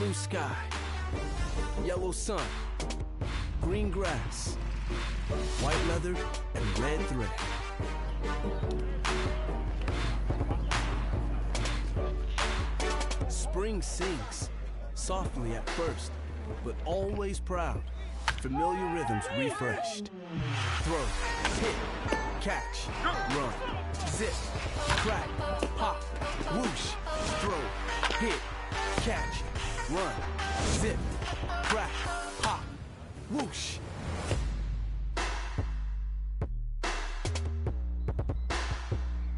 Blue sky, yellow sun, green grass, white leather, and red thread. Spring sings, softly at first, but always proud. Familiar rhythms refreshed. Throw, hit, catch, run, zip, crack, pop, whoosh. Throw, hit, catch, run, zip, crack, pop, whoosh.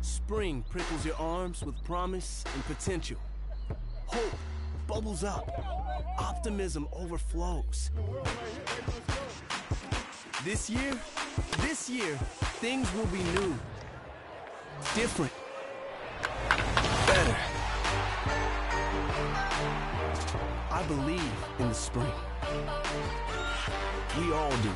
Spring prickles your arms with promise and potential. Hope bubbles up. Optimism overflows. This year, things will be new, different, better. I believe in the spring. We all do.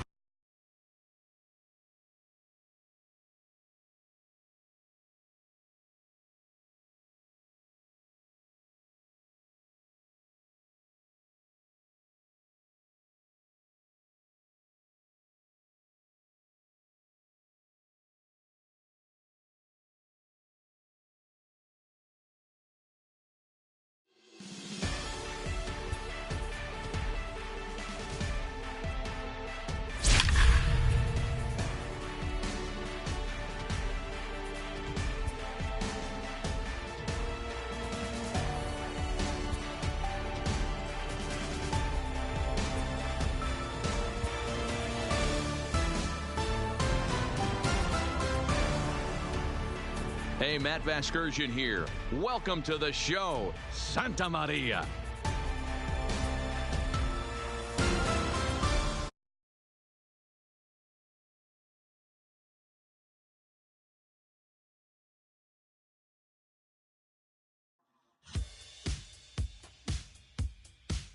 Hey, Matt Vasgersian here. Welcome to the show, Santa Maria.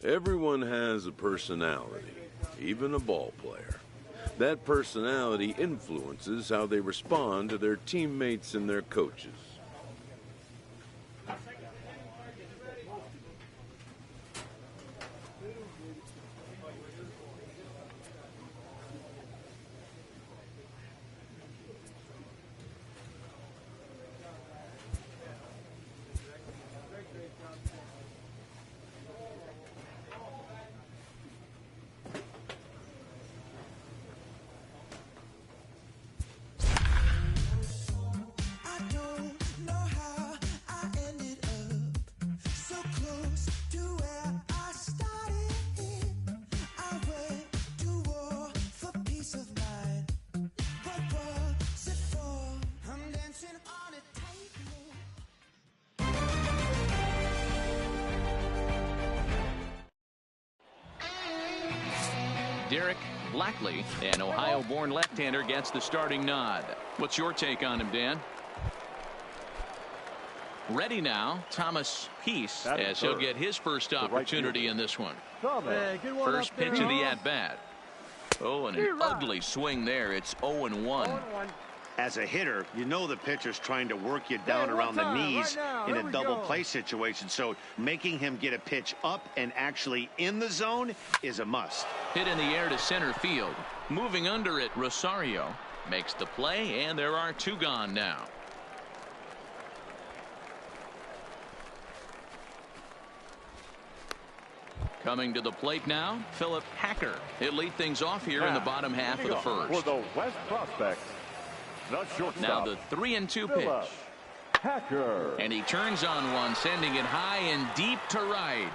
Everyone has a personality, even a ball player. That personality influences how they respond to their teammates and their coaches. Derek Blackley, an Ohio-born left-hander, gets the starting nod. What's your take on him, Dan? Ready now, Thomas Peace, as he'll get his first opportunity in this one. First pitch of the at-bat. Oh, and an ugly swing there. It's 0-1. As a hitter, you know the pitcher's trying to work you down around the knees in a double play situation, so making him get a pitch up and actually in the zone is a must. Hit in the air to center field. Moving under it, Rosario makes the play, and there are two gone now. Coming to the plate now, Philip Hacker. He'll lead things off here in the bottom half of the first. For the West Prospects, the shortstop. Now the 3-2 pitch. Hacker. And he turns on one, sending it high and deep to right.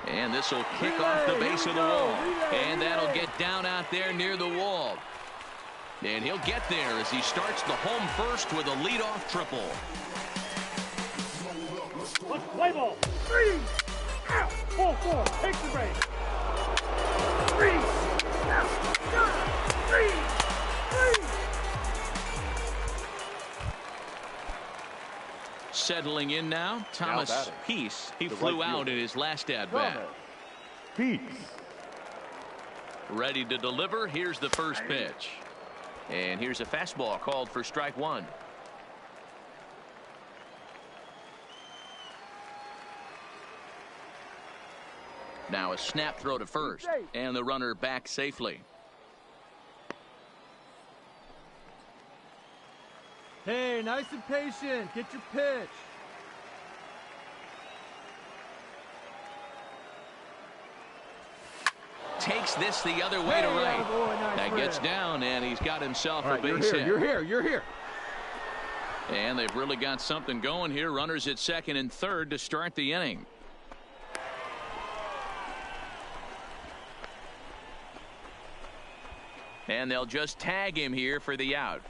And this will kick off the base of the wall. And that'll get down out there near the wall. And he'll get there as he starts the home first with a leadoff triple. Play ball. 3. Out. 4. Take the break. 3. Out. 3. Settling in now, Thomas Peace. He flew out in his last at-bat. Peace. Ready to deliver. Here's the first pitch. And here's a fastball called for strike one. Now a snap throw to first, and the runner back safely. Hey, nice and patient. Get your pitch. Takes this the other way to right. That gets down, and he's got himself a base hit. You're here. And they've really got something going here. Runners at second and third to start the inning. And they'll just tag him here for the out.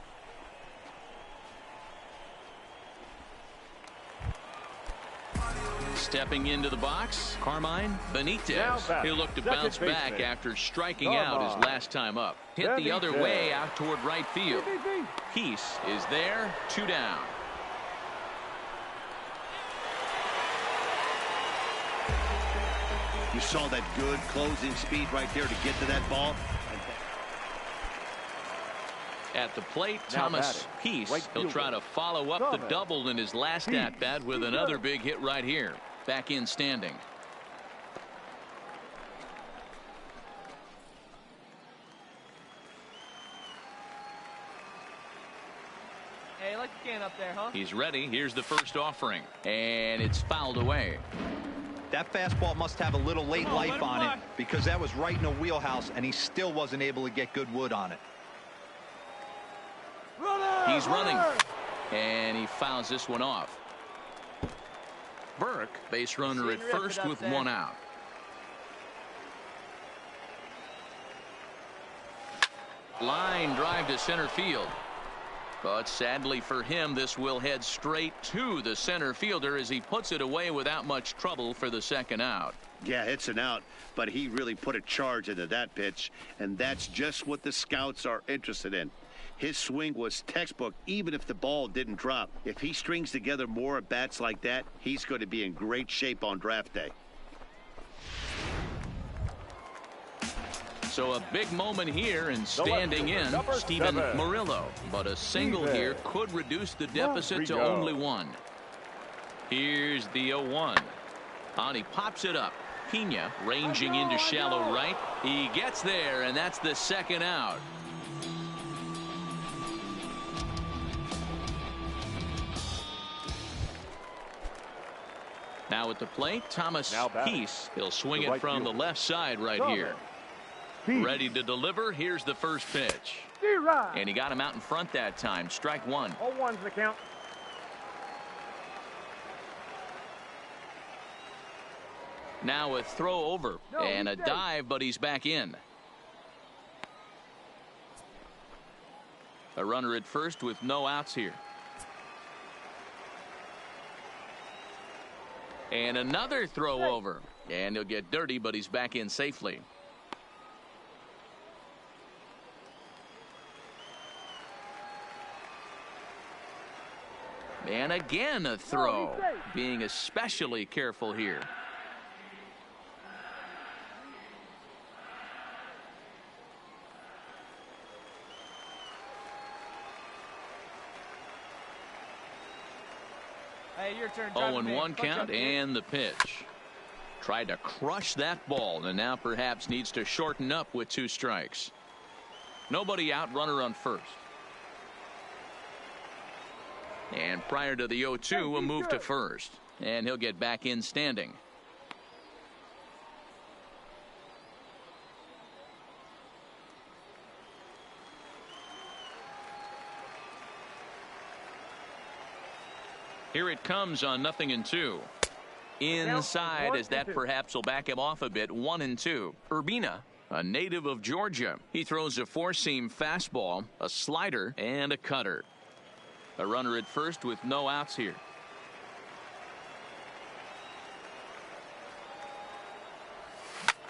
Stepping into the box, Carmine Benitez. He'll look to bounce back after striking out his last time up. Hit the other way out toward right field. Peace is there, 2 down. You saw that good closing speed right there to get to that ball. At the plate, Thomas Peace. He'll try to follow up the double in his last at-bat with another big hit right here. Back in standing. Hey, like the can up there, huh? He's ready. Here's the first offering. And it's fouled away. That fastball must have a little late life on it because that was right in the wheelhouse, and he still wasn't able to get good wood on it. He's running, and he fouls this one off. Burke, base runner at first with 1 out. Line drive to center field. But sadly for him, this will head straight to the center fielder as he puts it away without much trouble for the second out. Yeah, it's an out, but he really put a charge into that pitch, and that's just what the scouts are interested in. His swing was textbook, even if the ball didn't drop. If he strings together more at bats like that, he's going to be in great shape on draft day. So a big moment here, and standing in, Steven Murillo. But a single here could reduce the deficit to only 1. Here's the 0-1. And he pops it up. Pena ranging into shallow right. He gets there, and that's the second out. Now at the plate, Thomas Peace. He'll swing it from the left side right here. Ready to deliver. Here's the first pitch. And he got him out in front that time. Strike 1. 0-1's the count. Now a throw over and a dive, but he's back in. A runner at first with no outs here. And another throw over. And he'll get dirty, but he's back in safely. And again a throw. Being especially careful here. Hey, your turn. 0-1 count and the pitch. Tried to crush that ball and now perhaps needs to shorten up with 2 strikes. Nobody out, runner on first. And prior to the 0-2, a move to first. And he'll get back in standing. Here it comes on 0-2. Inside, as that perhaps will back him off a bit. 1-2. Urbina, a native of Georgia. He throws a 4-seam fastball, a slider, and a cutter. A runner at first with no outs here.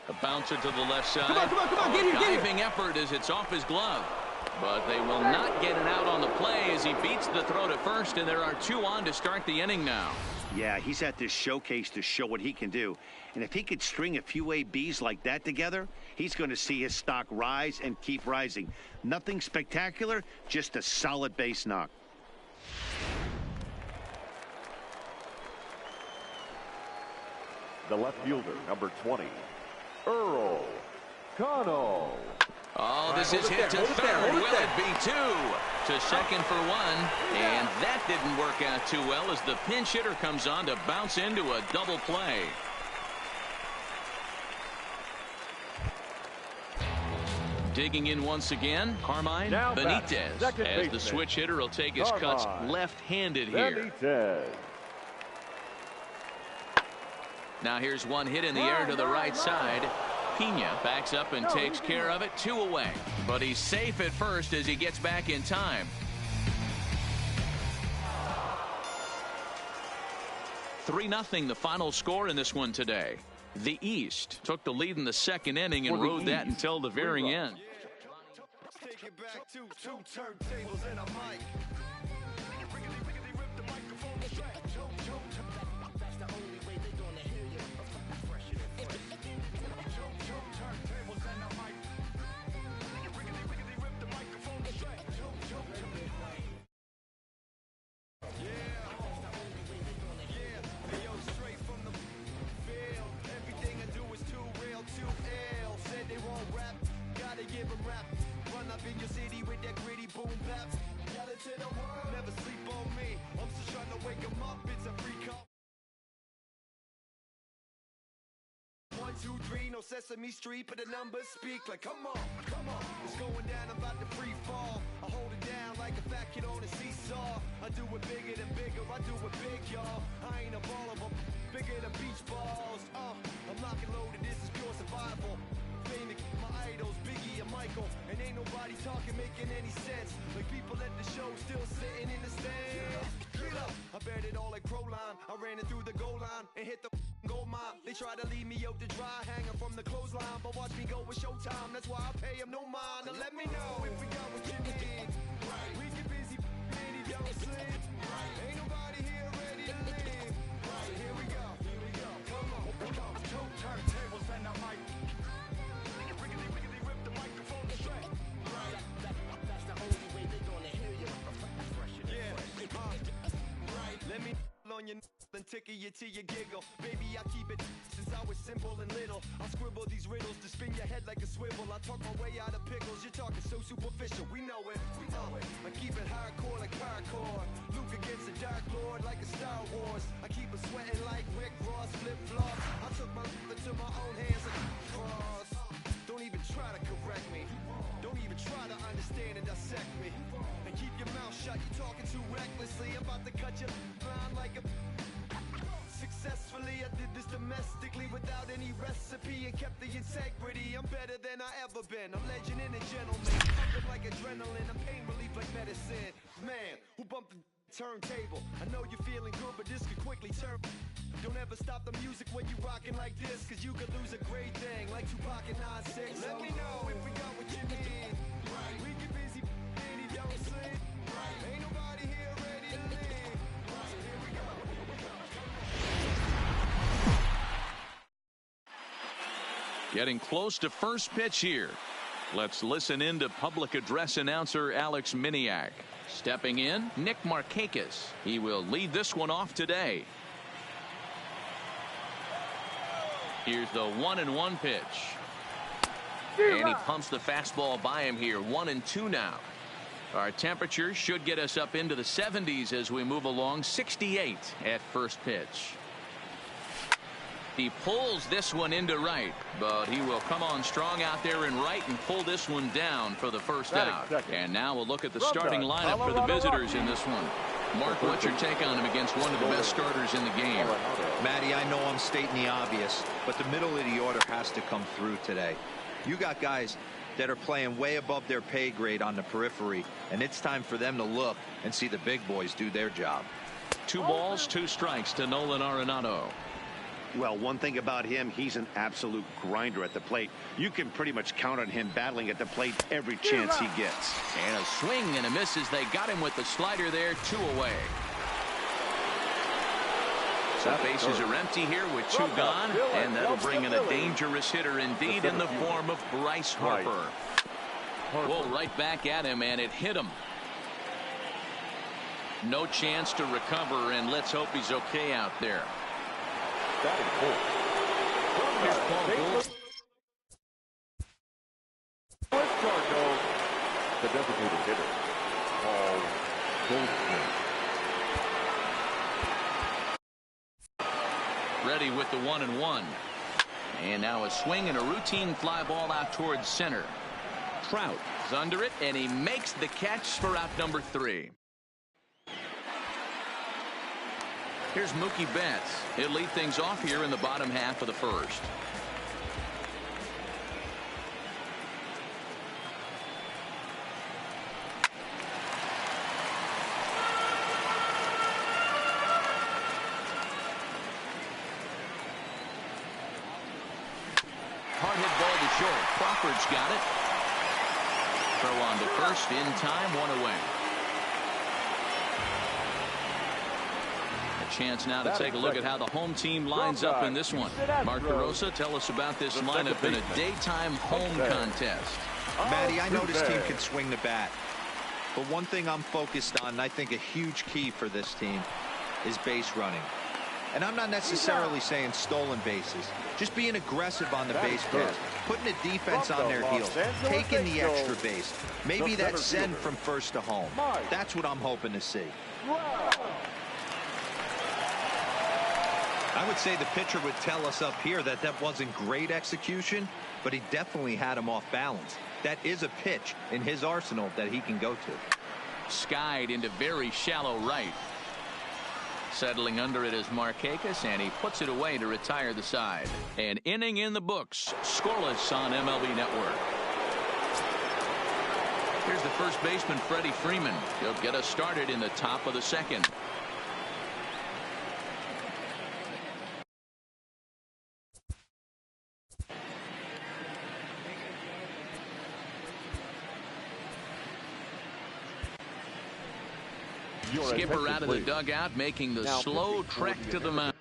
A bouncer to the left side. Come on, get here. Diving effort as it's off his glove. But they will not get it out on the play as he beats the throw to first, and there are 2 on to start the inning now. Yeah, he's at this showcase to show what he can do. And if he could string a few ABs like that together, he's going to see his stock rise and keep rising. Nothing spectacular, just a solid base knock. The left fielder, number 20, Earl Connell. Oh, this is hit to third. Will it be two? To second for one. And that didn't work out too well as the pinch hitter comes on to bounce into a double play. Digging in once again, Carmine Benitez, as the switch hitter will take his cuts left-handed here. Now here's one hit in the air to the right side. Pena backs up and takes care of it. 2 away. But he's safe at first as he gets back in time. 3-0 the final score in this one today. The East took the lead in the second inning and rode that until the very end. Take it back to 2 turntables and a mic. Rip the microphone straight. That's the only way they're gonna hear you. Fresh and fresh. Turntables and a mic. Rip the microphone straight. Yeah, yo, straight from the field. Everything I do is too real, too ill. Said they won't rap, gotta give them rap. Run up in your city with that gritty boom bap. Tell it to the world, never sleep on me. I'm just trying to wake them up, it's a free call. 1, 2, 3, no Sesame Street, but the numbers speak like, come on, it's going down, I'm about to free fall. I hold it down like a fat kid on a seesaw. I do it bigger than bigger, I do it big, y'all. I ain't a baller, but bigger than beach balls. I'm lock and loaded, this is pure survival. Famous, my idols, Biggie and Michael, and ain't nobody talking, making any sense. Like people at the show still sitting in the stands. Get up, I bet it all like Proline. I ran it through the goal line and hit the gold mine. They try to leave me out to dry, hanging from the clothesline, but watch me go with Showtime. That's why I pay them no mind. Now let me know if we got what you need. We get busy, and he don't sleep. Ain't nobody here ready to leave. So here we go. Come on. 2 turntables and a mic. Rip the microphone straight. That's the only way they're gonna hear you. Let me on your and tickle you till you giggle. Baby, I keep it since I was simple and little. I scribble these riddles to spin your head like a swivel. I talk my way out of pickles. You're talking so superficial. We know it. I keep it hardcore like parkour. Luke against the Dark Lord like a Star Wars. I keep it sweating like Rick Ross, flip flops. I took my life into my own hands like cross. Don't even try to correct me. Don't even try to understand and dissect me. And keep your mouth shut. You're talking too recklessly. I'm about to cut you blind like a. Successfully, I did this domestically without any recipe and kept the integrity. I'm better than I ever been. I'm legend and a gentleman. Pumping like adrenaline. I'm pain relief like medicine. Man, who bumped the turntable? I know you're feeling good, but this could quickly turn. Don't ever stop the music when you rockin' like this, cause you could lose a great thing like Tupac and 9-6. Let me know if we got what you need. We get busy and he don't sleep. Ain't nobody here ready to leave. So here we go. Getting close to first pitch here. Let's listen in to public address announcer Alex Miniak. Stepping in, Nick Markakis. He will lead this one off today. Here's the 1-1 pitch. And he pumps the fastball by him here. 1-2 now. Our temperature should get us up into the 70s as we move along. 68 at first pitch. He pulls this one into right, but he will come on strong out there in right and pull this one down for the first out. And now we'll look at the starting lineup for the visitors in this one. Mark, what's your take on him against one of the best starters in the game? Matty, I know I'm stating the obvious, but the middle of the order has to come through today. You got guys that are playing way above their pay grade on the periphery, and it's time for them to look and see the big boys do their job. 2 balls, 2 strikes to Nolan Arenado. Well, one thing about him, he's an absolute grinder at the plate. You can pretty much count on him battling at the plate every chance he gets. And a swing and a miss as they got him with the slider there. 2 away. So bases are empty here with 2 gone, and that'll bring in a dangerous hitter indeed in the form of Bryce Harper. Whoa, right back at him, and it hit him. No chance to recover, and let's hope he's okay out there. Here's Paul Gould. The designated hitter, Paul Goldschmidt. Ready with the 1-1. And now a swing and a routine fly ball out towards center. Trout is under it, and he makes the catch for out number 3. Here's Mookie Betts. He'll lead things off here in the bottom half of the first. Hard hit ball to short. Crawford's got it. Throw on to first in time, 1 away. A chance now to take a look at how the home team lines up in this one. Mark DeRosa, tell us about this lineup in a daytime home contest. Matty, I know this team can swing the bat, but one thing I'm focused on, and I think a huge key for this team, is base running. And I'm not necessarily saying stolen bases, just being aggressive on the base pass, putting the defense on their heels, taking the extra base. Maybe that's send from first to home. That's what I'm hoping to see. I would say the pitcher would tell us up here that that wasn't great execution, but he definitely had him off balance. That is a pitch in his arsenal that he can go to. Skied into very shallow right. Settling under it is Markakis, and he puts it away to retire the side. An inning in the books, scoreless on MLB Network. Here's the first baseman, Freddie Freeman. He'll get us started in the top of the second. Skipper out of the dugout, making the slow trek to the mound.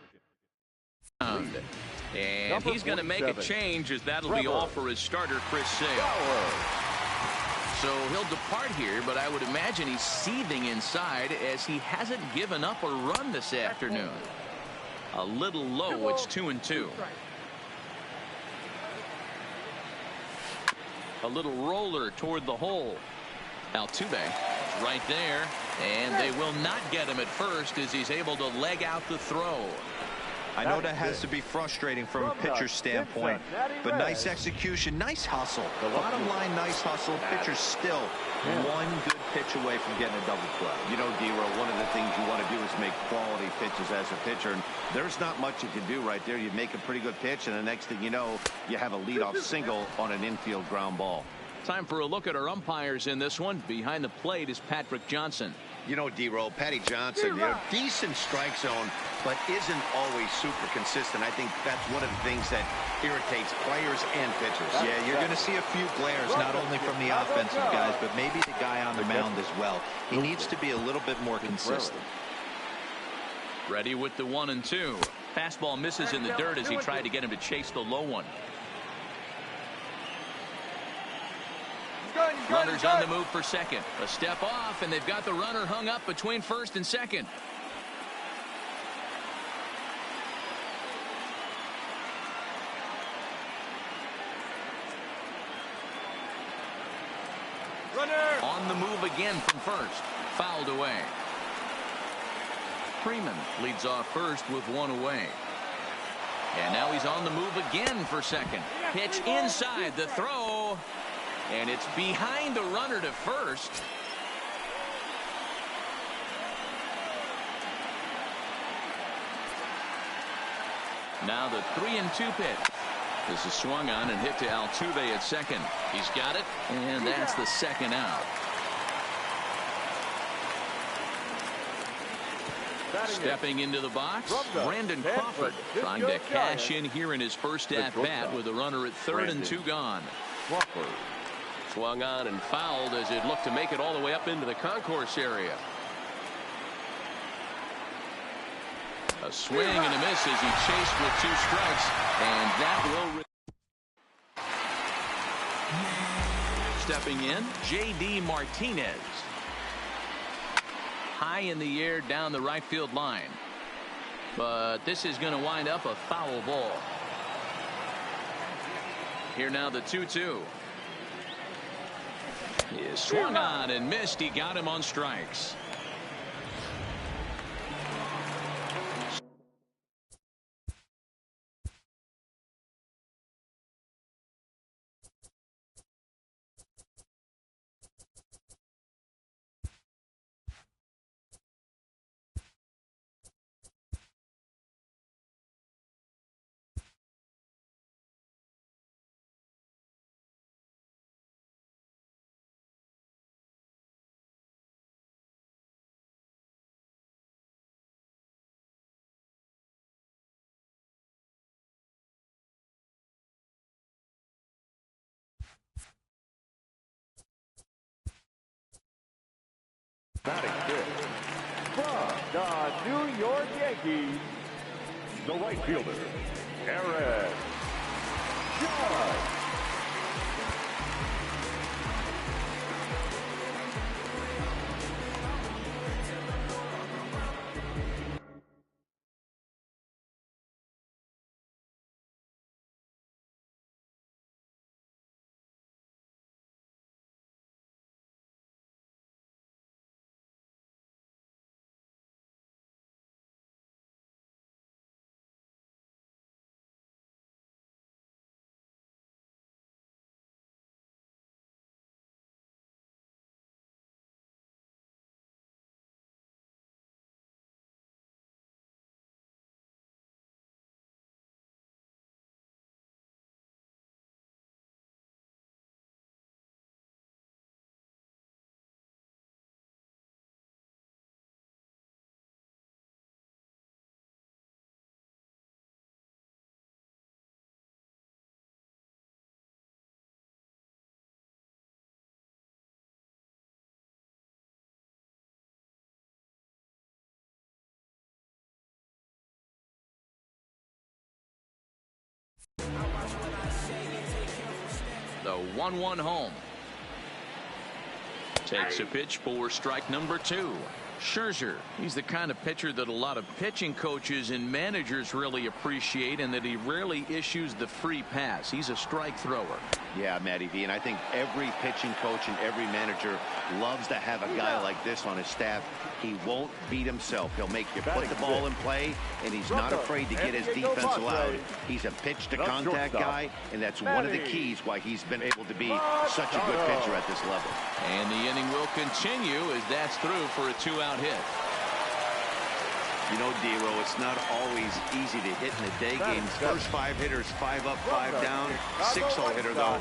And he's going to make a change, as that'll be all for his starter, Chris Sale. So he'll depart here, but I would imagine he's seething inside as he hasn't given up a run this afternoon. A little low, it's 2-2. A little roller toward the hole. Altuve right there, and they will not get him at first as he's able to leg out the throw. I know that has to be frustrating from a pitcher's standpoint, but nice execution, nice hustle. The bottom line, nice hustle. Pitcher's still one good pitch away from getting a double play. You know, D-Roll, one of the things you want to do is make quality pitches as a pitcher, and there's not much you can do right there. You make a pretty good pitch, and the next thing you know, you have a leadoff single on an infield ground ball. Time for a look at our umpires in this one. Behind the plate is Patrick Johnson. You know, D-Roll, Patty Johnson, decent strike zone, but isn't always super consistent. I think that's one of the things that irritates players and pitchers. Yeah, you're going to see a few glares, not only from the offensive guys, but maybe the guy on the mound as well. He needs to be a little bit more consistent. Ready with the 1-2. Fastball misses in the dirt as he tried to get him to chase the low one. Runners on the move for second. A step off, and they've got the runner hung up between first and second. Runner on the move again from first. Fouled away. Freeman leads off first with 1 away. And now he's on the move again for second. Pitch inside, the throw. And it's behind the runner to first. Now the 3-2 pitch. This is swung on and hit to Altuve at second. He's got it, and that's the second out. Stepping into the box, Brandon Crawford trying to cash in here in his first at-bat with a runner at third and 2 gone. Swung on and fouled as it looked to make it all the way up into the concourse area. A swing and a miss as he chased with 2 strikes, and that will. Stepping in, J.D. Martinez. High in the air down the right field line. But this is going to wind up a foul ball. Here now the 2-2. He swung on and missed. He got him on strikes. Batting fifth. From the New York Yankees, the right fielder, Aaron Judge. The 1-1 home. Takes a pitch for strike number 2. Scherzer, he's the kind of pitcher that a lot of pitching coaches and managers really appreciate, and that he rarely issues the free pass. He's a strike thrower. Yeah, Matty V, and I think every pitching coach and every manager loves to have a guy like this on his staff. He won't beat himself. He'll make you put the ball in play, and he's not afraid to get his defense allowed. He's a pitch-to-contact guy, and that's one of the keys why he's been able to be such a good pitcher at this level. And the inning will continue as that's through for a 2-out hit. You know, D-Row, it's not always easy to hit in the day games. First 5 hitters, 5 up, 5 down. 6-hole hitter, though.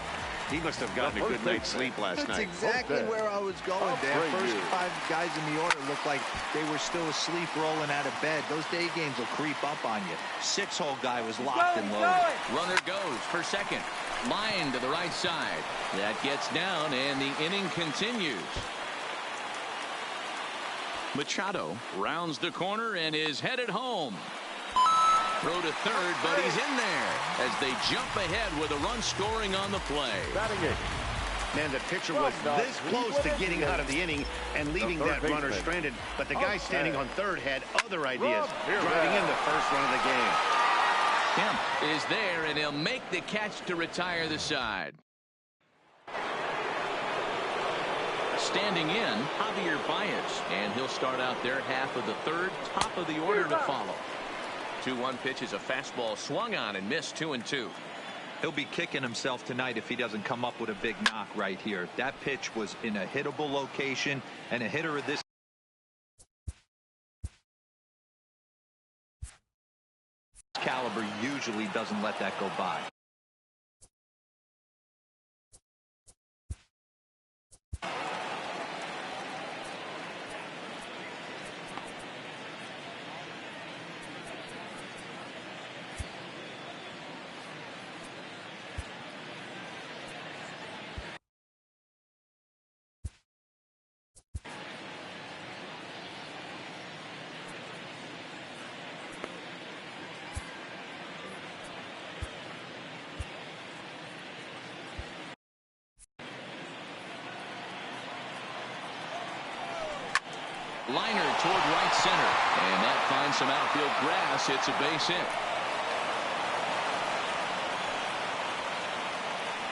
He must have gotten a good night's sleep last night. That's exactly where I was going, Dan. First 5 guys in the order looked like they were still asleep rolling out of bed. Those day games will creep up on you. 6-hole guy was locked and loaded. Runner goes for second. Line to the right side. That gets down, and the inning continues. Machado rounds the corner and is headed home. Throw to third, but he's in there as they jump ahead with a run scoring on the play. Man, the pitcher was this close to getting out of the inning and leaving that runner stranded, but the guy standing on third had other ideas, driving in the first run of the game. Kemp is there, and he'll make the catch to retire the side. Standing in, Javier Baez, and he'll start out their half of the third, top of the order to follow. 2-1 pitch is a fastball swung on and missed. 2-2. He'll be kicking himself tonight if he doesn't come up with a big knock right here. That pitch was in a hittable location, and a hitter of this caliber usually doesn't let that go by. Liner toward right center, and that finds some outfield grass. It's a base hit.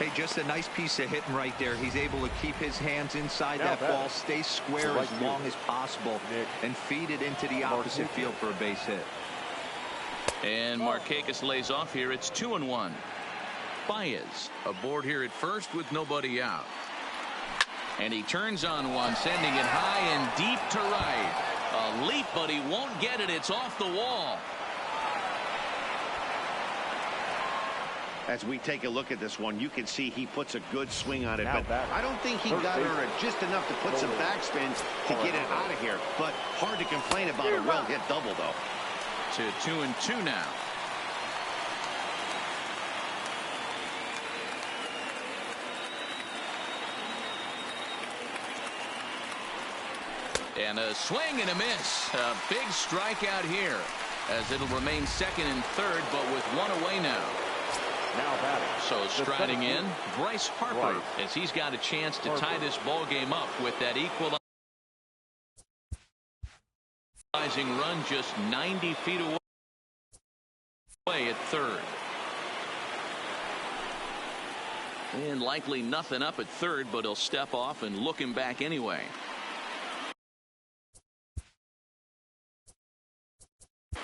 Hey, just a nice piece of hitting right there. He's able to keep his hands inside that ball, stay square as long as possible, and feed it into the opposite field for a base hit. And Markakis lays off here. It's 2-1. Baez aboard here at first with nobody out. And he turns on one, sending it high and deep to right. A leap, but he won't get it. It's off the wall. As we take a look at this one, you can see he puts a good swing on it, but I don't think he got her just enough to put some backspins to get it out of here. But hard to complain about a well-hit double, though. To 2-2 now. And a swing and a miss. A big strikeout here, as it'll remain second and third, but with one away now. So striding in, Bryce Harper, as he's got a chance to tie this ball game up with that equalizing run just 90 feet away at third. And likely nothing up at third, but he'll step off and look him back anyway.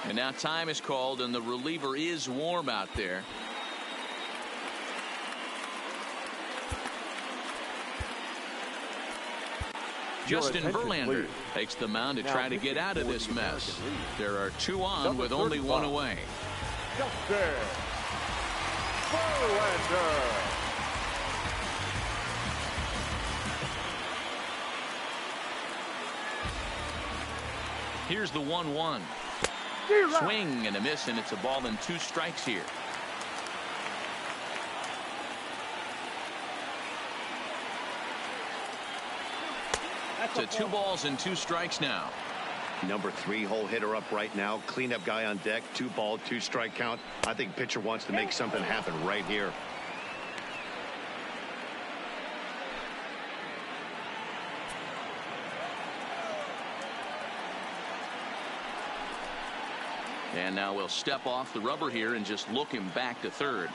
And now time is called, and the reliever is warm out there. Justin Verlander takes the mound to try to get out of this mess. There are two on with only one away. Justin Verlander. Here's the 1-1. Swing and a miss, and it's a ball and 2 strikes here. To 2 balls and 2 strikes now. Number 3 hole hitter up right now. Cleanup guy on deck. 2 ball, 2 strike count. I think pitcher wants to make something happen right here. And now we'll step off the rubber here and just look him back to third.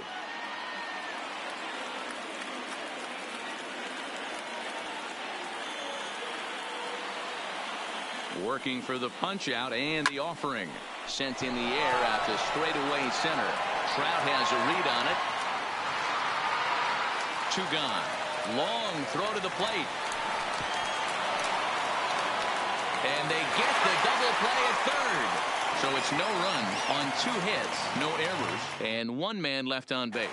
Working for the punch out and the offering. Sent in the air out to straightaway center. Trout has a read on it. 2 gone. Long throw to the plate. And they get the double play at third. So it's no runs on 2 hits, no errors, and 1 man left on base.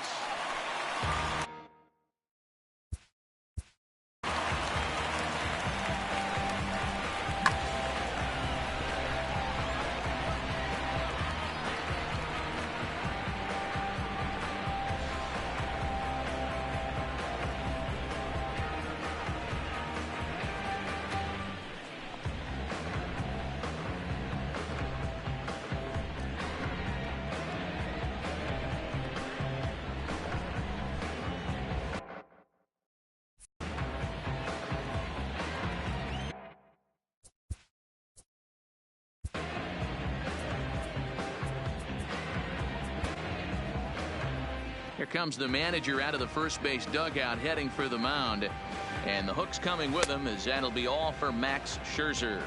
Here comes the manager out of the first base dugout heading for the mound. And the hook's coming with him, as that'll be all for Max Scherzer.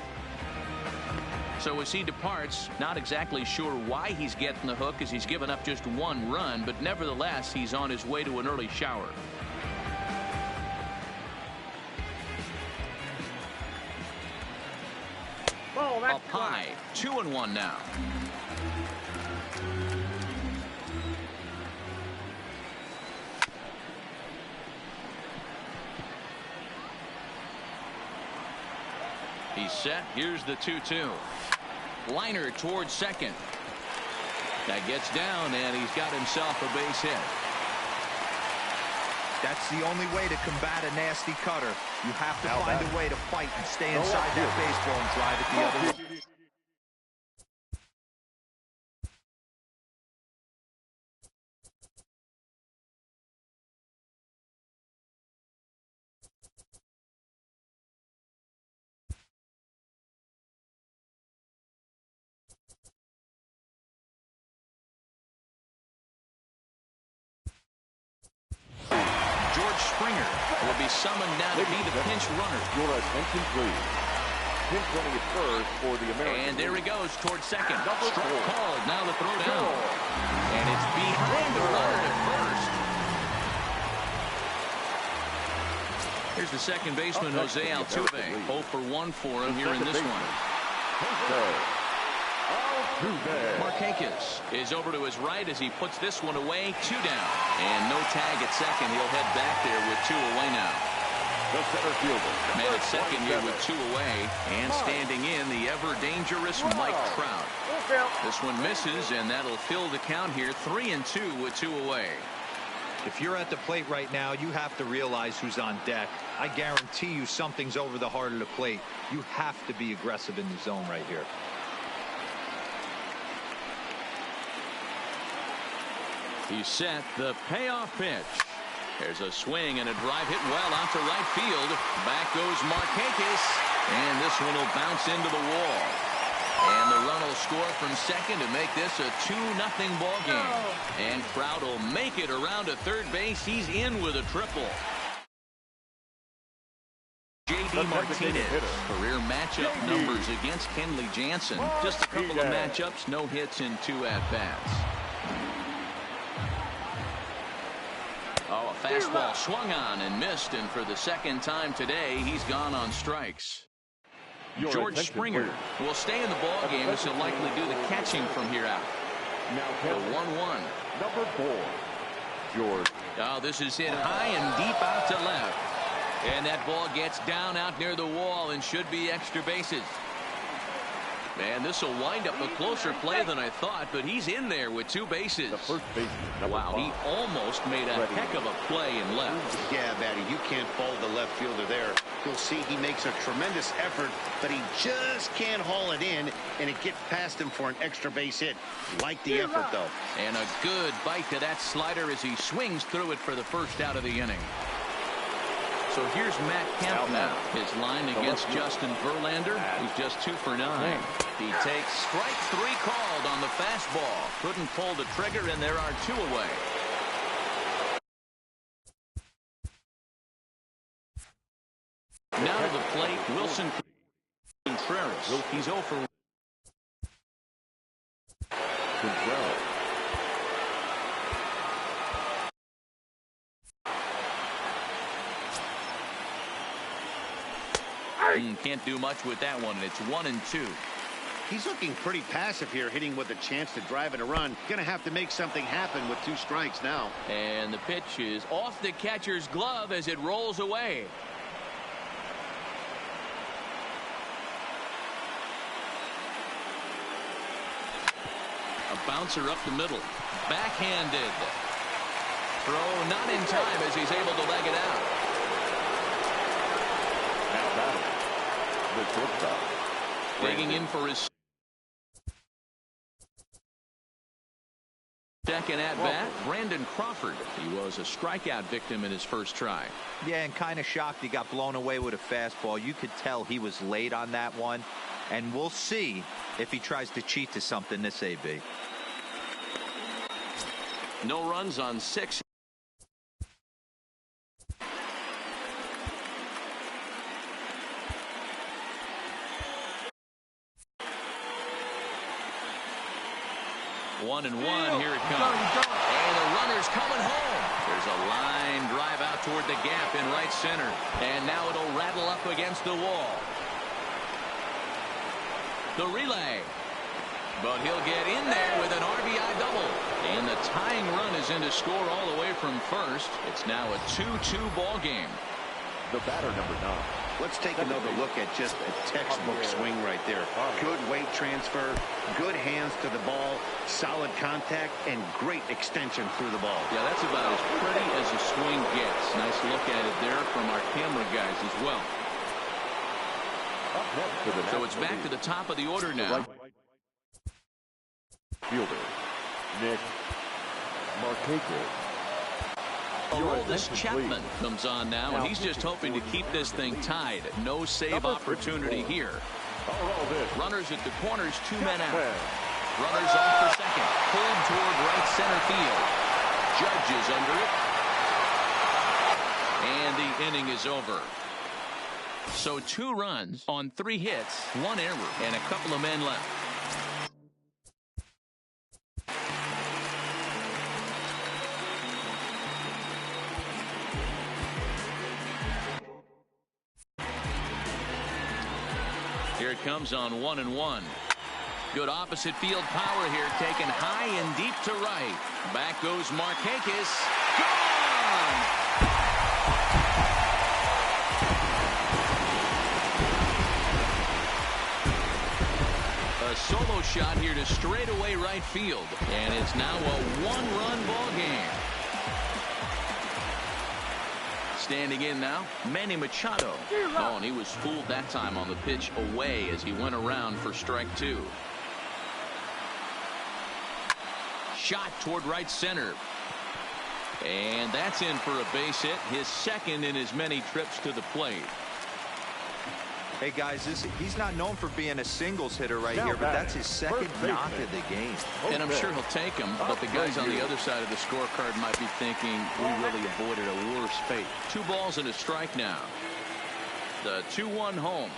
So as he departs, not exactly sure why he's getting the hook, as he's given up just 1 run, but nevertheless he's on his way to an early shower. Up high, 2-1 now. He's set. Here's the 2-2. Liner towards second. That gets down, and he's got himself a base hit. That's the only way to combat a nasty cutter. You have to find a way to fight and stay inside that baseball and drive it the other way. Springer will be summoned now to be the pinch runner. Your attention, please. Pinch running at first for the American. And there he goes towards second. Number Strike 4. called. Now the throw down. And it's behind the runner at first. Here's the second baseman, Jose Altuve. 0 for 1 for him here in this one. Markakis is over to his right as he puts this one away. 2 down. And no tag at second. He'll head back there with 2 away now. The center fielder. Man at second here with 2 away. And standing in, the ever-dangerous Mike Trout. This one misses, and that'll fill the count here. 3-2 with 2 away. If you're at the plate right now, you have to realize who's on deck. I guarantee you something's over the heart of the plate. You have to be aggressive in the zone right here. He's set. The payoff pitch. There's a swing and a drive hit well out to right field. Back goes Markakis, and this one will bounce into the wall. And the run will score from second to make this a 2-0 ball game. And Trout will make it around to third base. He's in with a triple. J.D. Martinez, career matchup numbers against Kenley Jansen. Just a couple of matchups, no hits in 2 at-bats. Oh, a fastball swung on and missed, and for the second time today, he's gone on strikes. George Springer will stay in the ball game as he'll likely do the catching from here out. The 1-1. Number 4, George. Oh, this is hit high and deep out to left. And that ball gets down out near the wall and should be extra bases. Man, this will wind up a closer play than I thought, but he's in there with 2 bases. The first baseman, wow, he almost made a heck of a play and left. Yeah, Matty, you can't fault the left fielder there. You'll see he makes a tremendous effort, but he just can't haul it in, and it gets past him for an extra base hit. Like the effort, though. And a good bite to that slider as he swings through it for the first out of the inning. So here's Matt Kemp now. His line against Justin Verlander. He's just 2 for 9. He takes strike 3 called on the fastball. Couldn't pull the trigger, and there are 2 away. Now to the plate, Wilson Contreras. He's 0 for 1. Contreras. Can't do much with that one, and it's 1-2. He's looking pretty passive here, hitting with a chance to drive in a run. Gonna have to make something happen with 2 strikes now. And the pitch is off the catcher's glove as it rolls away. A bouncer up the middle. Backhanded. Throw not in time as he's able to leg it out. The shortstop. Digging in for his second at-bat, Brandon Crawford. He was a strikeout victim in his first try. Yeah, and kind of shocked he got blown away with a fastball. You could tell he was late on that one. And we'll see if he tries to cheat to something this AB. No runs on 6. One and one, here it comes. And the runner's coming home. There's a line drive out toward the gap in right center. And now it'll rattle up against the wall. The relay. But he'll get in there with an RBI double. And the tying run is in to score all the way from first. It's now a 2-2 ball game. The batter, number 9. Let's take another look at just a textbook swing right there. Good weight transfer, good hands to the ball, solid contact, and great extension through the ball. Yeah, that's about as pretty as a swing gets. Nice look at it there from our camera guys as well. So it's back to the top of the order now. Fielder, Nick Markakis. Aroldis Chapman comes on now, and he's just hoping to keep this thing tied. No save opportunity here. Runners at the corners, 2 men out. Runners off for second. Pulled toward right center field. Judge is under it. And the inning is over. So 2 runs on 3 hits, 1 error, and a couple of men left. Here it comes on 1-1. Good opposite field power here, taken high and deep to right. Back goes Markakis. Gone! A solo shot here to straightaway right field. And it's now a 1-run ball game. Standing in now, Manny Machado. Oh, and he was fooled that time on the pitch away as he went around for strike 2. Shot toward right center. And that's in for a base hit, his second in as many trips to the plate. Hey, guys, he's not known for being a singles hitter right here, but that's his second knock of the game. And I'm sure he'll take him, but the guys on the other side of the scorecard might be thinking we really avoided a worse fate. 2 balls and a strike now. The 2-1 home.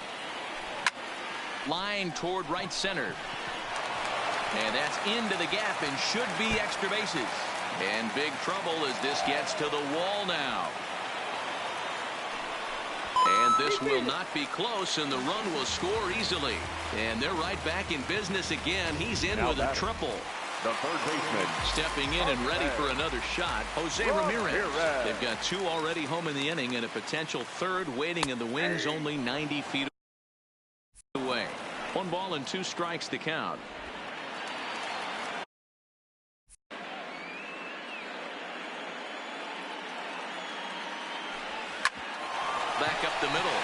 Line toward right center. And that's into the gap and should be extra bases. And big trouble as this gets to the wall now. And this will not be close, and the run will score easily. And they're right back in business again. He's in with a triple. The third baseman. Stepping in and ready for another shot, Jose Ramirez. They've got 2 already home in the inning and a potential 3rd waiting in the wings only 90 feet away. 1 ball and 2 strikes to count. Back up the middle.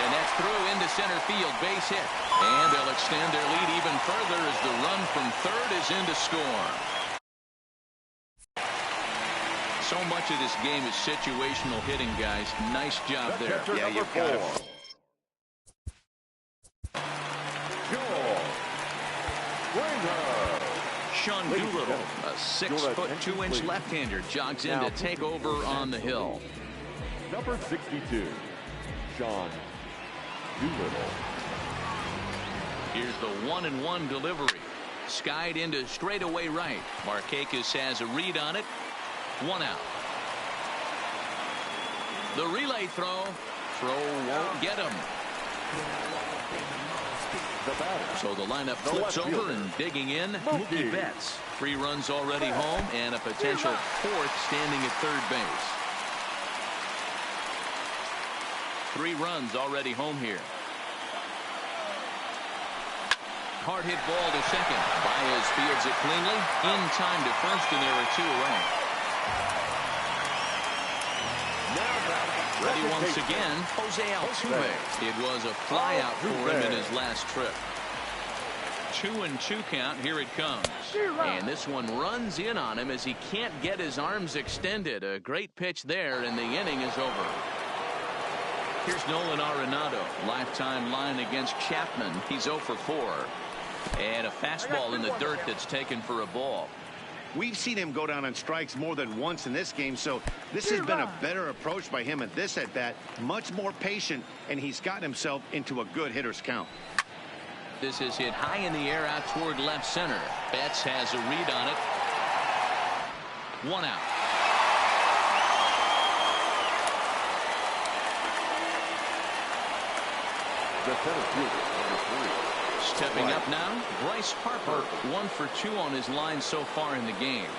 And that's through into center field. Base hit. And they'll extend their lead even further as the run from third is in to score. So much of this game is situational hitting, guys. Nice job there. Yeah, you've got it. Sean Doolittle, a 6-foot 2-inch left-hander, jogs in to take over on the hill. Number 62, Sean Doolittle. Here's the 1-1 delivery. Skied into straightaway right. Markakis has a read on it. 1 out. The relay throw. Throw won't get him. So the lineup flips over and digging in. Mookie Betts. 3 runs already home and a potential 4th standing at third base. 3 runs already home here. Hard hit ball to second. Baez fields it cleanly. In time to first, and there are 2 away. Ready once again, Jose Altuve. It was a fly out for him in his last trip. 2-2 count. Here it comes. And this one runs in on him as he can't get his arms extended. A great pitch there, and the inning is over. Here's Nolan Arenado. Lifetime line against Chapman. He's 0 for 4. And a fastball in the dirt that's taken for a ball. We've seen him go down on strikes more than once in this game, so this has been a better approach by him at this at-bat. Much more patient, and he's gotten himself into a good hitter's count. This is hit high in the air out toward left center. Betts has a read on it. 1 out. The center fielder, number 3. Stepping up now, Bryce Harper. 1 for 2 on his line so far in the game.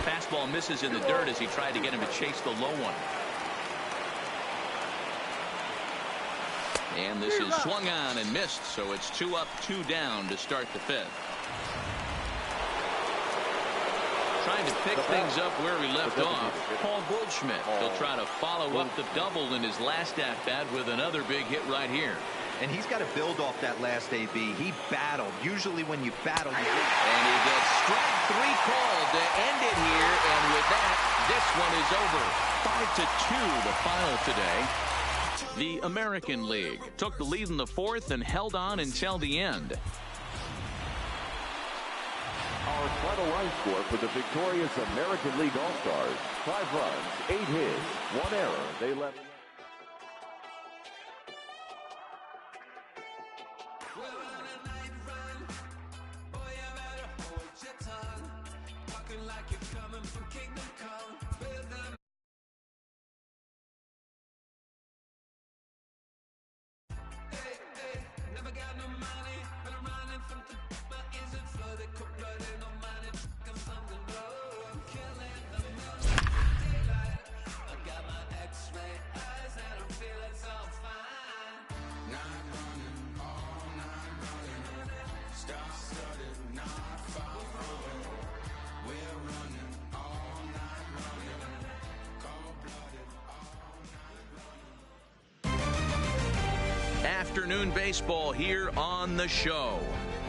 Fastball misses in the dirt as he tried to get him to chase the low one. And this is swung on and missed, so it's 2 up, 2 down to start the 5th. Trying to pick things up where he left off, Paul Goldschmidt. He'll try to follow up the double in his last at-bat with another big hit right here. And he's got to build off that last AB. He battled. Usually when you battle, you... And he gets strike 3 called to end it here. And with that, this one is over. 5-2 the final today. The American League took the lead in the 4th and held on until the end. Our final line score for the victorious American League All-Stars: 5 runs, 8 hits, 1 error. They left. Afternoon baseball here on the show.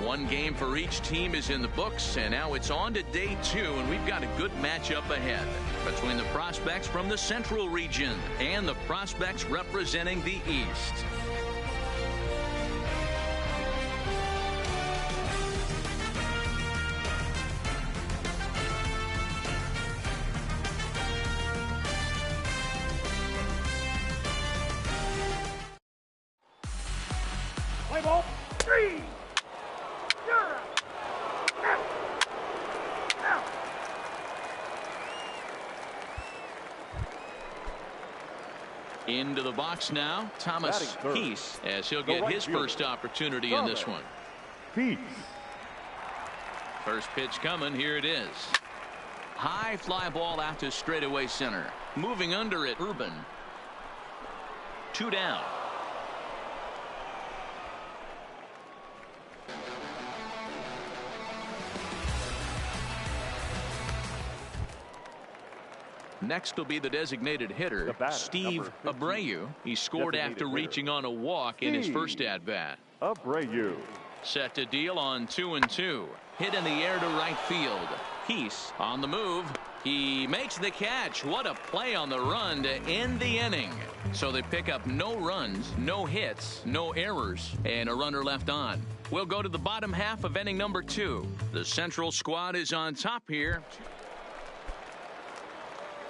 One game for each team is in the books, and now it's on to day 2, and we've got a good matchup ahead between the prospects from the Central region and the prospects representing the East. Play ball. 3. Into the box now, Thomas Peace, as he'll get his first opportunity in this one. Peace. First pitch coming, here it is. High fly ball out to straightaway center. Moving under it, Urban. 2 down. Next will be the designated hitter, Steve Abreu. He scored after reaching on a walk in his first at-bat. Abreu. Set to deal on 2-2. Hit in the air to right field. Peace on the move. He makes the catch. What a play on the run to end the inning. So they pick up no runs, no hits, no errors, and a runner left on. We'll go to the bottom half of inning number 2. The Central squad is on top here.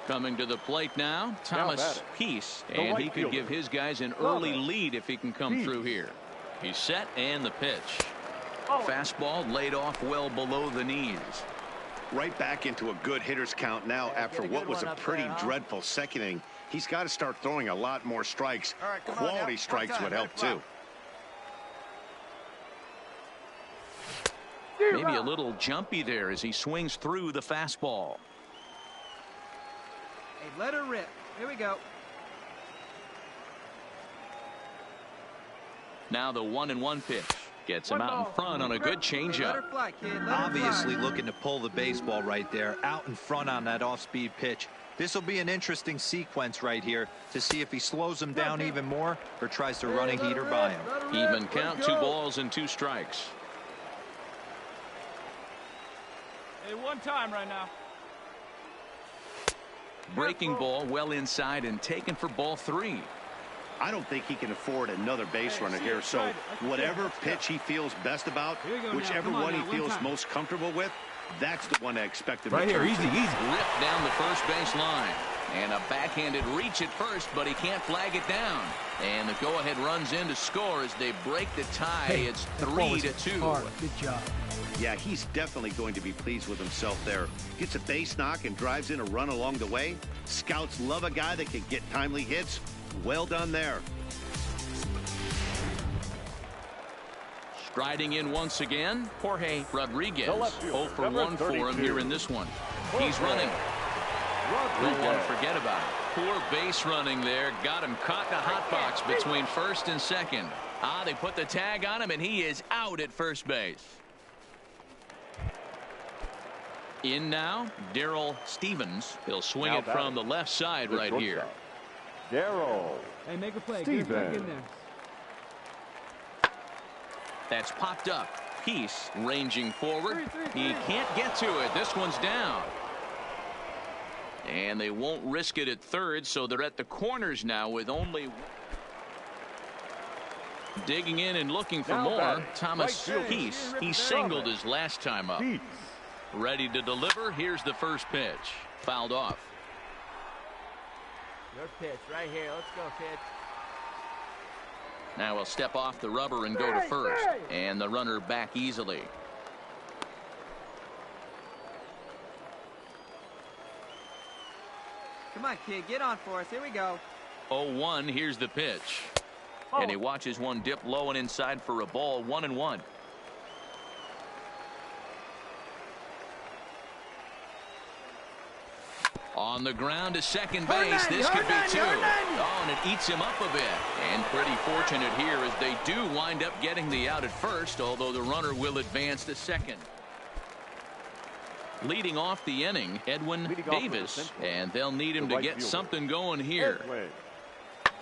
Coming to the plate now, Thomas Peace, and he could give his guys an early lead if he can come through here. He's set, and the pitch. Fastball laid off well below the knees. Right back into a good hitter's count now after what was a pretty dreadful second inning. He's got to start throwing a lot more strikes. Quality strikes would help too. Maybe a little jumpy there as he swings through the fastball. Hey, let her rip. Here we go. Now the 1-1 pitch. Gets him out in front on a good changeup. Obviously looking to pull the baseball right there, out in front on that off-speed pitch. This will be an interesting sequence right here to see if he slows him down even more or tries to run a heater by him. Even count, 2 balls and 2 strikes. Hey, one time right now. Breaking ball well inside and taken for ball 3. I don't think he can afford another base runner here, so whatever pitch he feels best about, whichever one he feels most comfortable with, that's the one I expect him right to here, easy. Ripped down the first base line. And a backhanded reach at first, but he can't flag it down. And the go-ahead runs in to score as they break the tie. Hey, it's 3-2. Good job. Yeah, he's definitely going to be pleased with himself there. Gets a base knock and drives in a run along the way. Scouts love a guy that can get timely hits. Well done there. Striding in once again, Jorge Rodriguez. 0 for 1 for him here in this one. He's running. Don't want to forget about it. Poor base running there. Got him caught in a hot box between first and second. They put the tag on him, and he is out at first base. In now, Darrell Stevens. He'll swing it from the left side right here. Darrell. Hey, make a play. Stevens. Get back in there. That's popped up. Peace ranging forward. He can't get to it. This one's down. And they won't risk it at third, so they're at the corners now with only digging in and looking for more. Thomas Peace. He singled his last time up. Ready to deliver. Here's the first pitch. Fouled off. Your pitch right here. Let's go, kid. Now he'll step off the rubber and go to first. And the runner back easily. Come on, kid. Get on for us. Here we go. 0-1. Here's the pitch. And he watches one dip low and inside for a ball. 1-1. On the ground to second base. This could be two. Oh, and it eats him up a bit. And pretty fortunate here as they do wind up getting the out at first, although the runner will advance to second. Leading off the inning, Edwin Davis, and they'll need him to get something going here.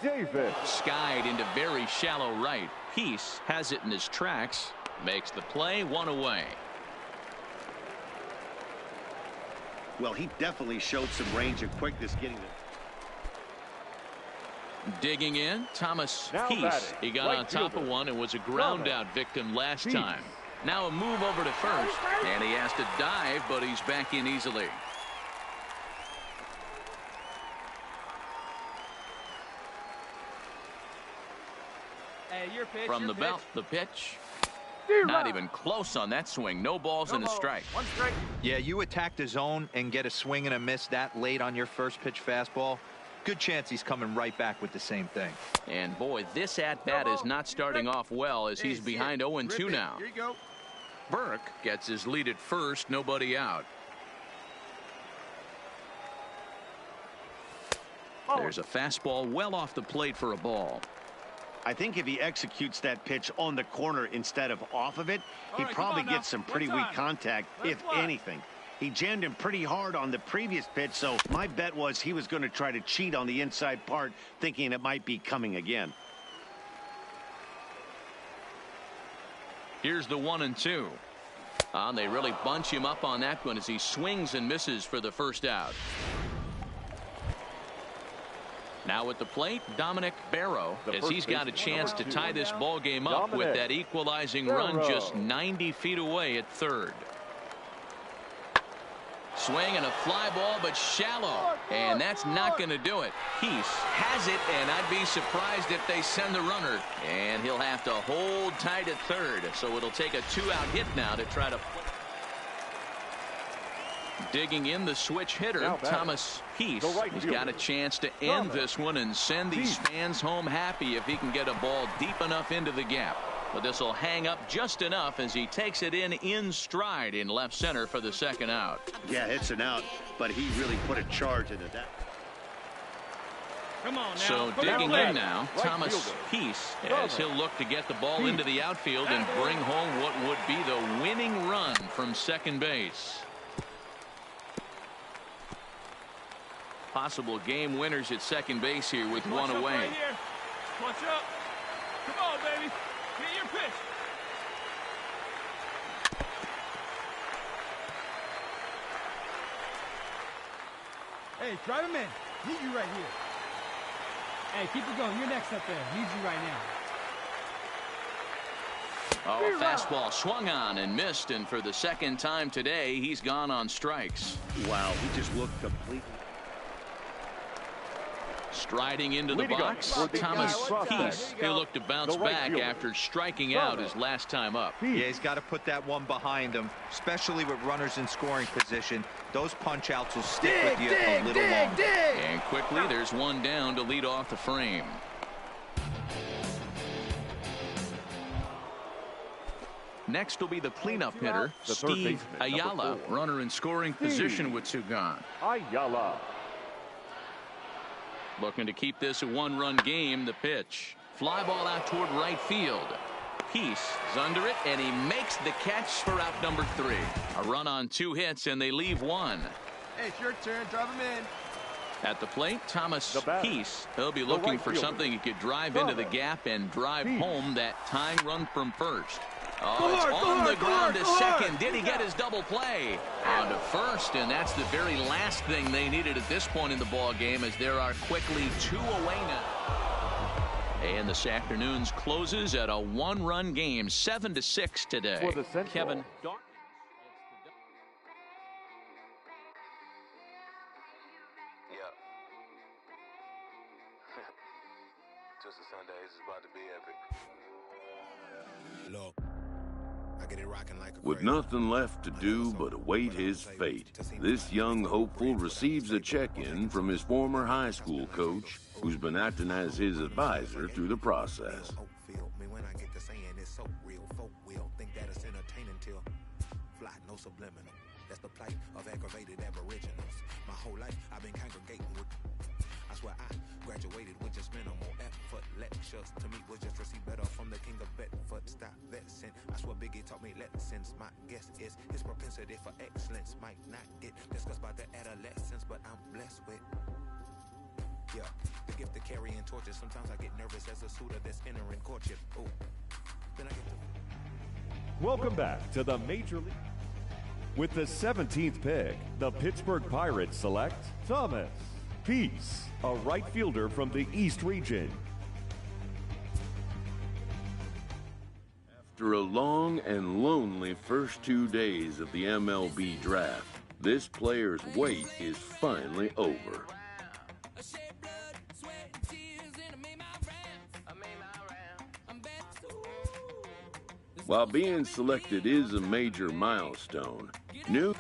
Davis. Skied into very shallow right. Peace has it in his tracks. Makes the play. 1 away. Well, he definitely showed some range and quickness getting it. Digging in, Thomas Now Peace. batting, He got right on top fielder. of one and was a ground out victim last Peace. time. Now a move over to first, and he has to dive, but he's back in easily. Hey, your pitch. From your the pitch. belt, the pitch. Not even close on that swing. No balls and a strike. One strike. Yeah, you attack the zone and get a swing and a miss that late on your first pitch fastball. Good chance he's coming right back with the same thing. And boy, this at-bat is not starting off well as he's behind 0-2 now. Here you go. Burke gets his lead at first, nobody out. There's a fastball well off the plate for a ball. I think if he executes that pitch on the corner instead of off of it, he'd probably get some pretty weak contact, if anything. He jammed him pretty hard on the previous pitch, so my bet was he was going to try to cheat on the inside part, thinking it might be coming again. Here's the 1-2. They really bunch him up on that one as he swings and misses for the first out. Now at the plate, Dominic Barrow, as he's got a chance to tie this ball game up with that equalizing run just 90 feet away at third. Swing and a fly ball, but shallow, and that's not going to do it. Peace has it, and I'd be surprised if they send the runner, and he'll have to hold tight at third, so it'll take a 2-out hit now to try to play. Digging in the switch hitter, Thomas Peace. He's got a chance to end this one and send these fans home happy if he can get a ball deep enough into the gap. But this will hang up just enough as he takes it in stride in left center for the second out. Yeah, it's an out, but he really put a charge into that. Come on now. So digging in now, Thomas Peace, as he'll look to get the ball into the outfield and bring home what would be the winning run from second base. Possible game winners at second base here with one away. Right here. Clutch up. Come on, baby. Get your pitch. Hey, drive him in. Need you right here. Hey, keep it going. You're next up there. Need you right now. Oh, a fastball swung on and missed, and for the second time today, he's gone on strikes. Wow, he just looked completely. Striding into the box, Thomas Peace. He'll look to bounce back after striking out his last time up. Yeah, he's got to put that one behind him, especially with runners in scoring position. Those punch outs will stick with you a little longer. And quickly, there's one down to lead off the frame. Next will be the cleanup hitter, Steve Ayala, runner in scoring position with two gone. Ayala. Looking to keep this a one-run game. The pitch. Fly ball out toward right field. Peace is under it, and he makes the catch for out number 3. A run on 2 hits, and they leave one. Hey, it's your turn. Drive him in. At the plate, Thomas Peace. He'll be looking for something he could drive into the gap and drive home that tying run from first. Oh, it's on the ground to second. Did he get his double play? On to first, and that's the very last thing they needed at this point in the ball game, as there are quickly 2 away now. And this afternoon's closes at a 1-run game, 7-6 today. For the Central. Kevin. Mr. Sundays is about to be epic. Look, I get it rocking like a With nothing left to do but await his fate, this young hopeful receives a check-in from his former high school coach, who's been acting as his advisor through the process. When I get to saying it's so real, folk will think that it's entertaining till fly, no subliminal. That's the plight of aggravated aboriginals. My whole life I've been congregating with. I swear I graduated with just minimal effort. Lectures to me was just receive better from the king of Bedford. Stop vexing. I swear Biggie taught me lessons. My guess is his propensity for excellence might not get discussed by the adolescents, but I'm blessed with. Yeah, the gift of carrying torches. Sometimes I get nervous as a suitor that's entering courtship. Oh, then I get to. Welcome back to the Major League. With the 17th pick, the Pittsburgh Pirates select Thomas Peace, a right fielder from the East region. After a long and lonely first 2 days of the MLB draft, this player's wait is finally over. While being selected is a major milestone, new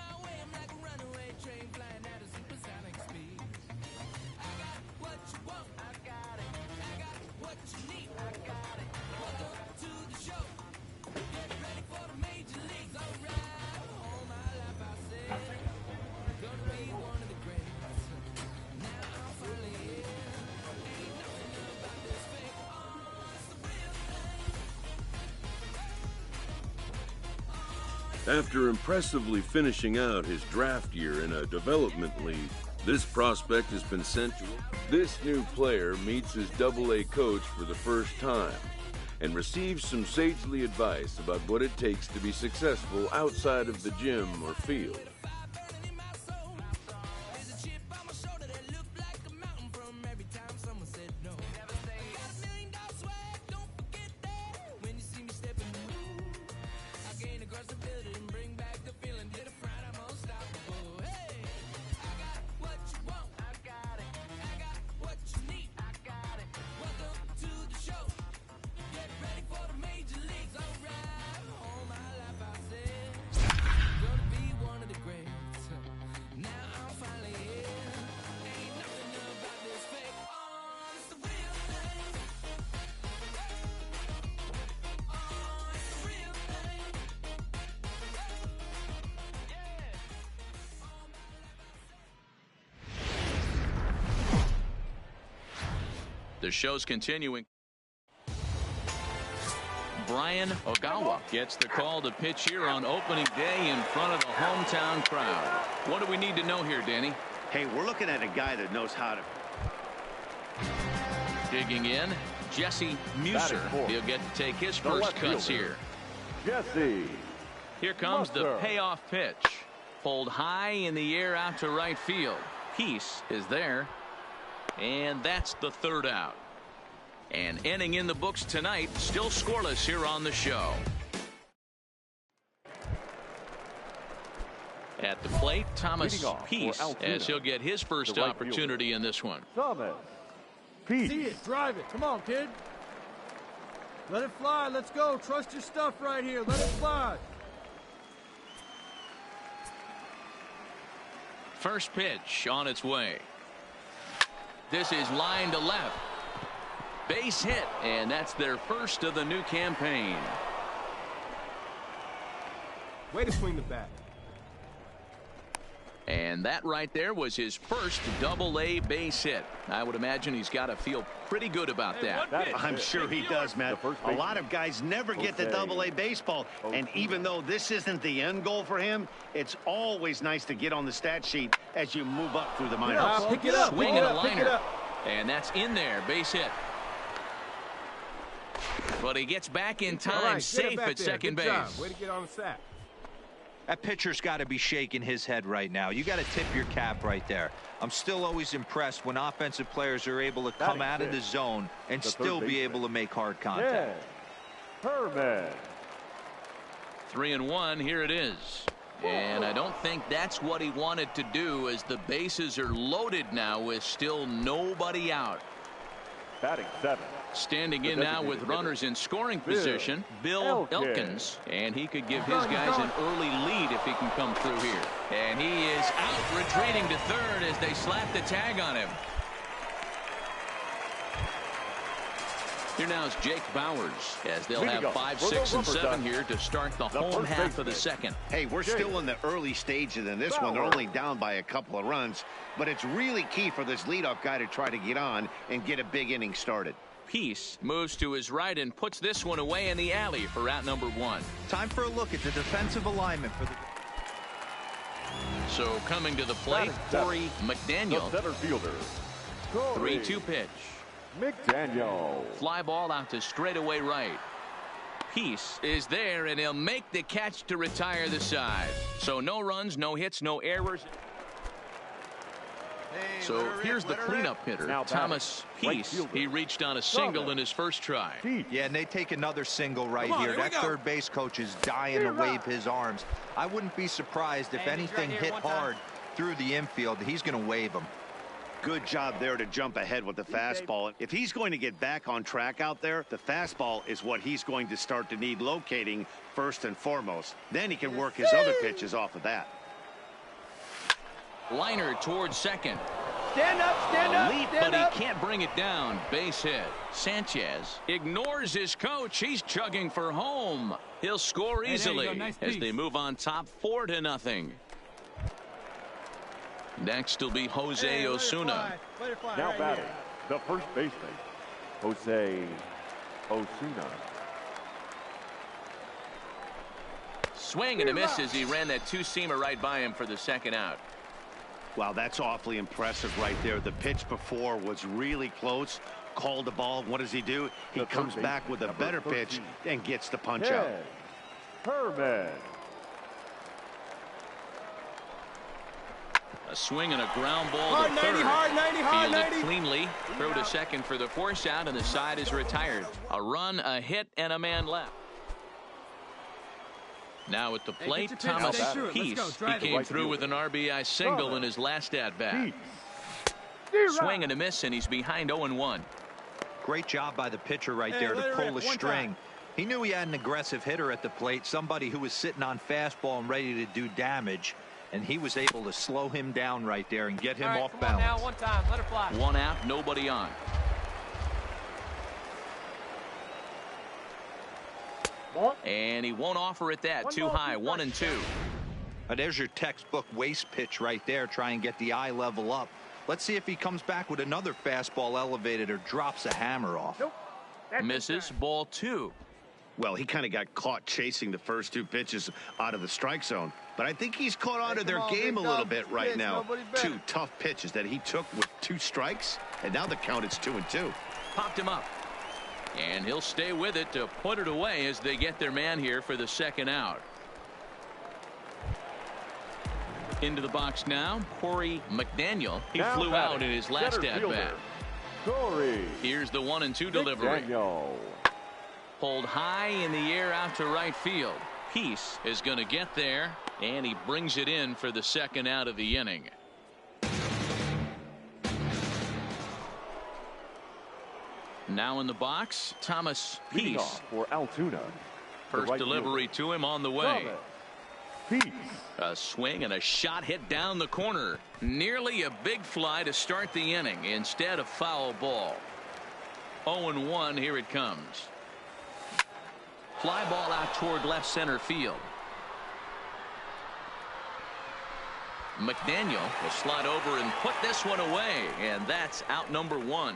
After impressively finishing out his draft year in a development league, this prospect has been sent to. This new player meets his Double-A coach for the first time and receives some sagely advice about what it takes to be successful outside of the gym or field. The show's continuing. Brian Ogawa gets the call to pitch here on opening day in front of the hometown crowd. What do we need to know here, Danny? Hey, we're looking at a guy that knows how to. Digging in, Jesse Muser. He'll get to take his first cuts here. Jesse. Here comes the payoff pitch. Pulled high in the air out to right field. Peace is there. And that's the third out. And ending in the books tonight, still scoreless here on the show. At the plate, Thomas Peace, as he'll get his first opportunity in this one. Thomas Peace. See it, drive it. Come on, kid. Let it fly. Let's go. Trust your stuff right here. Let it fly. First pitch on its way. This is line to left. Base hit, and that's their first of the new campaign. Way to swing the bat. And that right there was his first Double-A base hit. I would imagine he's got to feel pretty good about that. I'm sure he does, Matt. A lot of guys never get to Double-A baseball, and even though this isn't the end goal for him, it's always nice to get on the stat sheet as you move up through the minors. Pick it up. Swinging a liner. And that's in there, base hit. But he gets back in time, safe at second base. Way to get on the sack. That pitcher's got to be shaking his head right now. You got to tip your cap right there. I'm still always impressed when offensive players are able to come out of the zone and still be able to make hard contact. Herman. 3-1, here it is. And I don't think that's what he wanted to do, as the bases are loaded now with still nobody out. Batting 7. Standing in now with runners in scoring position, Bill Elkins. And he could give his guys an early lead if he can come through here. And he is out, retreating to third as they slap the tag on him. Here now is Jake Bowers as they'll have 5, 6, and 7 here to start the home half of the second. Hey, we're still in the early stages in this one. They're only down by a couple of runs, but it's really key for this leadoff guy to try to get on and get a big inning started. Peace moves to his right and puts this one away in the alley for out number 1. Time for a look at the defensive alignment for the... So coming to the plate, Corey McDaniel. The center fielder. 3-2 pitch. McDaniel. Fly ball out to straightaway right. Peace is there, and he'll make the catch to retire the side. So no runs, no hits, no errors. So here's the cleanup hitter, Thomas Peace. He reached on a single in his first try. Yeah, and they take another single right here. That third base coach is dying to wave his arms. I wouldn't be surprised if anything hit hard through the infield. He's going to wave them. Good job there to jump ahead with the fastball. If he's going to get back on track out there, the fastball is what he's going to start to need locating first and foremost. Then he can work his other pitches off of that. Liner towards second. Stand up, stand up, leap, stand but up. he can't bring it down. Base hit. Sanchez ignores his coach. He's chugging for home. He'll score easily Nice as they move on top 4-0. Next will be Jose Osuna. Now batting, the first baseman, Jose Osuna. Swing and a miss as he ran that two-seamer right by him for the second out. Wow, that's awfully impressive right there. The pitch before was really close. Called the ball. What does he do? He comes back with a better pitch and gets the punch out. Herman. A swing and a ground ball Hard to 90, third. hard 90, hard Fielded 90. cleanly. Throw to second for the force out, and the side is retired. A run, a hit, and a man left. Now at the plate, Thomas Peace. He came through with an RBI single in his last at-bat. Swing and a miss, and he's behind 0-1. Great job by the pitcher right there to pull the string. He knew he had an aggressive hitter at the plate, somebody who was sitting on fastball and ready to do damage, and he was able to slow him down right there and get him off balance. Now, one time, let her fly. One out, nobody on. And he won't offer it that. Too high, 1-2. There's your textbook waste pitch right there. Try and get the eye level up. Let's see if he comes back with another fastball elevated or drops a hammer off. Misses, ball 2. Well, he kind of got caught chasing the first two pitches out of the strike zone. But I think he's caught on to their game a little bit right now. Two tough pitches that he took with 2 strikes, and now the count is 2-2. Popped him up. And he'll stay with it to put it away as they get their man here for the second out. Into the box now, Corey McDaniel. He flew out in his last at-bat. Here's the 1-2 delivery. Pulled high in the air out to right field. Peace is going to get there, and he brings it in for the second out of the inning. Now in the box, Thomas Peace. For Altoona. First delivery to him on the way. Peace. A swing and a shot hit down the corner. Nearly a big fly to start the inning. Instead, a foul ball. 0-1, here it comes. Fly ball out toward left center field. McDaniel will slide over and put this one away, and that's out number 1.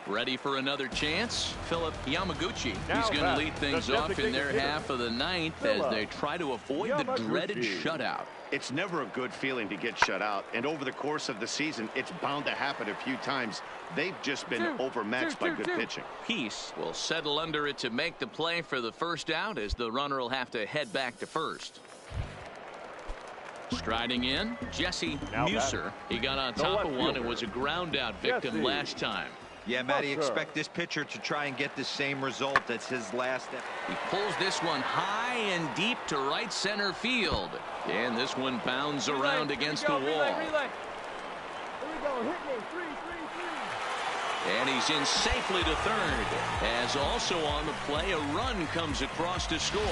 Ready for another chance? Philip Yamaguchi. He's going to lead things off in their half of the 9th as they try to avoid the dreaded shutout. It's never a good feeling to get shut out, and over the course of the season, it's bound to happen a few times. They've just been overmatched by good pitching. Peace will settle under it to make the play for the first out as the runner will have to head back to first. Striding in, Jesse Muser. He got on top of one and was a ground out victim last time. Yeah, Matty, expect this pitcher to try and get the same result as his last. He pulls this one high and deep to right center field. And this one bounds around against the wall. And he's in safely to third. As also on the play, a run comes across to score.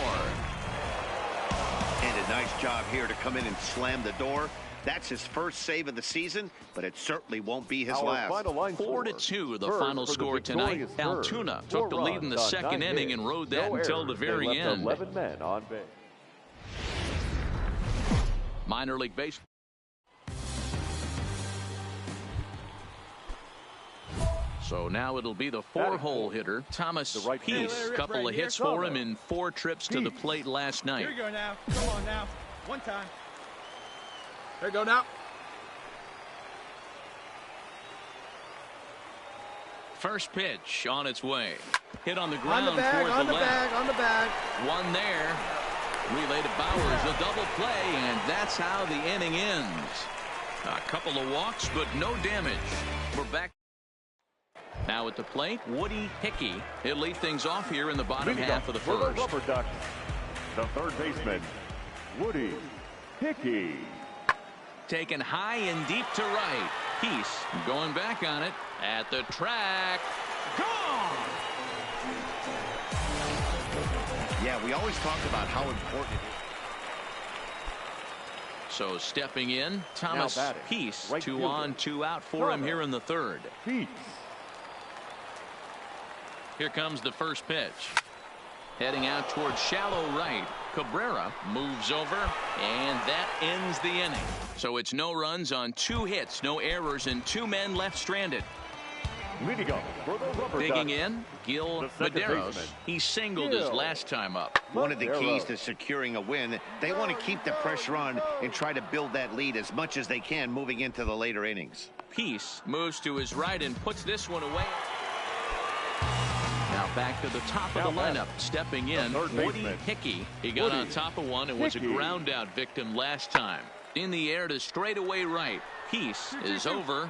And a nice job here to come in and slam the door. That's his first save of the season, but it certainly won't be his last. 4-2, the final score tonight. Altoona took the lead in the second inning and rode that until the very end. 11 men on base. Minor league baseball. So now it'll be the four-hole hitter, Thomas Peace. Couple of hits for him in 4 trips to the plate last night. Here you go now. Come on now. One time. There you go now. First pitch on its way. Hit on the ground on the bag, toward on the the left. bag, on the bag. One there. Relay to Bowers, a double play, and that's how the inning ends. A couple of walks, but no damage. We're back. Now at the plate, Woody Hickey. He'll lead things off here in the bottom half of the first. Rubber Ducks, the third baseman, Woody Hickey. Taken high and deep to right. Peace going back on it at the track. Gone! Yeah, we always talk about how important it is. So stepping in, Thomas Peace. Right 2 on, 2 out for him here in the third. Peace. Here comes the first pitch. Heading out towards shallow right. Cabrera moves over, and that ends the inning. So it's no runs on 2 hits, no errors, and 2 men left stranded. Leading up for the Rubber Digging Ducks, in, Gil the second Medeiros. baseman, He singled his last time up. One of the keys to securing a win, they want to keep the pressure on and try to build that lead as much as they can moving into the later innings. Peace moves to his right and puts this one away. Now back to the top of the lineup. Stepping in, Woody Hickey. He got on top of one and was a ground out victim last time. In the air to straightaway right. Peace is over.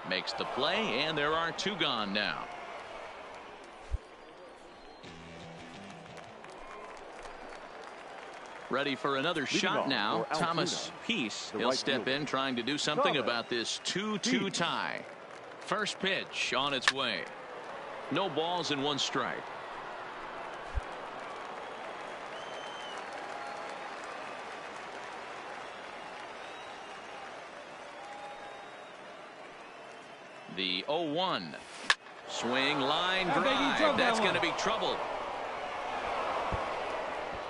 Makes the play, and there are 2 gone now. Ready for another shot now. Thomas Peace. He'll step in trying to do something about this 2-2 tie. First pitch on its way. No balls and 1 strike. The 0-1. Swing, line drive. That's going to be trouble.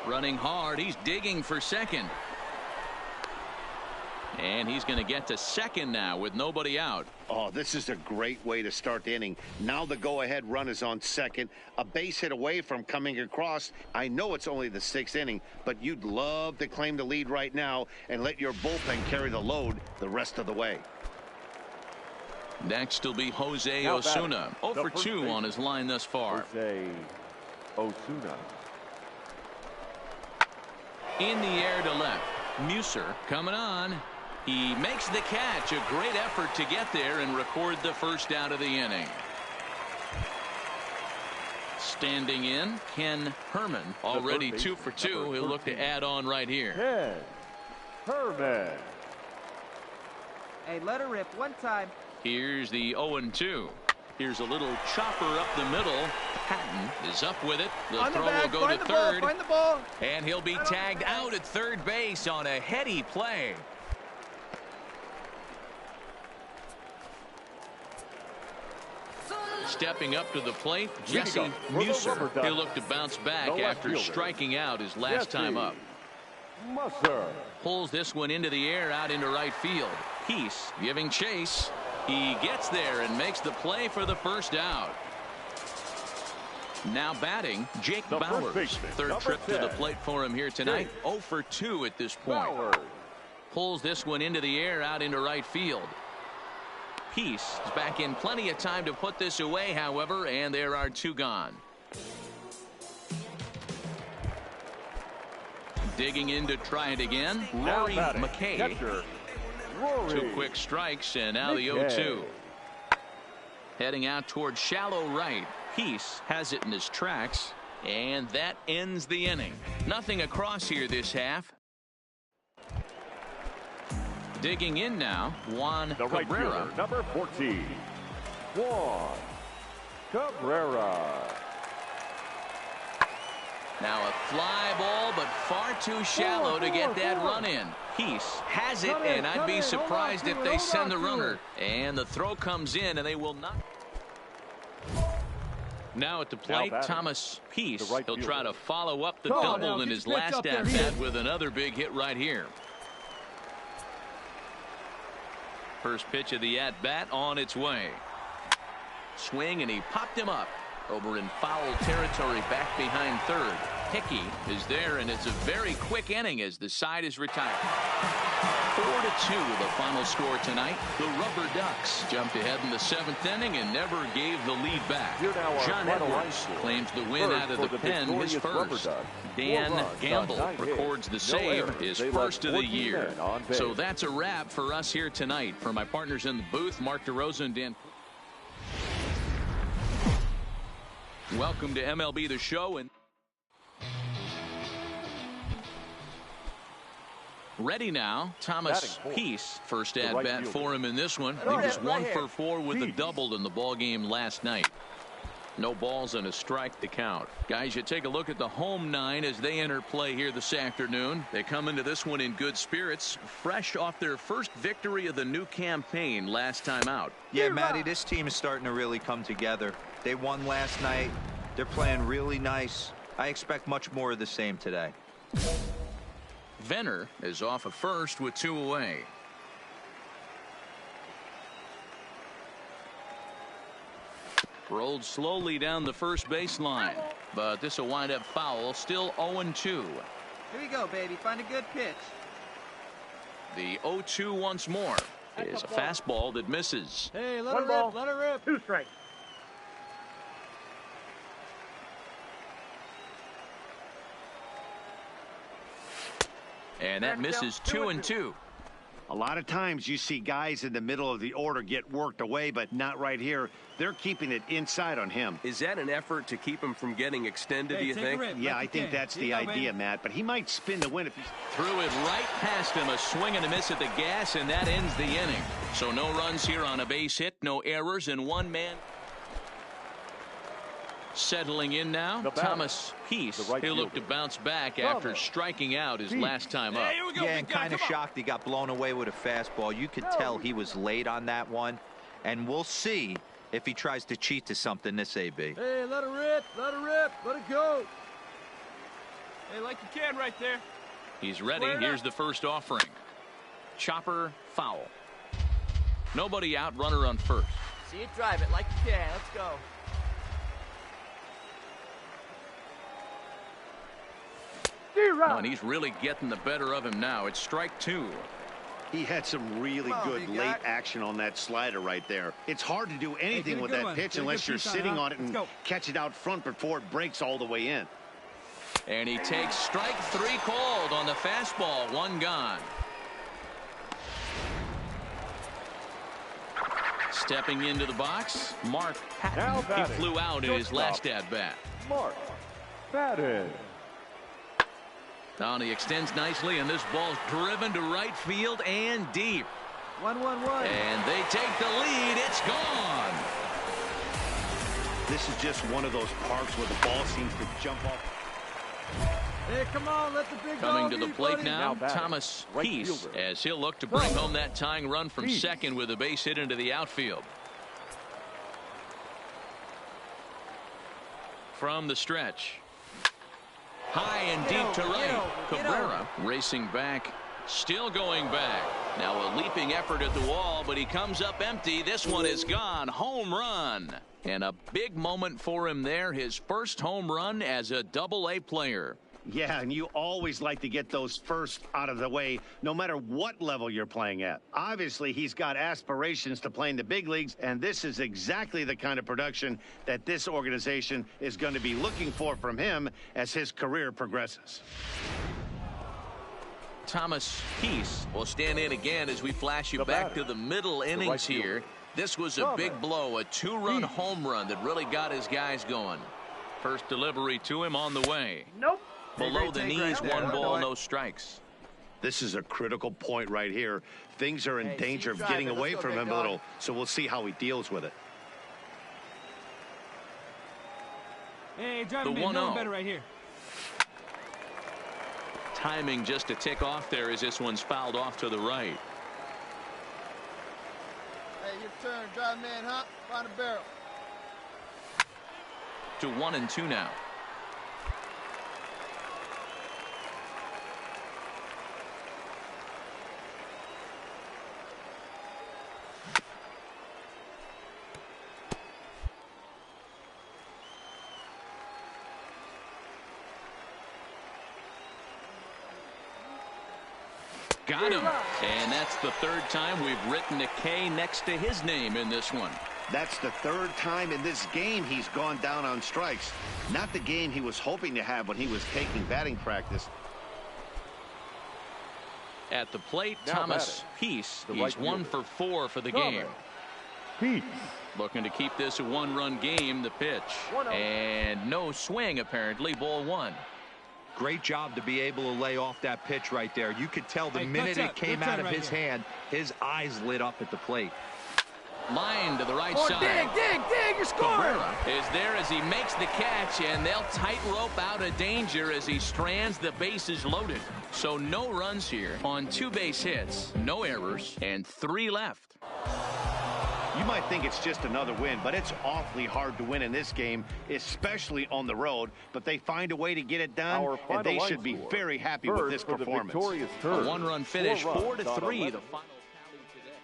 Running hard. He's digging for second. And he's going to get to second now with nobody out. Oh, this is a great way to start the inning. Now the go-ahead run is on second. A base hit away from coming across. I know it's only the 6th inning, but you'd love to claim the lead right now and let your bullpen carry the load the rest of the way. Next will be Jose Osuna. 0 for 2 on his line thus far. Jose Osuna. In the air to left. Muser coming on. He makes the catch. A great effort to get there and record the first out of the inning. Standing in, Ken Herman. Already 2 for 2. He'll look to add on right here. Ken Herman. Hey, let her rip one time. Here's the 0-2. Here's a little chopper up the middle. Patton is up with it. The throw will go to third. Find the ball. And he'll be tagged out at third base on a heady play. Stepping up to the plate, Jesse Muser. He'll look to bounce back after striking out his last time up. Muser pulls this one into the air out into right field. Peace giving chase. He gets there and makes the play for the first out. Now batting, Jake Bowers. Third trip to the plate for him here tonight. 0 for 2 at this point. Pulls this one into the air out into right field. Peace is back in plenty of time to put this away, however, and there are 2 gone. Digging in to try it again, Rory McKay. 2 quick strikes, and now the 0-2. Heading out towards shallow right. Peace has it in his tracks, and that ends the inning. Nothing across here this half. Digging in now, Juan Cabrera. Number 14. Juan Cabrera. Now a fly ball, but far too shallow to get that run in. Peace has it, and I'd be surprised if they send the runner. And the throw comes in, and they will not. Now at the plate, Thomas Peace. He'll try to follow up the double in his last at-bat with another big hit right here. First pitch of the at-bat on its way. Swing, and he popped him up. Over in foul territory back behind third. Hickey is there, and it's a very quick inning as the side is retired. 4-2 the final score tonight. The Rubber Ducks jumped ahead in the 7th inning and never gave the lead back. John Edwards claims the win out of the pen, his first. Dan Gamble records the save, his first of the year. So that's a wrap for us here tonight. For my partners in the booth, Mark DeRosa and Dan. Welcome to MLB The Show. And ready now, Thomas Peace. First at-bat for him in this one. He was 1 for 4 with a double in the ball game last night. No balls and a strike to count. Guys, you take a look at the home 9 as they enter play here this afternoon. They come into this one in good spirits, fresh off their first victory of the new campaign last time out. Yeah, Matty, this team is starting to really come together. They won last night. They're playing really nice. I expect much more of the same today. Venner is off of first with 2 away. Rolled slowly down the first baseline, but this will wind up foul. Still 0-2. Here we go, baby. Find a good pitch. The 0-2 once more is a fastball that misses. Hey, let her rip. Let her rip. 2 strikes. And that misses 2-2. A lot of times you see guys in the middle of the order get worked away, but not right here. They're keeping it inside on him. Is that an effort to keep him from getting extended, do you think? Yeah, I think that's the idea, Matt. But he might spin the win if he's... Threw it right past him. A swing and a miss at the gas, and that ends the inning. So no runs here on a base hit, no errors, and 1 man. Settling in now, Thomas Peace. He'll look to bounce back after striking out his last time up. Yeah, and kind of shocked he got blown away with a fastball. You could tell he was late on that one, and we'll see if he tries to cheat to something this AB. Hey, let her rip. Let her rip. Let it go. Hey, like you can right there. He's ready. Here's the first offering. Chopper foul. Nobody out, runner on first. See it, drive it like you can. Let's go. Oh, and he's really getting the better of him now. It's strike 2. He had some really good late action on that slider right there. It's hard to do anything with that pitch unless you're sitting on it and catch it out front before it breaks all the way in. And he takes strike 3 called on the fastball. 1 gone. Stepping into the box, Mark Patton. He flew out in his last at-bat. Mark Patton. Now he extends nicely, and this ball's driven to right field and deep. 1-1-1. And they take the lead. It's gone. This is just one of those parks where the ball seems to jump off. Hey, come on, let the big Coming to the plate now, Thomas Peace, as he'll look to bring home that tying run from second with a base hit into the outfield. From the stretch. High and deep to right. Cabrera racing back, still going back. Now a leaping effort at the wall, but he comes up empty. This one is gone. Home run. And a big moment for him there. His first home run as a Double-A player. Yeah, and you always like to get those first out of the way, no matter what level you're playing at. Obviously, he's got aspirations to play in the big leagues, and this is exactly the kind of production that this organization is going to be looking for from him as his career progresses. Thomas Peace will stand in again as we flash you back to the middle innings here. This was a big blow, a 2-run home run that really got his guys going. First delivery to him on the way. Nope. Below the knees, 1 ball, no strikes. This is a critical point right here. Things are in danger of getting away from him a little, so we'll see how he deals with it. Hey, drive The him in. No 1-0. better right here. Timing just to tick off there as this one's fouled off to the right. Hey, your turn. Drive man, huh? Find a barrel. To 1-2 now. Got him. And that's the third time we've written a K next to his name in this one. That's the third time in this game he's gone down on strikes. Not the game he was hoping to have when he was taking batting practice. At the plate, Now Thomas Peace. He's right 1 for 4 for the Thomas game. Peace. Looking to keep this a one-run game, the pitch. And no swing, apparently. Ball 1. Great job to be able to lay off that pitch right there. You could tell the Hey, minute touch it up. came Good out turn of right his here. hand, his eyes lit up at the plate. Line to the right Oh, side. dig, you're scoring. Cabrera is there as he makes the catch, and they'll tightrope out of danger as he strands the bases loaded. So no runs here on 2 base hits, no errors, and 3 left. You might think it's just another win, but it's awfully hard to win in this game, especially on the road. But they find a way to get it done, Our and final they line should be score. very happy First, with this for the performance. victorious A Terps, 1-run finish, 4 4 runs to on 3. 11. The final tally today.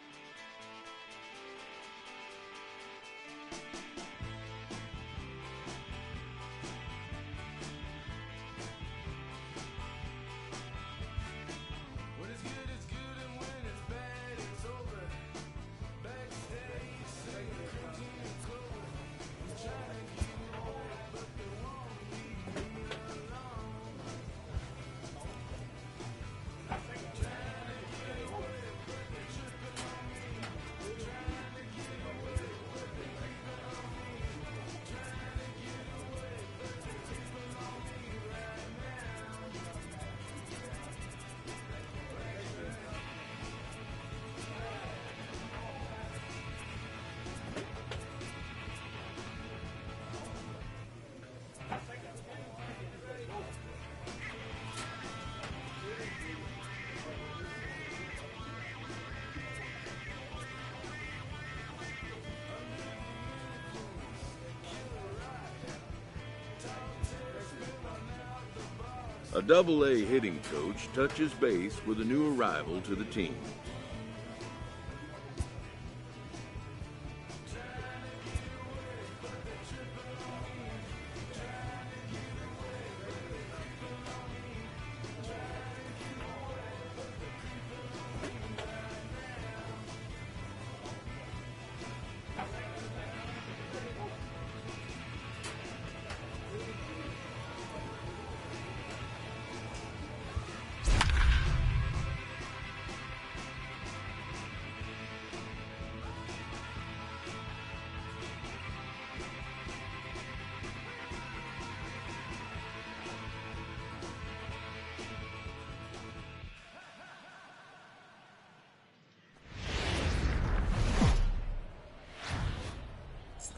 A Double-A hitting coach touches base with a new arrival to the team.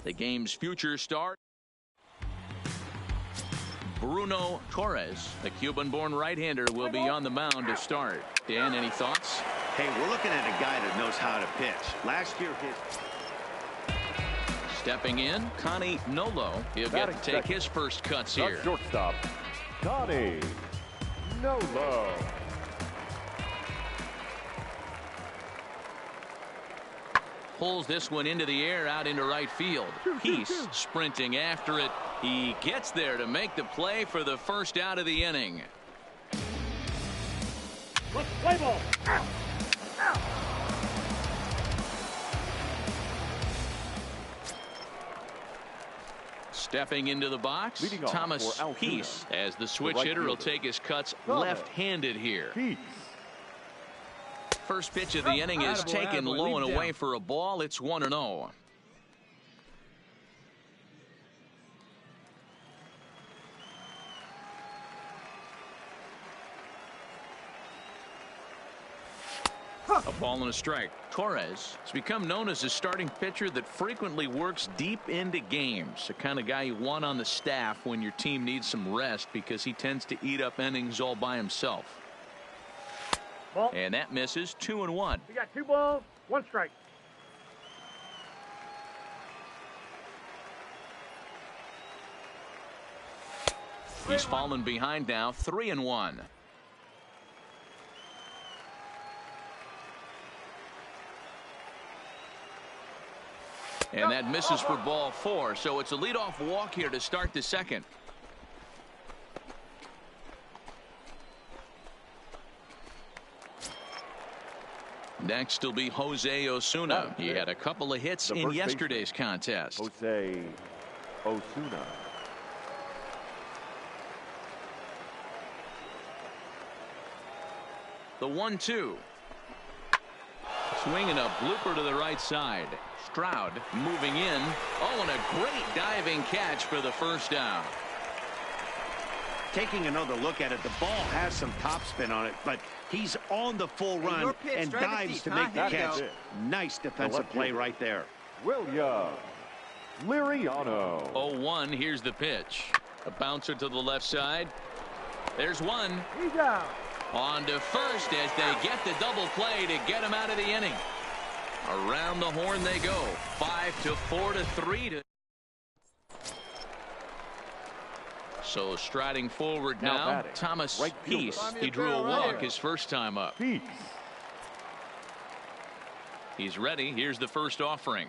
The game's future start. Bruno Torres, the Cuban-born right-hander, will be on the mound to start. Dan, any thoughts? Hey, we're looking at a guy that knows how to pitch. Last year, his... Stepping in, Connie Nolo. He'll get to take his first cuts here. That's shortstop, Connie Nolo. Pulls this one into the air out into right field. Peace sprinting after it. He gets there to make the play for the first out of the inning. Let's play ball. Stepping into the box, Leading off Thomas for Altoona, Peace, as the switch right hitter will fielder. take his cuts Thomas left-handed here. Peace. First pitch of the inning is taken low and away for a ball. It's 1-0. A ball and a strike. Torres has become known as a starting pitcher that frequently works deep into games. The kind of guy you want on the staff when your team needs some rest because he tends to eat up innings all by himself. Ball. And that misses. 2-1. We got 2 balls, 1 strike. He's fallen behind now. 3-1. And that misses for ball 4. So it's a leadoff walk here to start the second. Next will be Jose Osuna. He had a couple of hits in yesterday's contest. Jose Osuna. The 1-2. Swinging a blooper to the right side. Stroud moving in. Oh, and a great diving catch for the first down. Taking another look at it, the ball has some topspin on it, but he's on the full run and dives to make the catch. Nice defensive play right there. William Liriano. 0-1. Here's the pitch. A bouncer to the left side. There's one. He's out. On to first as they get the double play to get him out of the inning. Around the horn they go. 5-4 to 3. So striding forward now Thomas Peace. He drew a walk his first time up. Peace. He's ready. Here's the first offering.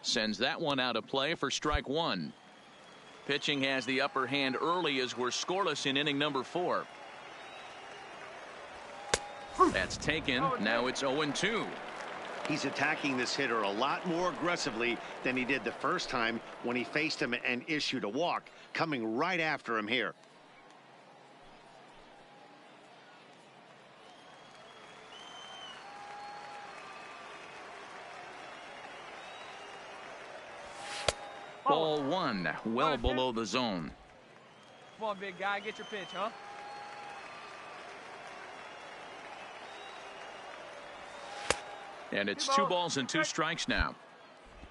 Sends that one out of play for strike 1. Pitching has the upper hand early as we're scoreless in inning number 4. That's taken. Now it's 0-2. He's attacking this hitter a lot more aggressively than he did the first time when he faced him and issued a walk, coming right after him here. Ball 1, well below the zone. Come on, big guy, get your pitch, huh? And it's 2 balls and 2 strikes now.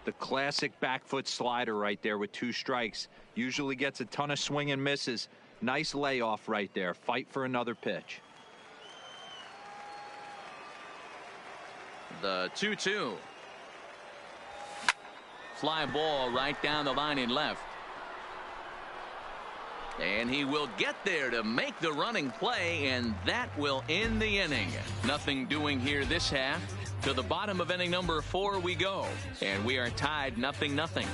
The classic back foot slider right there with 2 strikes. Usually gets a ton of swing and misses. Nice layoff right there. Fight for another pitch. The 2-2. Fly ball right down the line in left. And he will get there to make the running play, and that will end the inning. Nothing doing here this half. To the bottom of inning number 4 we go, and we are tied 0-0.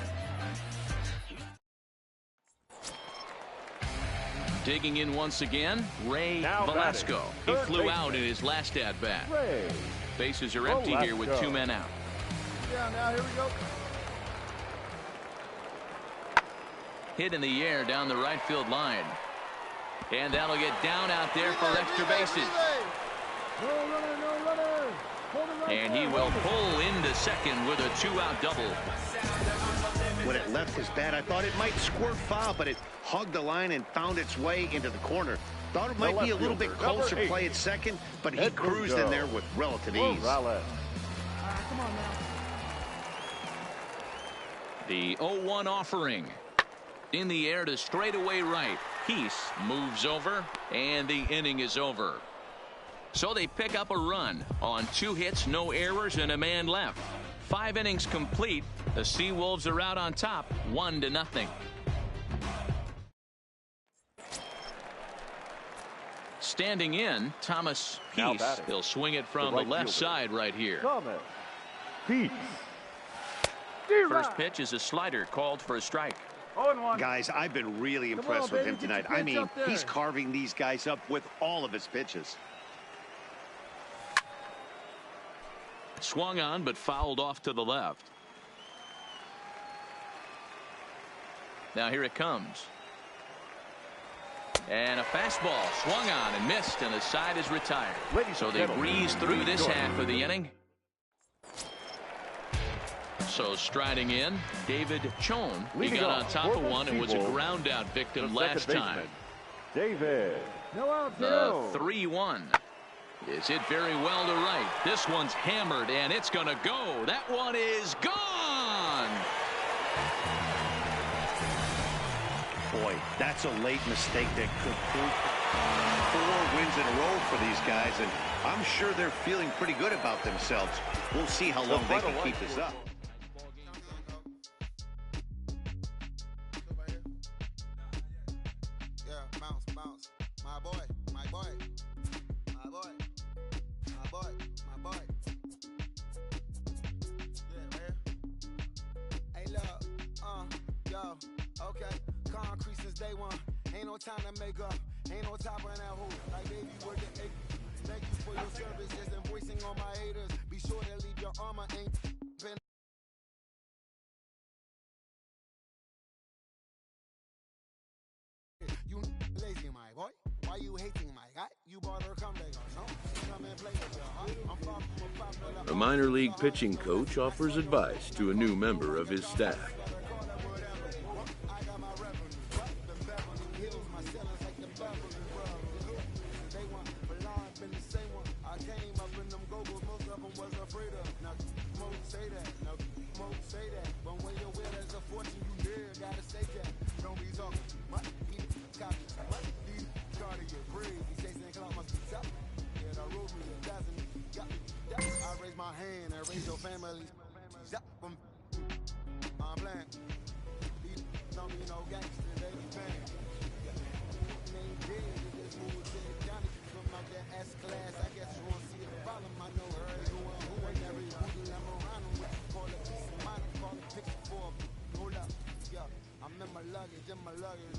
Digging in once again, Ray Velasco. He flew out in his last at bat. Bases are empty here with 2 men out. Yeah, now here we go. Hit in the air down the right field line. And that'll get down out there for extra bases. No runner, no runner. And he will pull into second with a 2-out double. When it left his bat, I thought it might squirt foul, but it hugged the line and found its way into the corner. Thought it might be a little bit closer play at second, but he cruised in there with relative ease. Come on now. The 0-1 offering. In the air to straightaway right. Peace moves over, and the inning is over. So they pick up a run on 2 hits, no errors, and a man left. 5 innings complete. The Seawolves are out on top, 1-0. Standing in, Thomas Peace. He'll swing it from the left side right here. Thomas Peace. First pitch is a slider called for a strike. Guys, I've been really impressed with him tonight. I mean, he's carving these guys up with all of his pitches. Swung on, but fouled off to the left. Now here it comes. And a fastball swung on and missed, and the side is retired. So they breeze through this half of the inning. So striding in, David Chon. He got on top of one and was a ground out victim last time. David. The 3-1. Is hit very well to right. This one's hammered, and it's going to go. That one is gone. Boy, that's a late mistake that could prove 4 wins in a row for these guys, and I'm sure they're feeling pretty good about themselves. We'll see how long they can keep this up. Time to make up, ain't no top on that hole. Like baby, work the egg. Thank you for your service, just invoicing on my haters. Be sure to leave your armor ain't been. You lazy, my boy. Why you hating my guy? You bought her come back or no? Come and play with your heart. I'm far from a popular. A minor league pitching coach offers advice to a new member of his staff. My hand and raise your family. I'm playing. These don't be no gangsters, they be paying. Name dead, they just moved to the county from out that S class. I guess you won't see the problem. I know her, who ain't every booty I'm around them with. Call it peace of mind, call it picture for me. Hold up, yeah. I'm in my luggage,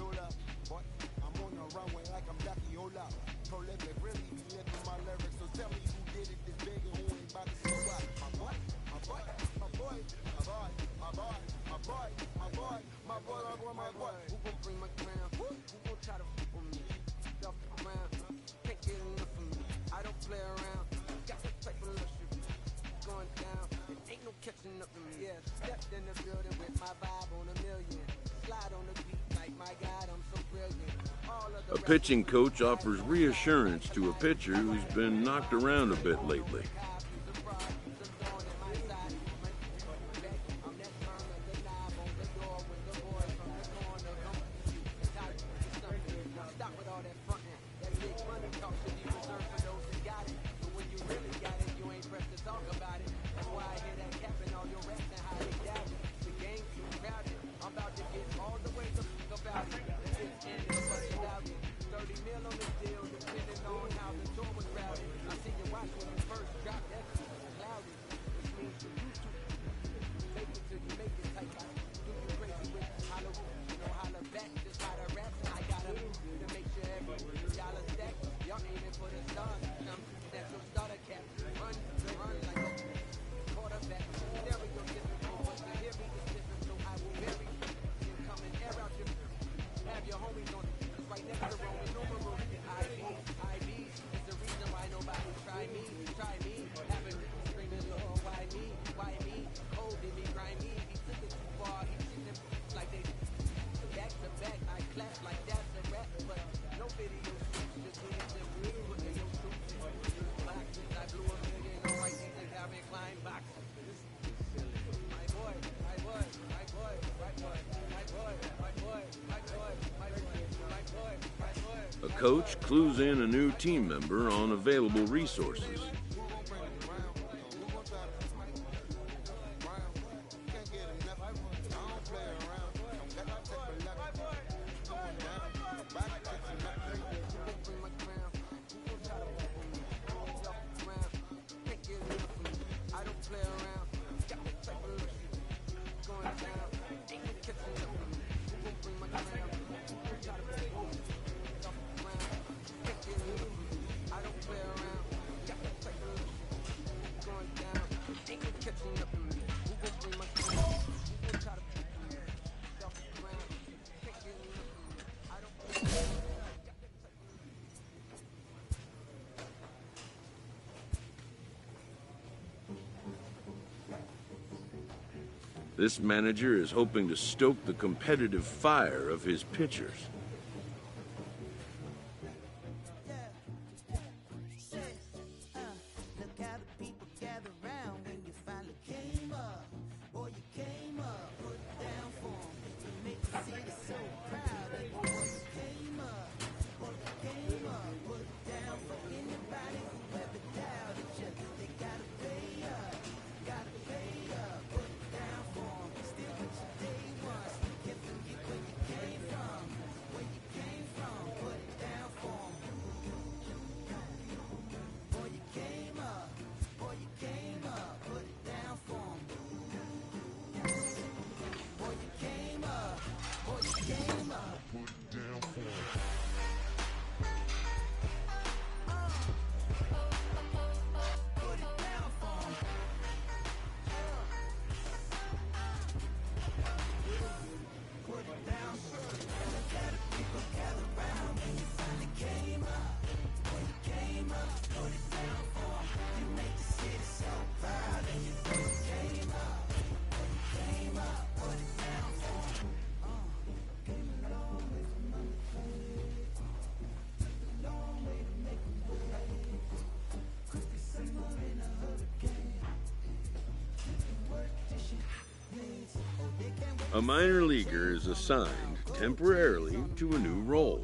hold up. Boy, I'm on the runway like I'm Ducky, hold up. Prolific, really be living my lyrics. So tell me who did it this big and who ain't about to slow up. My boy, my boy, my boy, my boy, my boy, my boy, my boy, my boy, my boy, my boy. Who gon' bring my crown? Who gon' try to fuck with me? Stuff around, can't get enough of me. I don't play around. Got that type of luxury going down. It ain't no catching up to me. Yeah, stepped in the building with my vibe on a million. Slide on the beat like my God, I'm so brilliant. A pitching coach offers reassurance to a pitcher who's been knocked around a bit lately. A coach clues in a new team member on available resources. This manager is hoping to stoke the competitive fire of his pitchers. A minor leaguer is assigned temporarily to a new role.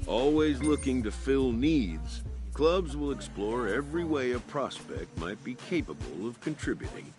Always looking to fill needs, clubs will explore every way a prospect might be capable of contributing.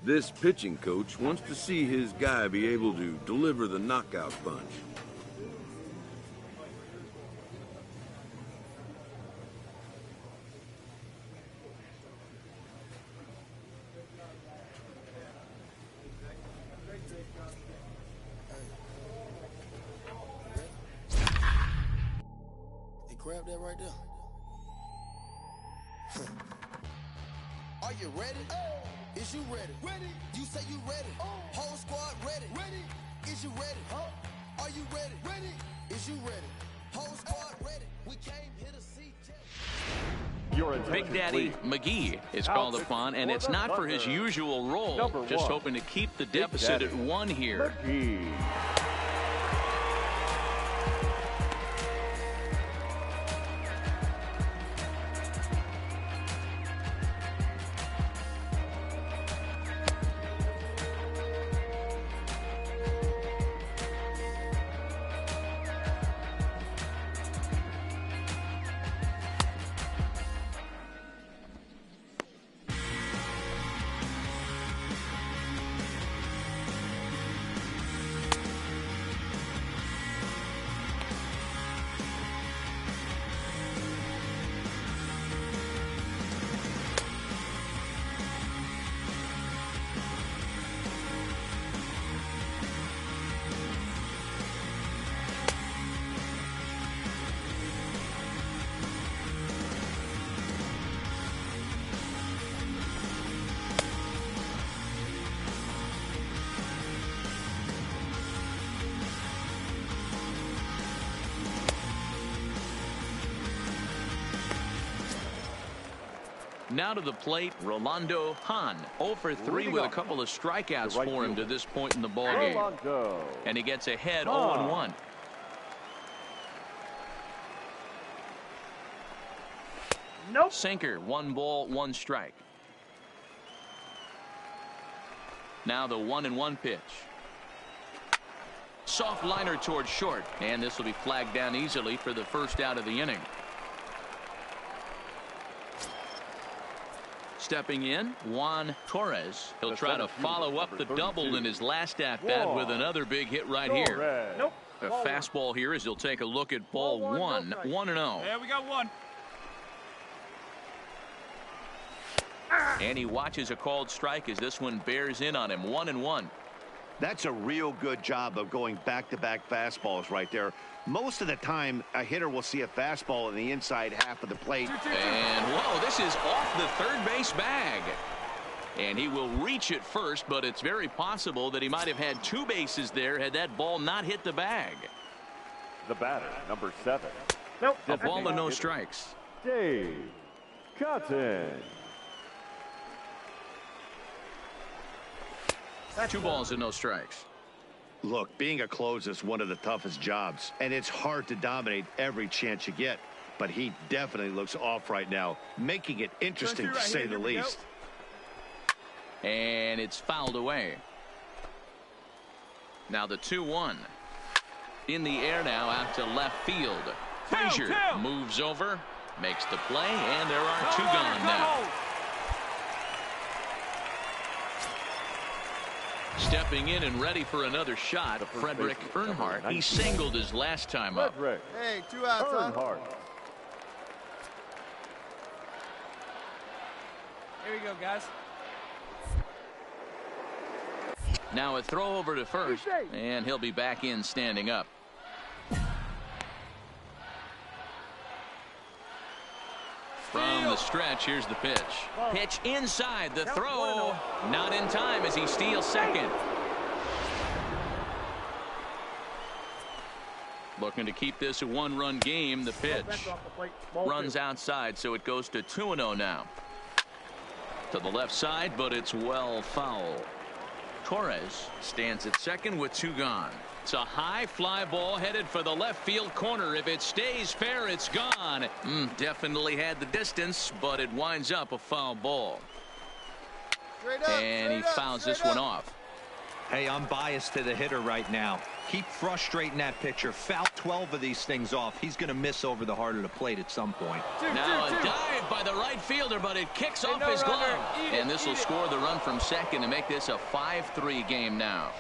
This pitching coach wants to see his guy be able to deliver the knockout punch. Hey, grab that right there. Are you ready? Is you ready? Ready. You say you ready. Whole squad ready. Ready. Is you ready? Are you ready? Ready. Is you ready? Whole squad ready. We came here to see Big Daddy McGee is called upon, and it's not for his usual role. Just hoping to keep the deficit at 1 here. Now to the plate, Rolando Hahn. 0 for 3 with a couple of strikeouts for him to this point in the ballgame. And he gets ahead 0-1. Nope. Sinker, 1 ball, 1 strike. Now the 1-1 pitch. Soft liner towards short, and this will be flagged down easily for the first out of the inning. Stepping in, Juan Torres. He'll try to follow up the double in his last at-bat with another big hit right here. Nope. A fastball here as he'll take a look at ball 1. 1-0. Yeah, we got 1. And he watches a called strike as this one bears in on him. 1-1. That's a real good job of going back-to-back fastballs right there. Most of the time, a hitter will see a fastball in the inside half of the plate. And, whoa, this is off the third base bag. And he will reach it first, but it's very possible that he might have had 2 bases there had that ball not hit the bag. The batter, number 7. Nope. A ball and no strikes. Dave Cotton. 2 balls and no strikes. Look, being a closer is one of the toughest jobs, and it's hard to dominate every chance you get. But he definitely looks off right now, making it interesting to say the least. And it's fouled away. Now the 2-1. In the air now out to left field. Frazier moves over, makes the play, and there are 2 gone now. Stepping in and ready for another shot, Frederick Earnhardt. He singled his last time up. Hey, 2 outs, huh? Here we go, guys. Now a throw over to first, and he'll be back in standing up. From the stretch, here's the pitch. Pitch inside, the throw. Not in time as he steals second. Looking to keep this a one-run game. The pitch runs outside, so it goes to 2-0 now. To the left side, but it's well foul. Torres stands at second with 2 gone. It's a high fly ball headed for the left field corner. If it stays fair, it's gone. Definitely had the distance, but it winds up a foul ball. And he fouls this one off. Hey, I'm biased to the hitter right now. Keep frustrating that pitcher. Foul 12 of these things off. He's going to miss over the heart of the plate at some point. Now a dive by the right fielder, but it kicks off his glove. And this will score the run from second to make this a 5-3 game now.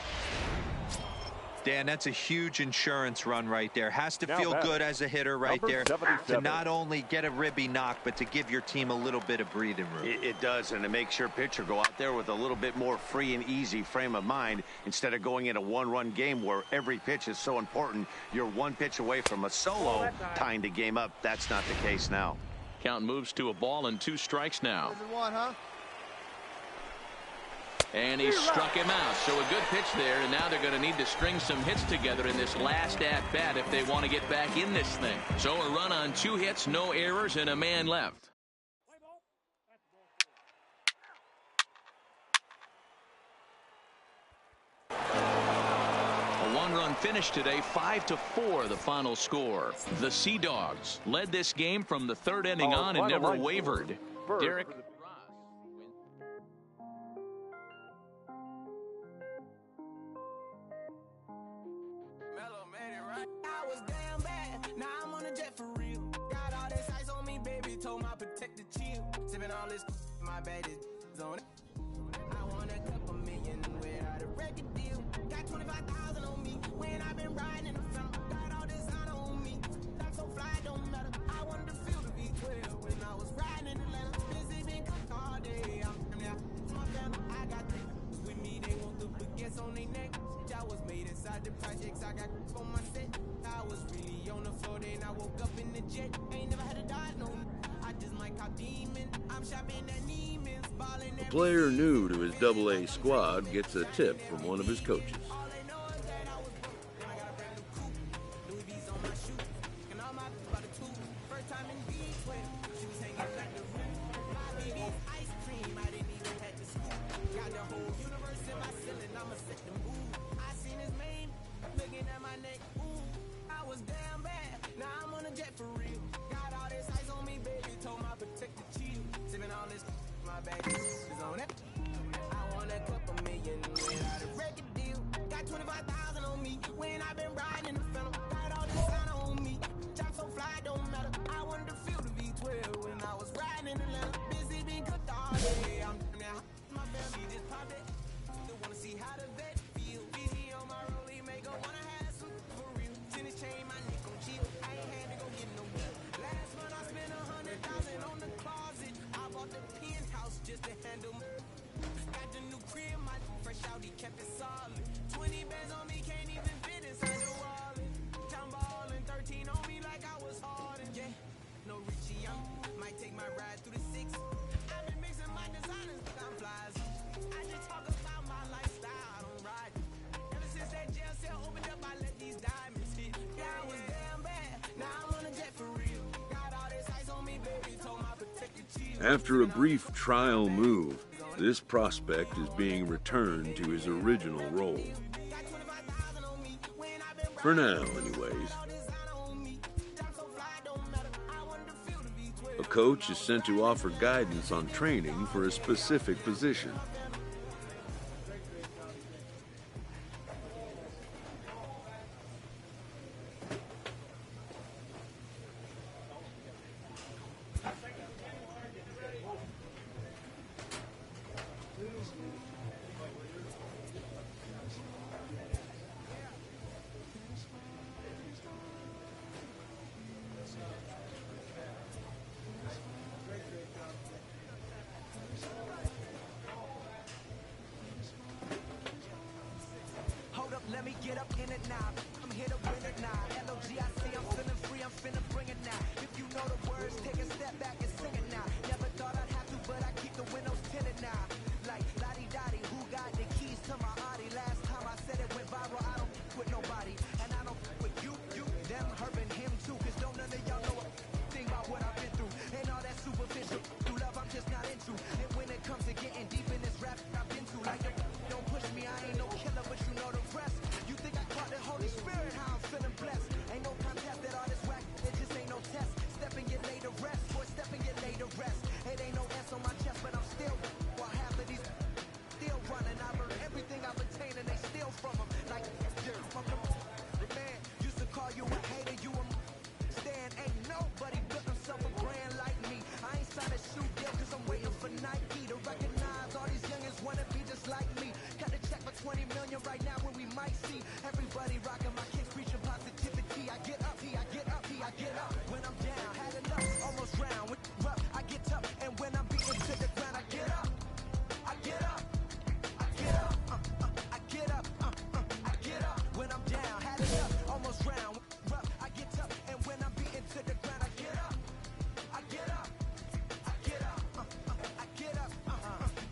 Dan, that's a huge insurance run right there. Has to feel good as a hitter right there to not only get a ribby knock, but to give your team a little bit of breathing room. It does, and it makes your pitcher go out there with a little bit more free and easy frame of mind instead of going in a one-run game where every pitch is so important. You're one pitch away from a solo tying the game up. That's not the case now. Count moves to a ball and 2 strikes now. And he struck him out. So a good pitch there, and now they're going to need to string some hits together in this last at-bat if they want to get back in this thing. So a run on 2 hits, no errors, and a man left. A 1-run finish today, 5-4 the final score. The Sea Dogs led this game from the 3rd inning on and never wavered. Derek. All this my bad is on it. I want a couple million without a record deal. Got 25,000 on me when I've been riding in the film. Got all this honor on me. I'm so fly, don't matter. I wanted to feel the V12 when I was riding in Atlanta. Busy been cooked all day. I'm there. My family, I got things with me. They want the baguettes on their neck. I was made inside the projects. I got on my set. I was really on the floor. Then I woke up in the jet. Ain't never had a dot no. I just might cop demon. I'm shopping at Neiman's, balling A player new to his AA squad gets a tip from one of his coaches. After a brief trial move, this prospect is being returned to his original role. For now, anyways. A coach is sent to offer guidance on training for a specific position. Hold up, let me get up in it now. I'm here to win it now. L-O-G-I-C, I'm feeling free, I'm finna bring it now. If you know the words, take a step back and sing it now. Never thought I'd have to, but I keep the windows tinted now. Like, lottie-dottie, who got the keys to my Audi? Last time I said it went viral, I don't with nobody. And I don't with you, them, her, and him too. Cause don't none of y'all know a thing about what I've been through. And all that superficial through love I'm just not into. And when it comes to getting deep in this rap I've been to, like, don't push me, I ain't no killer, but you know the rest. You think I caught the Holy Spirit, how I'm feeling blessed. Ain't no contest that all this whack, it just ain't no test. Step and get laid to rest, boy, step and get laid to rest. It ain't no S on my chest, but I'm still, while half of these still running. I learned everything I've attained and they steal from them. Like, from the man used to call you a hater, you a stand. Ain't nobody built himself a brand like me. I ain't signed a shoe deal cause I'm waiting for Nike to recognize all these youngins wanna be just like me. Got a check for 20 million right now when we might see everybody rocking my kicks, preaching positivity. I get up, I get up, I get up. When I'm down, had enough, almost drowned. When rough, I get tough, and when I'm beaten to the ground, I get up, I get up, I get up, I get up, I get up. When I'm down, had enough, almost drowned. Rough, I get tough, and when I'm beaten to the ground, I get up, I get up, I get up, I get up,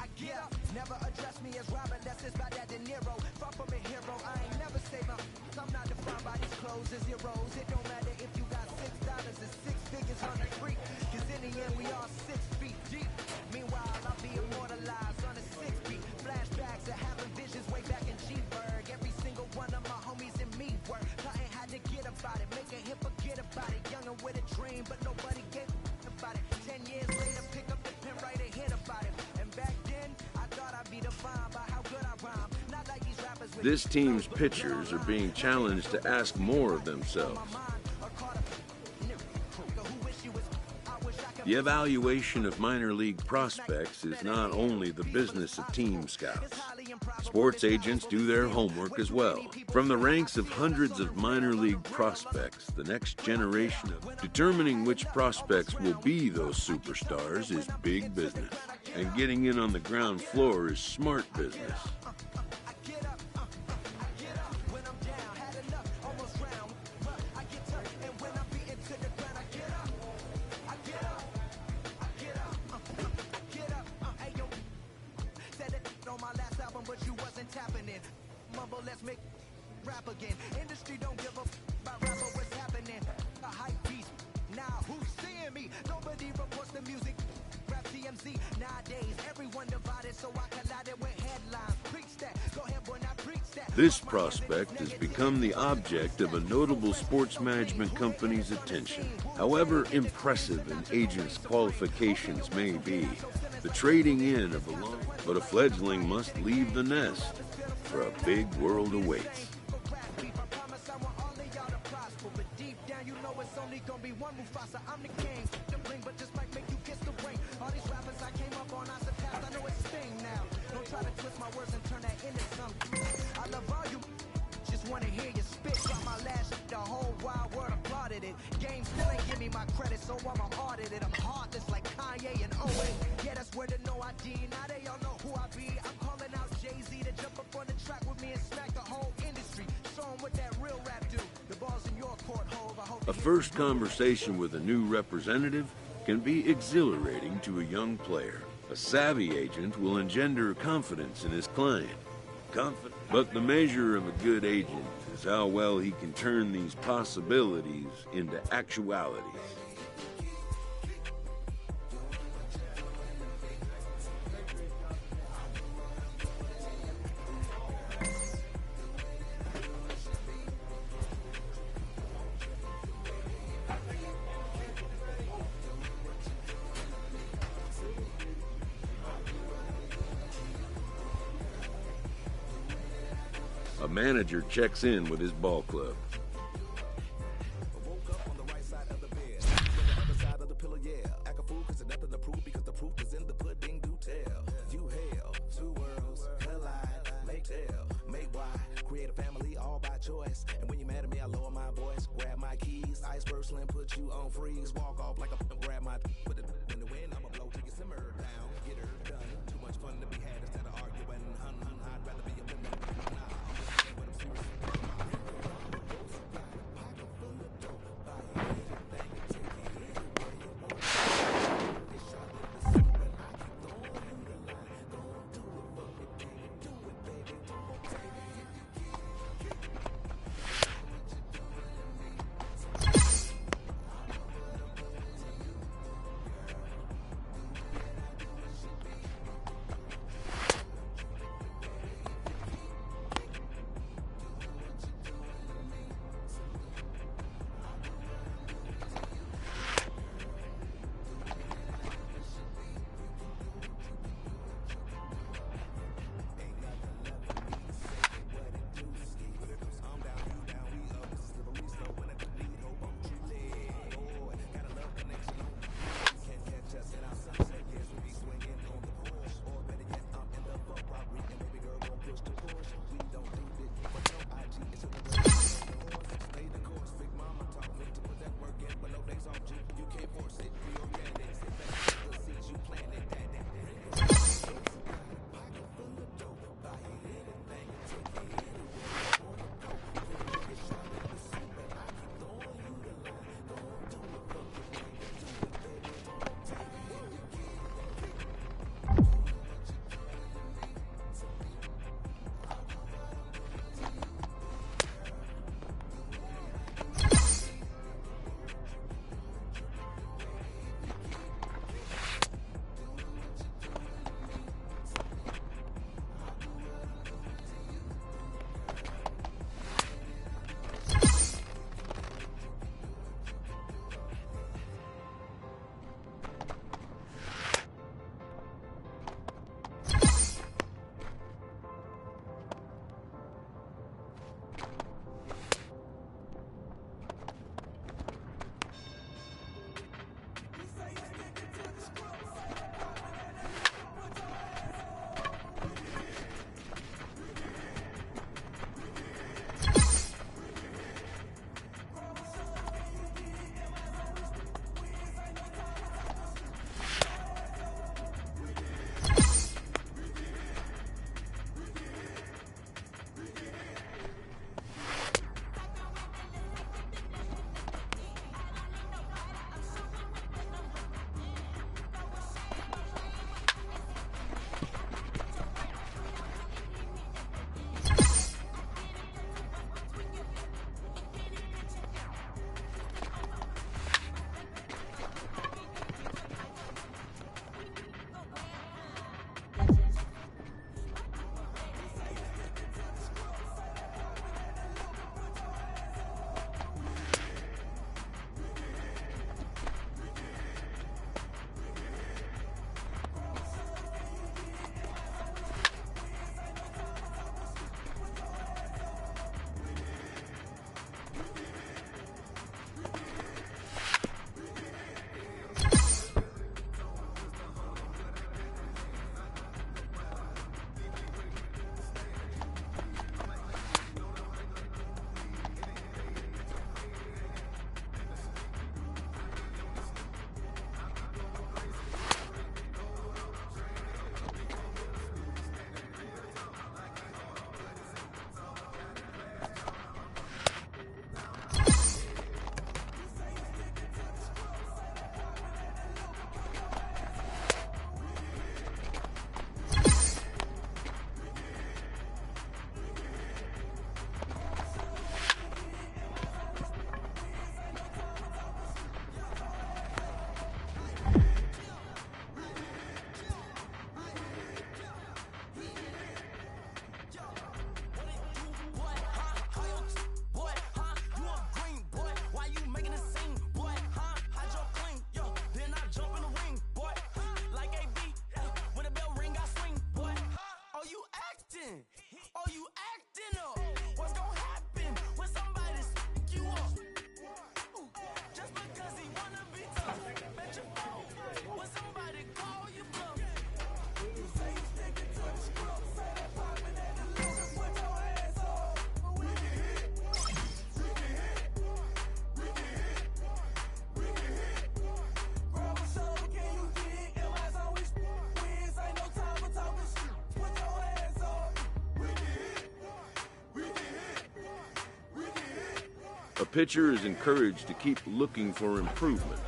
I get up. Never address me as Robert, that's just by that De Niro. Far from a hero, I ain't never say my. I'm not defined by these clothes as zeros. It don't matter if you got $6 and 6 figures on the street. Cause in the end, we all 6 feet deep. Meanwhile, I'll be immortalized on a 6 beat. Flashbacks of having visions way back in G-Berg. Every single one of my homies and me work. Nothing had to get about it, make a hit, forget about it. Young and with a dream, but nobody gave about it. 10 years later, pick up the pen, write a hit about it. And back then, I thought I'd be defined by how good I rhyme. Not like these rappers with This team's pitchers are being challenged to ask more of themselves. The evaluation of minor league prospects is not only the business of team scouts. Sports agents do their homework as well. From the ranks of hundreds of minor league prospects, the next generation of determining which prospects will be those superstars is big business. And getting in on the ground floor is smart business. Let's make rap again. Industry don't give a about rapper what's happening. A hype beast. Now who's seeing me? Nobody reports the music. Rap TMZ. Nowadays everyone divided, so I collided with headlines. Preach that. Go ahead, boy, now preach that. This prospect has become the object of a notable sports management company's attention. However impressive an agent's qualifications may be, the trading in of a fledgling must leave the nest. For a big world awaits. Wanna hear you spit, got my last the whole wild world applauded it. Game still ain't give me my credit, so I'm audited. I'm heartless like Kanye and Owen. Yeah, that's where the no ID. Now they all know who I be. I'm calling out Jay-Z to jump up on the track with me and smack the whole industry. Show 'em what that real rap do. The ball's in your court, Hov. I hope a first conversation with a new representative can be exhilarating to a young player. A savvy agent will engender confidence in his client. But the measure of a good agent is how well he can turn these possibilities into actualities. A manager checks in with his ball club. Act a fool 'cause there's nothing to prove because the proof is in the pudding. Do tell. You hell to keys. Iceberg slim, put you on freeze. Walk off like a grab my put it in the wind. I'ma blow till you simmer down. Get her done. Too much fun to be had instead of arguing. I'd rather be a woman. But I'm serious. A pitcher is encouraged to keep looking for improvement.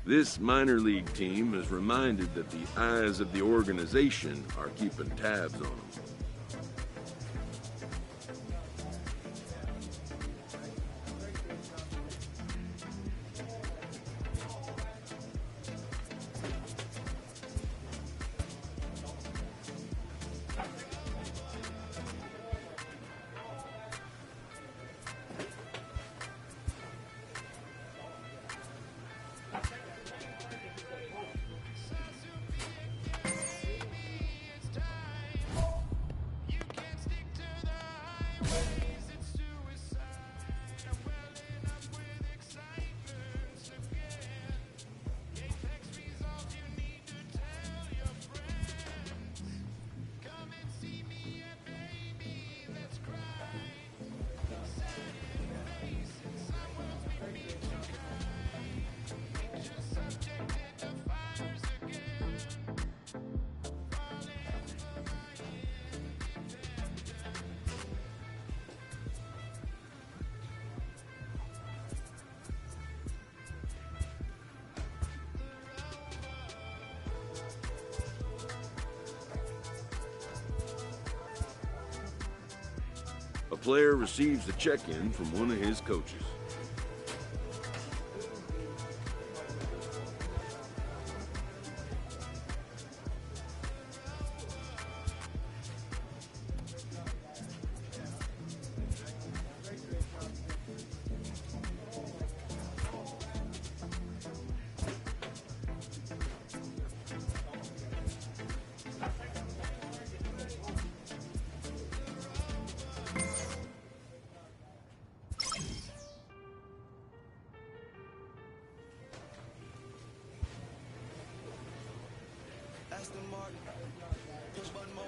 This minor league team is reminded that the eyes of the organization are keeping tabs on them. A player receives a check-in from one of his coaches. Aston Martin, push button motor,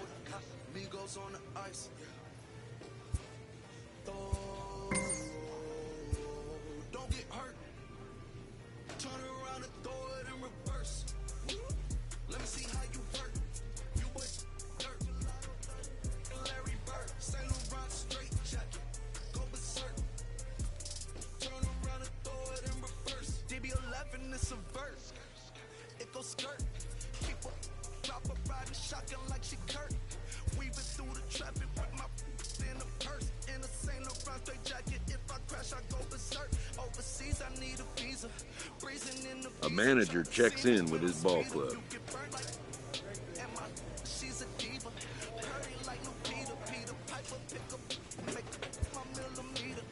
Migos on the ice. Throw she Kurt. Weaving through the traffic with my in a purse. In a Saint Laurent straight jacket. If I crash, I go berserk. Overseas, I need a visa. Breezing in the A manager checks in with his ball club. She's a diva. Purdy like Lupita. Peter Piper pick up. Make my millimeter.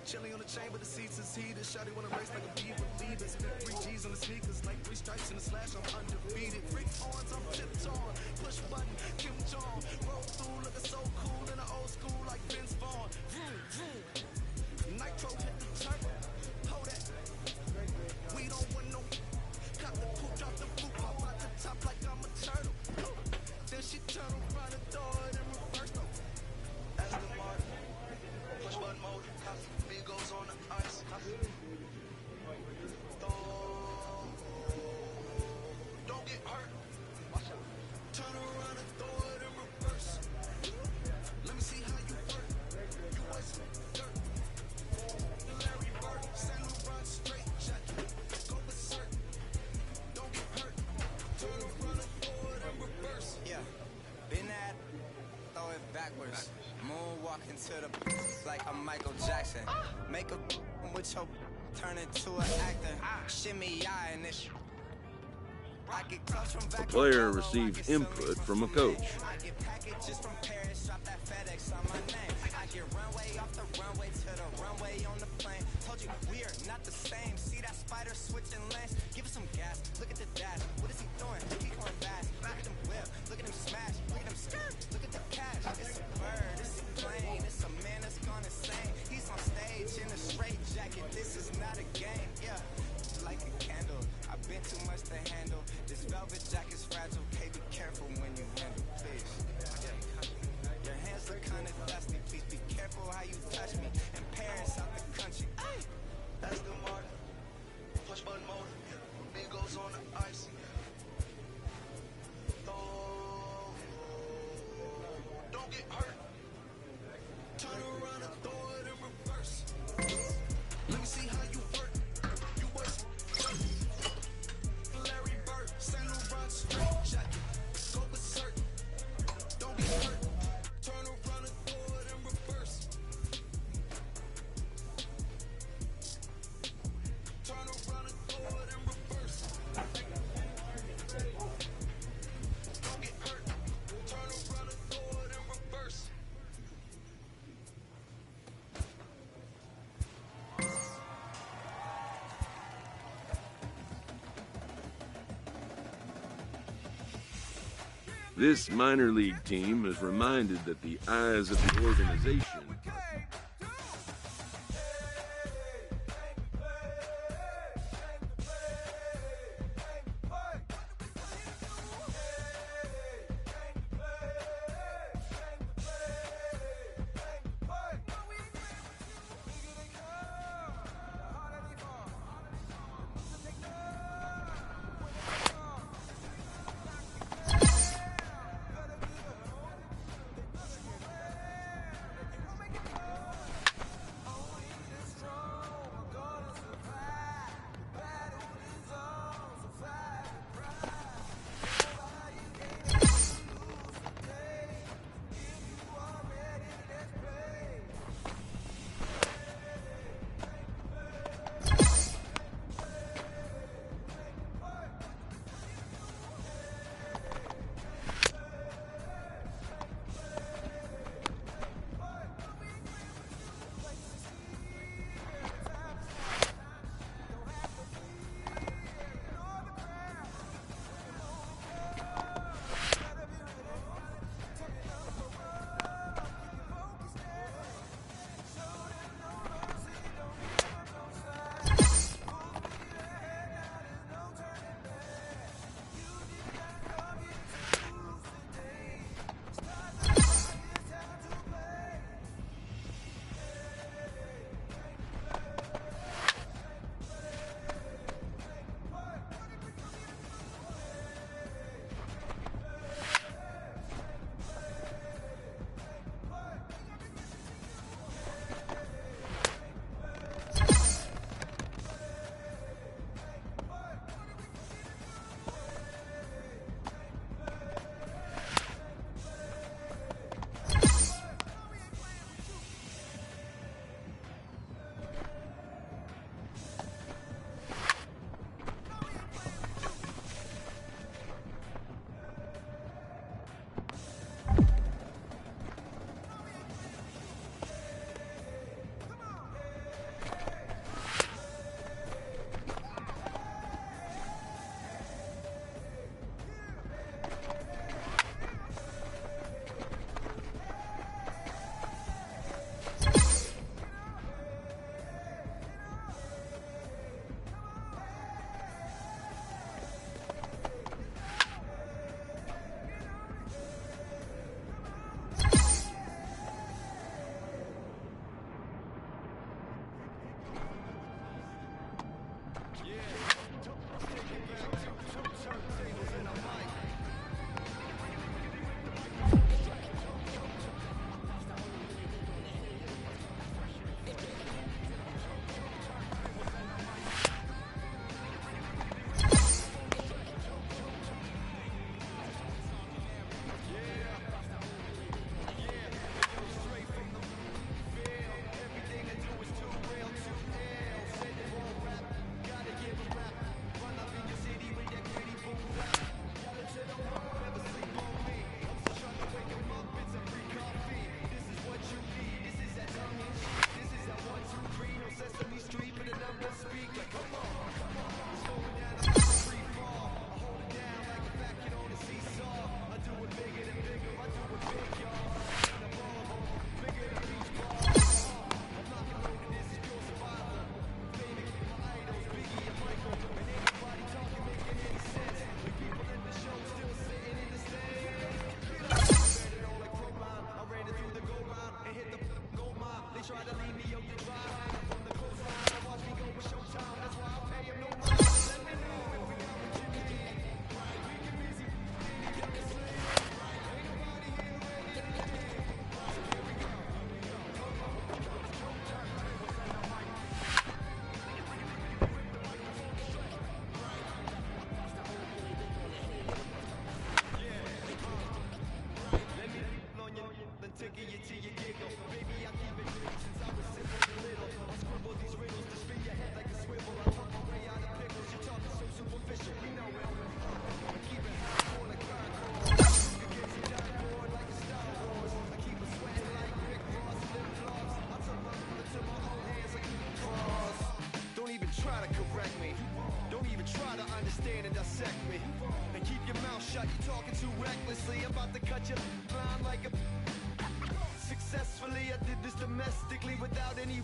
Chilling on the chain, but the seats is heated. Shawty wanna race like a beaver leader. Spit 3 G's on the sneakers, like 3 stripes in the slash. I'm undefeated. Freak horns, I'm tiptoeing. Push button, Kim Jong. Roll through, looking so cool in the old school, like Vince Vaughn. Nitro hit the turn. Hold that. We don't want no. Cop the poop, drop the poop, pop out the top like I'm a turtle. Then she turn around and throw it in reverse. Aston Martin, push button mode. Goes on the ice. Don't get hurt. Turn around and throw it in reverse. Let me see how you work. You waste dirt. Larry Bird, Saint Laurent straight jacket. Go berserk. Don't get hurt. Turn around and throw it in reverse. Yeah, been at, throw it backwards. Moonwalking to the like I'm Michael Jackson. Make a with your turn into an actor. Shimmy eye and this. The player receives input from a coach. I get packages from Paris, drop that FedEx on my name. I get runway off the runway to the runway on the plane. Told you we are not the same. See that spider switching lanes? Give us some gas. Look at the dash. What is he doing? He going fast. Look at him whip. Look at him smash. Look at him skirt. Look at the cash. It's a bird. It's a plane. It's a man that's gone insane. He's on stage in a straight jacket. This is not a game. Yeah, like a candle. I've been too much to handle. This velvet jacket's fragile. Okay, be careful when you handle, please. Your hands look kind of dusty. Please be careful how you touch me. In Paris, out the country. Aston Martin, push button mode. It goes on the ice. Don't get hurt. Turn around and throw it in reverse. Let me see how you work. You waste dirt. Larry Bird, Saint Laurent straight jacket. Go berserk. Don't get hurt. Turn around and throw it in reverse. Turn around and throw it in reverse. Don't get hurt. Turn around and throw it in reverse. This minor league team is reminded that the eyes of the organization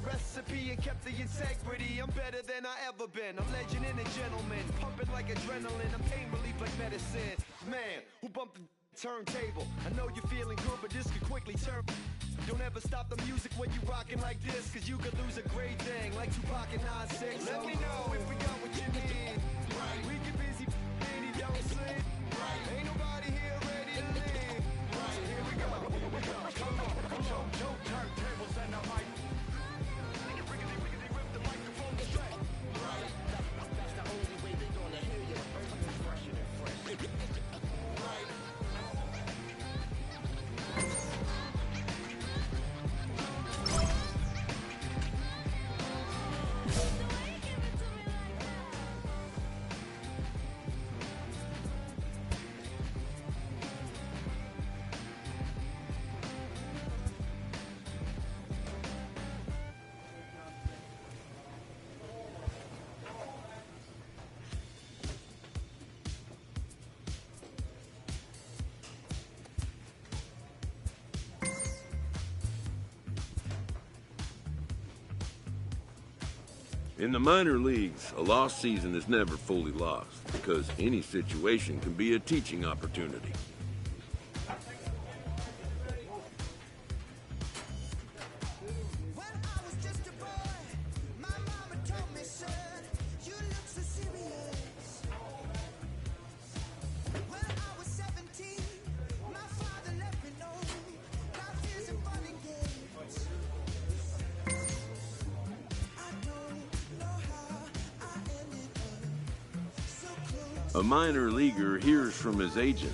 recipe and kept the integrity. I'm better than I ever been. I'm legend and a gentleman, pumping like adrenaline. I'm pain relief like medicine. Man, who bumped the turntable? I know you're feeling good, but this could quickly turn. Don't ever stop the music when you rockin' like this, cause you could lose a great thing like Tupac and 9-6. Let me know if we got what you need. Right. We get busy and he don't sleep. Right. Ain't nobody here ready to leave. Right. So here we go. Come on, turntables and the mic. Riggedy, rip the microphone straight. Right. That's the only way they're gonna hear you. Fresher than fresh. Right. In the minor leagues, a lost season is never fully lost because any situation can be a teaching opportunity. A minor leaguer hears from his agent.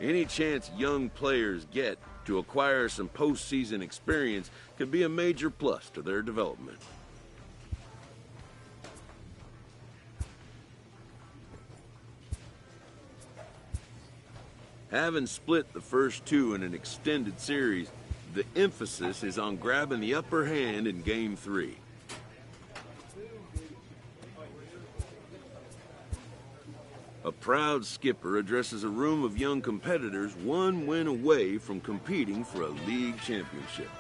Any chance young players get to acquire some postseason experience could be a major plus to their development. Having split the first two in an extended series, the emphasis is on grabbing the upper hand in Game 3. A proud skipper addresses a room of young competitors 1 win away from competing for a league championship.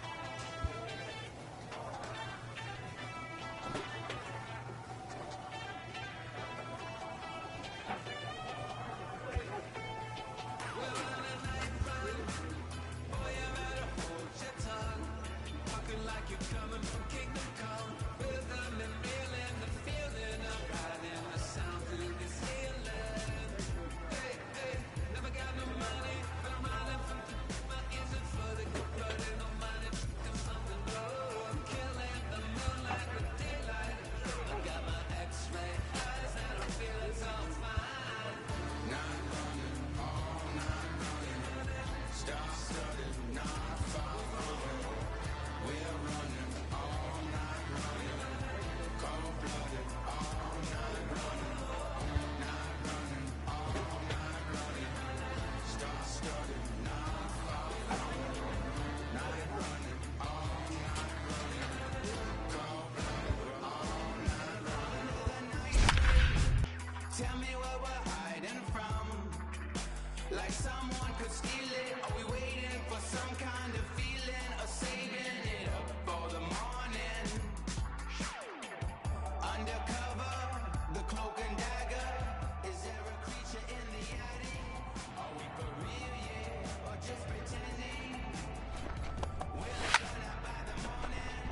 Tell me what we're hiding from. Like someone could steal it. Are we waiting for some kind of feeling? Or saving it up for the morning? Undercover, the cloak and dagger. Is there a creature in the attic? Are we for real, yeah? Or just pretending? We'll turn out by the morning.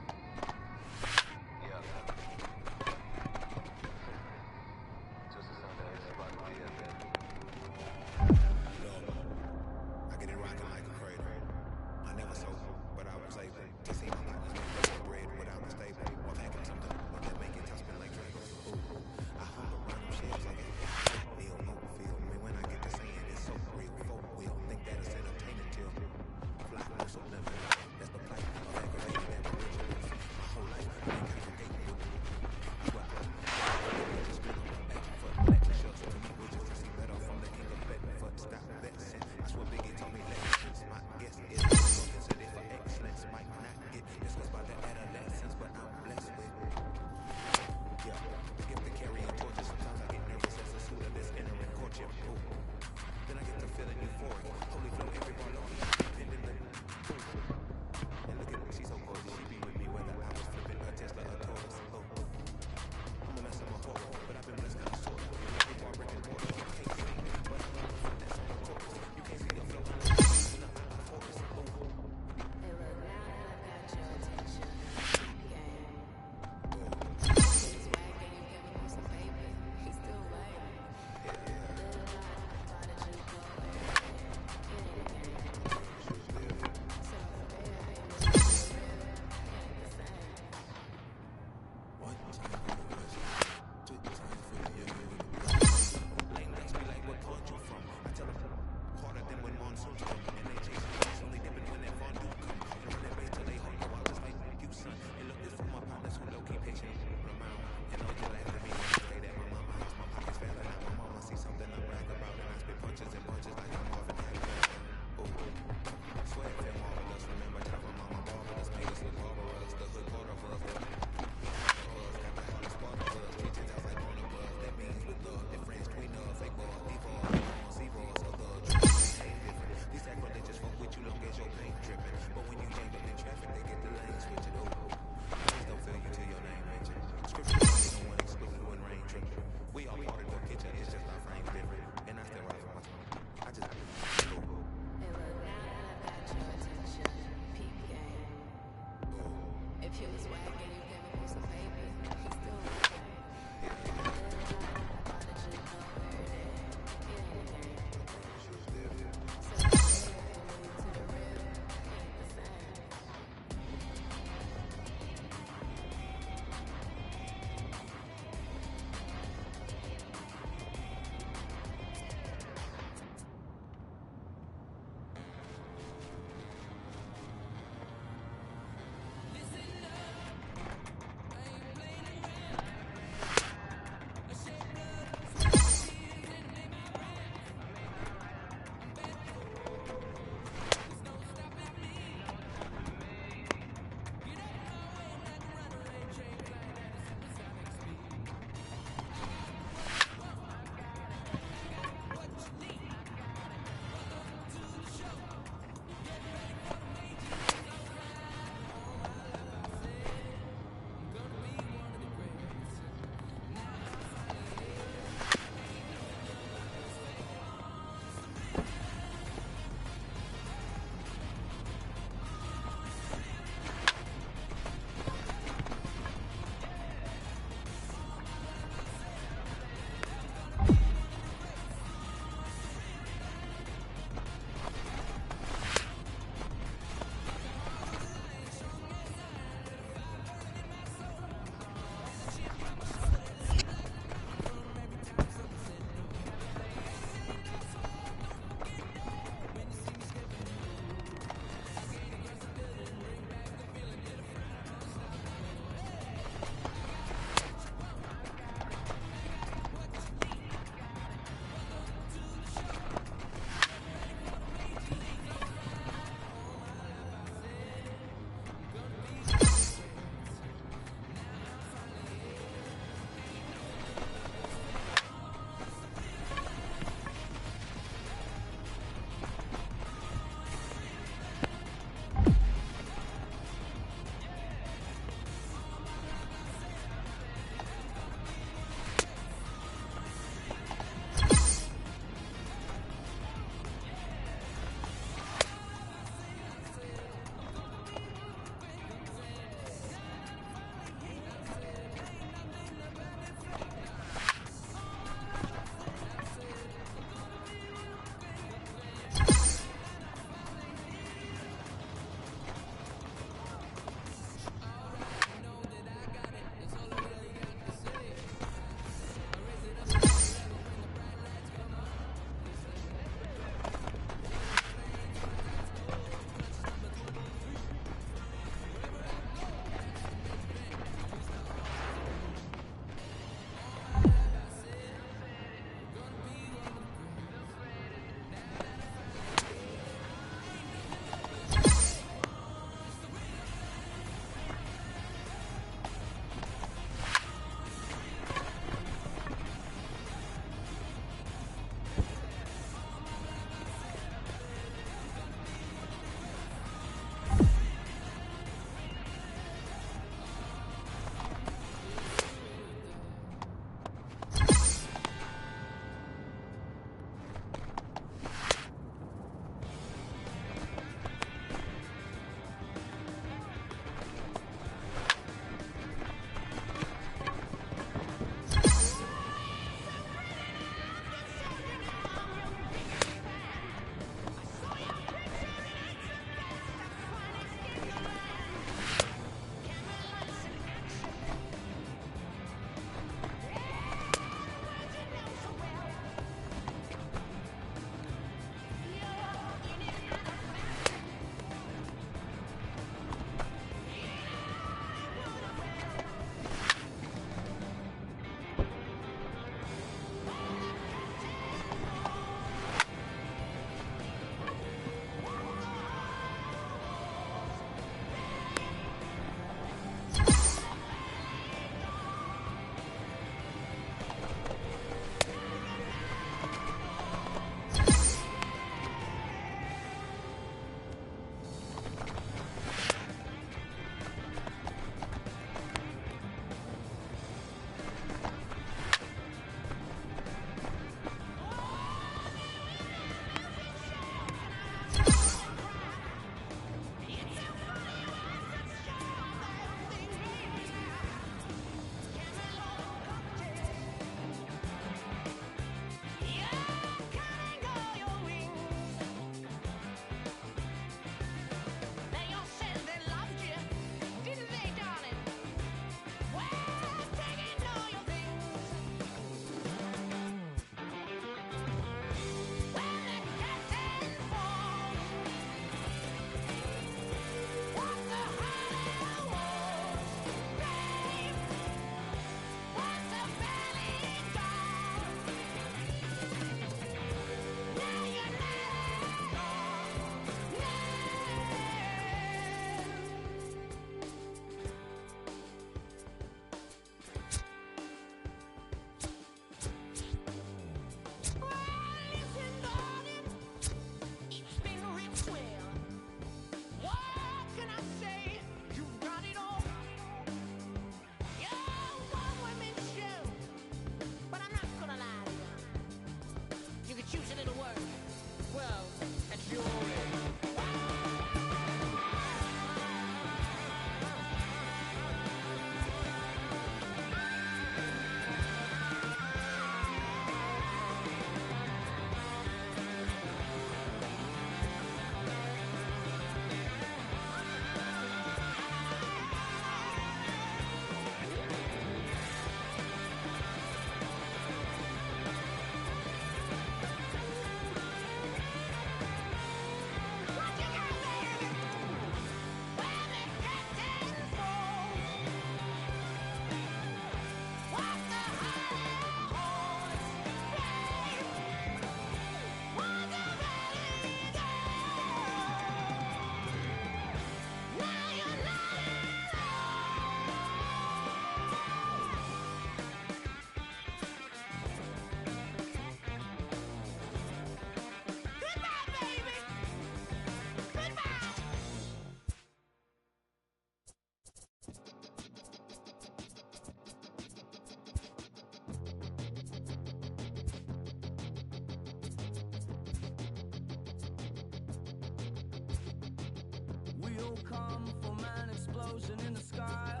will come from an explosion in the sky.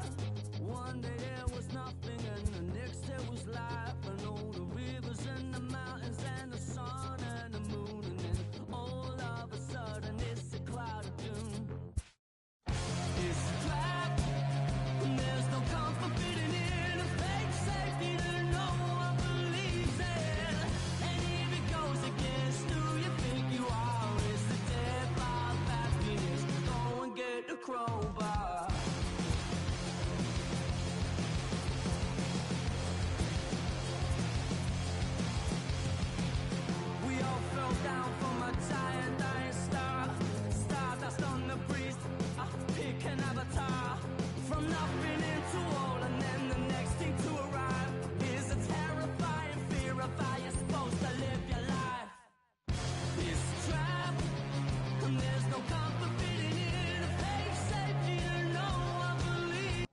One day there was nothing and the next there was life. And all the rivers and the mountains and the sun and the moon. And then all of a sudden it's a cloud of doom. It's a trap, and there's no comfort fitting in a fake safety that no one believes in. And if it goes against who you think you are, it's the death of happiness. Go and get the crowbar. We all fell down from a giant dying star. Stardust on the breeze, pick an avatar. From nothing into all, and then the next thing to arrive is a terrifying fear of how you're supposed to live your life. It's a trap, and there's no comfort fitting in a fake safety that no one believes.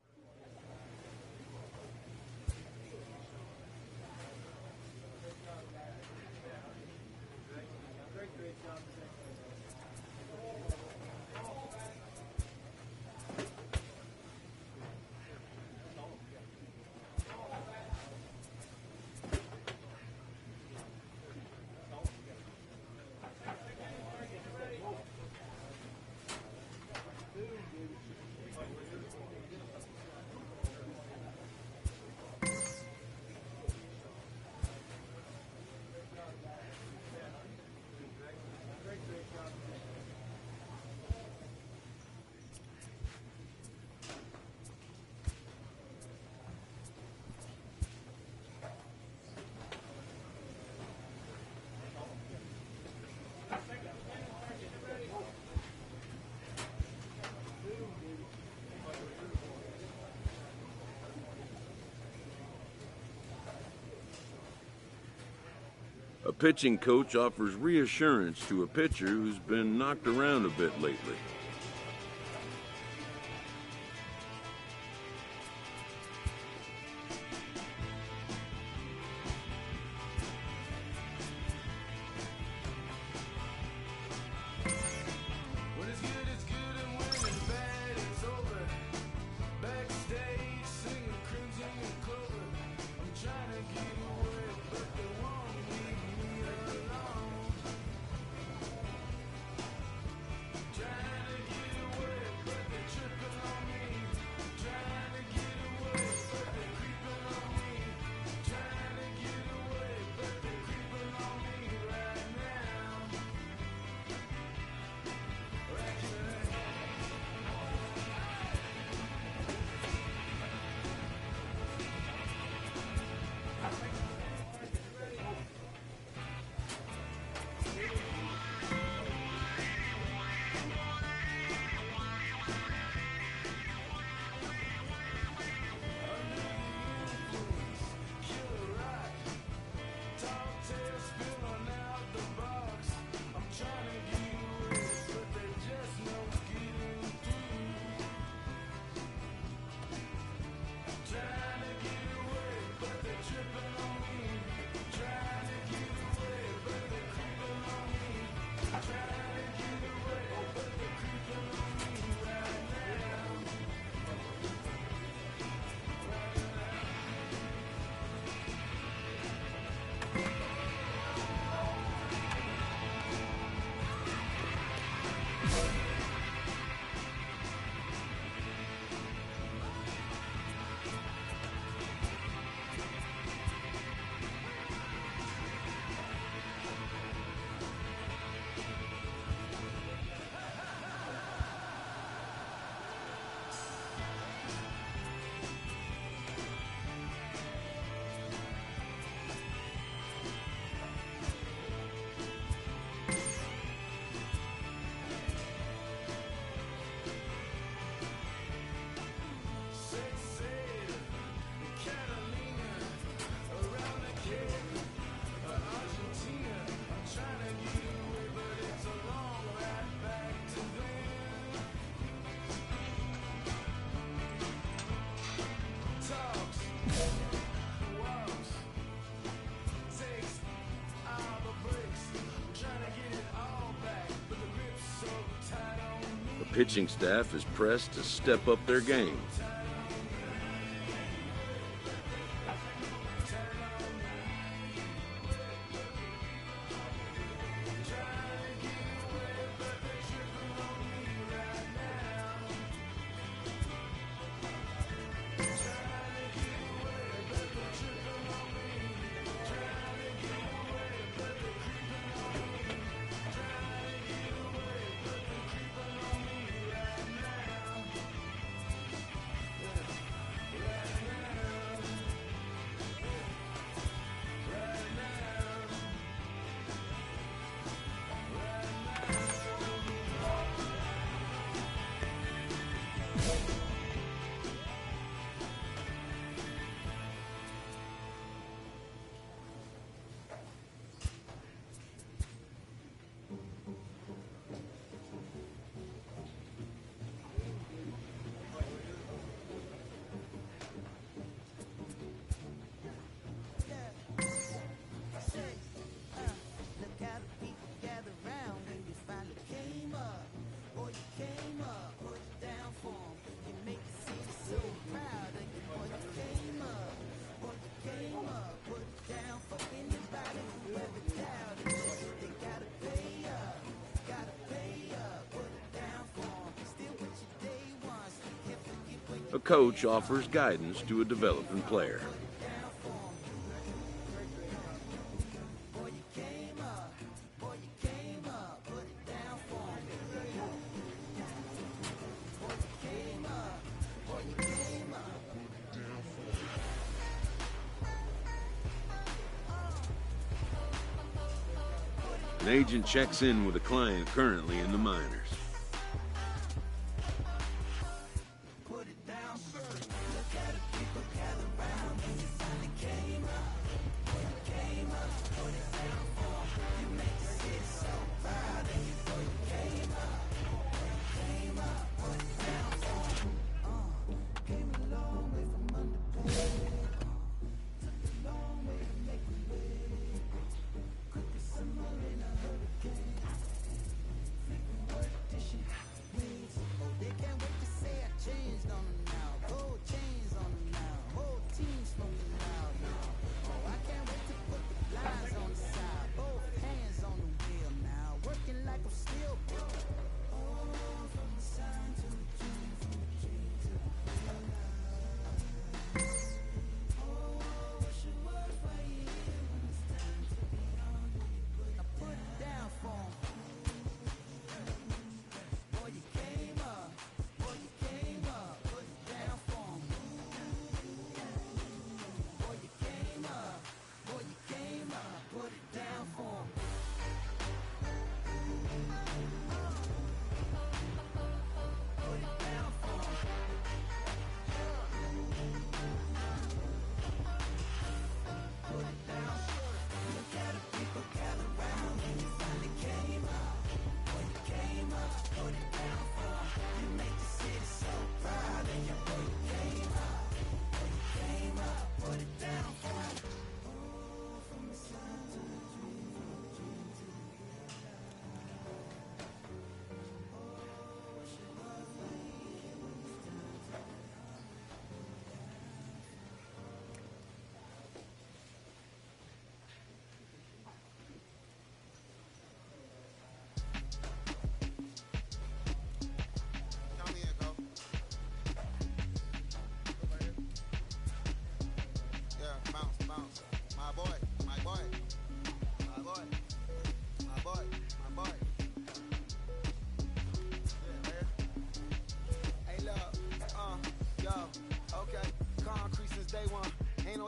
A pitching coach offers reassurance to a pitcher who's been knocked around a bit lately. When it's good, it's good, and when it's bad, it's over. Backstage, singing Crimson and Clover. I'm trying to get away, but they won't leave me alone. Trying to pitching staff is pressed to step up their game. A coach offers guidance to a developing player. An agent checks in with a client currently in the minors.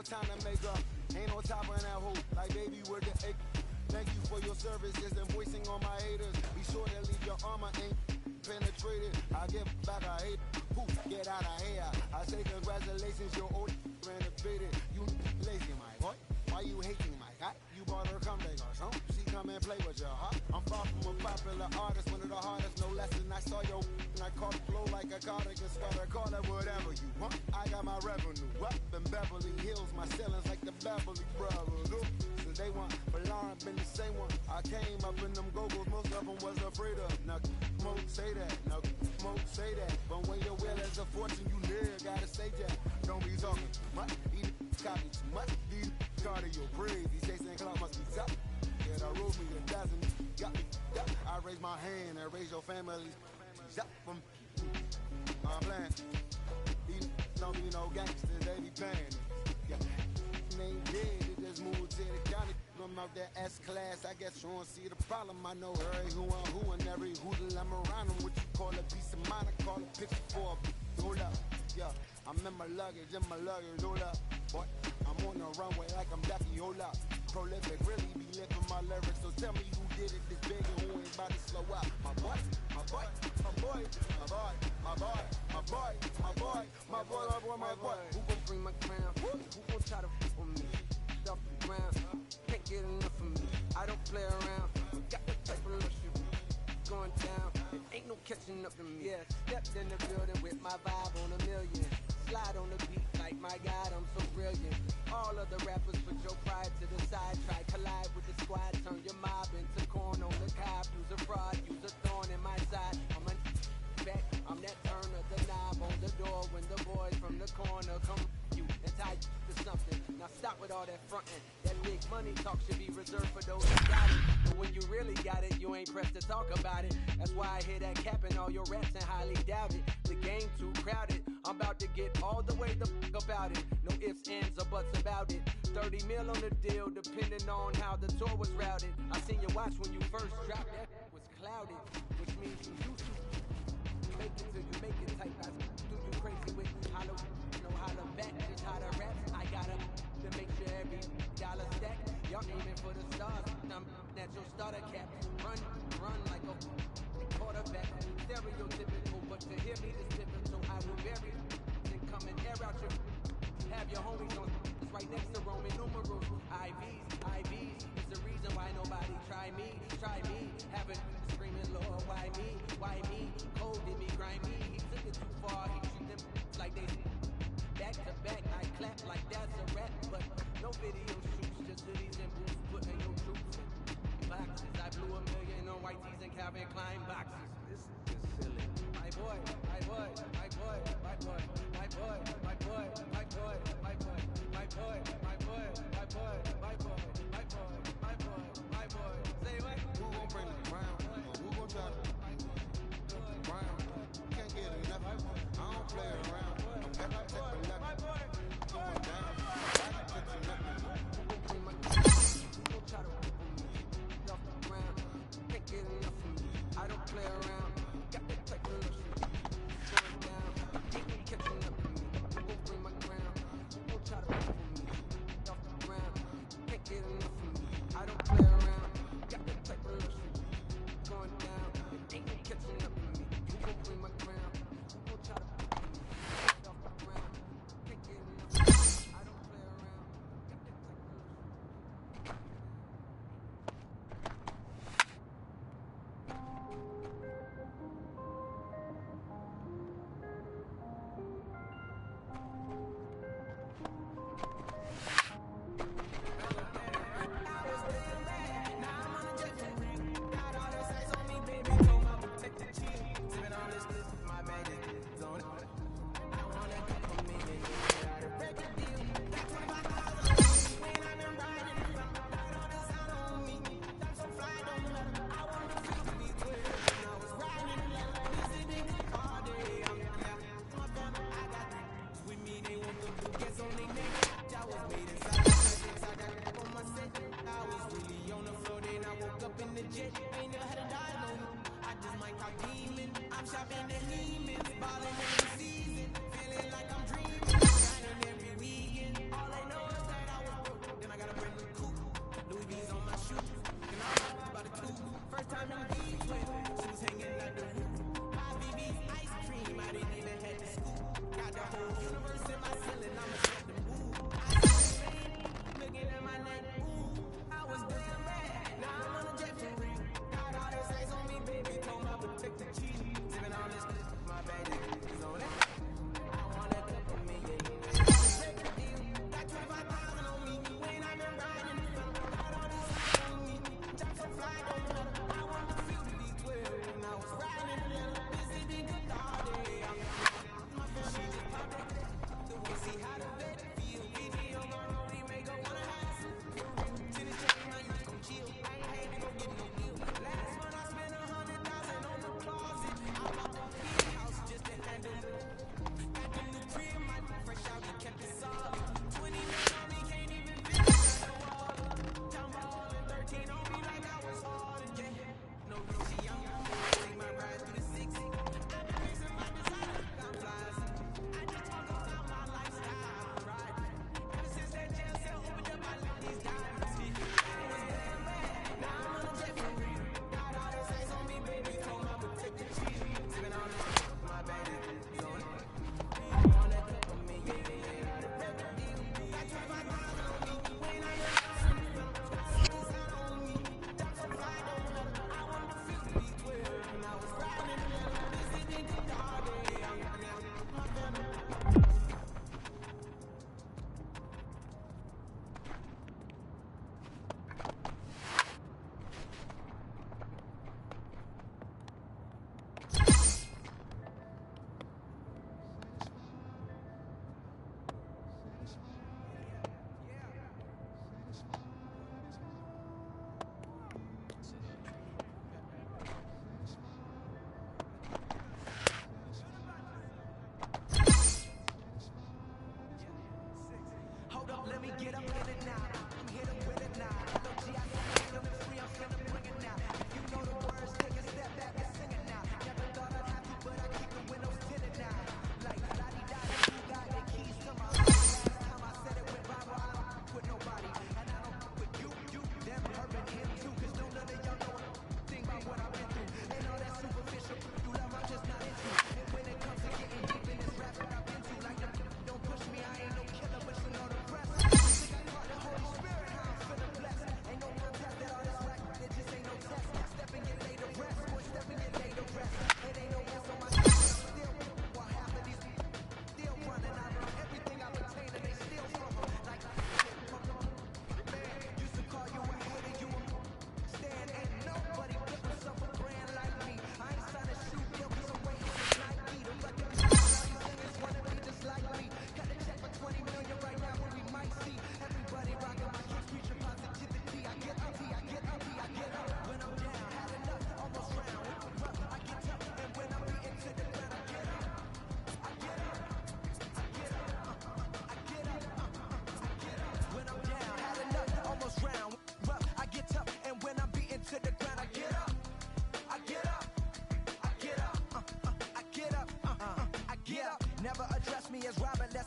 Time to make up, ain't no top on that hoe, like baby with the egg. Thank you for your services and voicing on my haters. Be sure to leave your armor ain't penetrated. I give back, I hate. Poof, get out of here. I say congratulations, your old renovated. You lazy, my boy. Why you hating, my guy? You bought her come back or something. She come and play with your heart. I'm far from a popular artist, one of the hardest, no less than I saw your and I caught flow like a cardigan, starter, call it whatever you want. I got my revenue up in Beverly Hills, my ceilings like the Beverly Brothers. So they want, but Lauren been the same one. I came up in them go-go's, most of them was afraid of. Now, Mo say that, now, Mo folks say that, but when your will is a fortune, you never gotta say that. Don't be talking much, these copy too much. These cardio crazy, chasing clout must be tough. Yeah, that rule me a dozen, got me up. I raise my hand and raise your family. Up from I'm playing. These don't be no gangsters, they be paying. Yeah, they ain't dead, they just moved to the county. I'm out that S-class, I guess you don't see the problem. I know every who and every hoodle I'm around them. What you call a piece of mind, I call a picture for a hold up. Yeah, I'm in my luggage, hold up. Boy, I'm on the runway like I'm Ducky, hold up. Prolific, really be living my lyrics. So tell me who did it this big and who ain't about to slow up. My boy, my boy, my boy, my boy, my boy, my boy, my boy, my boy, my boy, my boy. Who gon' bring my crown? Who gon' try to f with me? Off the ground, can't get enough of me. I don't play around. Got the type of shit going down. It ain't no catching up to me. Yeah, stepped in the building with my vibe on a million. Slide on the beat like my God, I'm so brilliant. All of the rappers put your pride to the side. Try collide with the squad, turn your mob into corn on the cob. Use a fraud, use a thorn in my side. I'm a back, I'm that turn of the knob on the door when the boys from the corner come you and tie you to something. Now stop with all that frontin'. That big money talk should be reserved for those who got it. But when you really got it, you ain't pressed to talk about it. That's why I hear that cap in all your raps and highly doubt it. The game too crowded. I'm about to get all the way the fuck about it. No ifs, ands, or buts about it. 30 mil on the deal, depending on how the tour was routed. I seen your watch when you first dropped that was clouded, which means you used to make it till you make it type. I do you crazy with holla, know how to back, just how to rap. I gotta to make sure every dollar stack. Y'all aiming for the stars. I'm at your starter cap. Run like a quarterback. Stereotypical, but to hear me this typical, I will bury and come and air out your. Have your homies on. It's right next to Roman numerals. IVs. It's the reason why nobody try me. Having screaming, Lord, why me? Cold did me, grimy. He took it too far. He treat them like they back to back. I clap like that's a rap, but no video shoots. Just hoodies and boots, putting your troops in boxes. I blew $1 million on white tees and Calvin Klein boxes. This is silly. My boy. Say what? Who gon' bring the crown? Who gon' try to crown? Can't get enough. I don't play around. I'm gonna take a left. Going down. I can put you nothing. Who gon' bring my crown? Who gon' try to rip on me? Off the ground. Can't get enough of me. I don't play around. Got the type of shit going down. Ain't no catching up to me. Who gon' bring my crown? Who gon' try to rip on me? Off the ground. Can't get enough of me. I don't play around. Got the type of shit going down. Ain't no catching up to me. Who gon' bring my crown? Who gon' try to rip on me? Off the ground. Can't get enough of me. I don't play around. Got the type of shit. Living on this, my baby, is on it.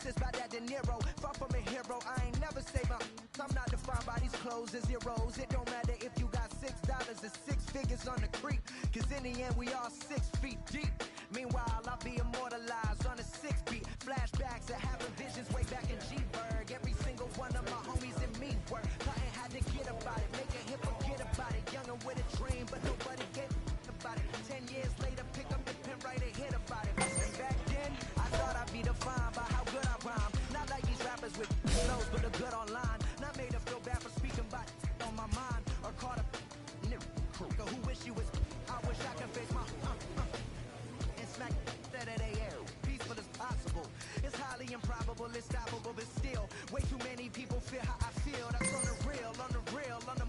assist by that De Niro. Far from a hero, I ain't never say my. I'm not defined by these clothes as zeros. It don't matter if you got $6 or 6 figures on the creep. Cause in the end, we all 6 feet deep. Meanwhile, I'll be immortalized on a 6 beat. Flashbacks of having visions way back in G-Berg. Every single one of my homies and me work. Nothing had to get about it, make a hit, forget about it. Young and with a dream, but nobody gave about it. 10 years later, pick up the pen, write a hit about it. And back then, I thought I'd be defined by how good I rhyme. Not like these rappers with flows, but a good online. Not made to feel bad for speaking about on my mind. Or caught a nigga who wish you was. I wish I could face my and smack that at air. Peaceful as possible. It's highly improbable, it's stoppable, but still, way too many people feel how I feel. That's on the real, on the real, on the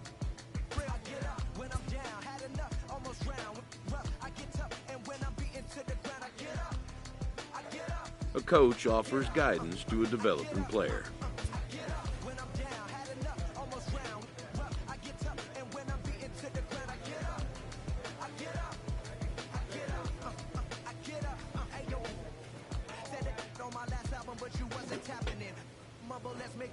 real. I get up when I'm down, had enough, almost drowned. Rough, I get tough, and when I'm beaten to the ground, I get up. I get up. A coach offers guidance to a developing player. Let's make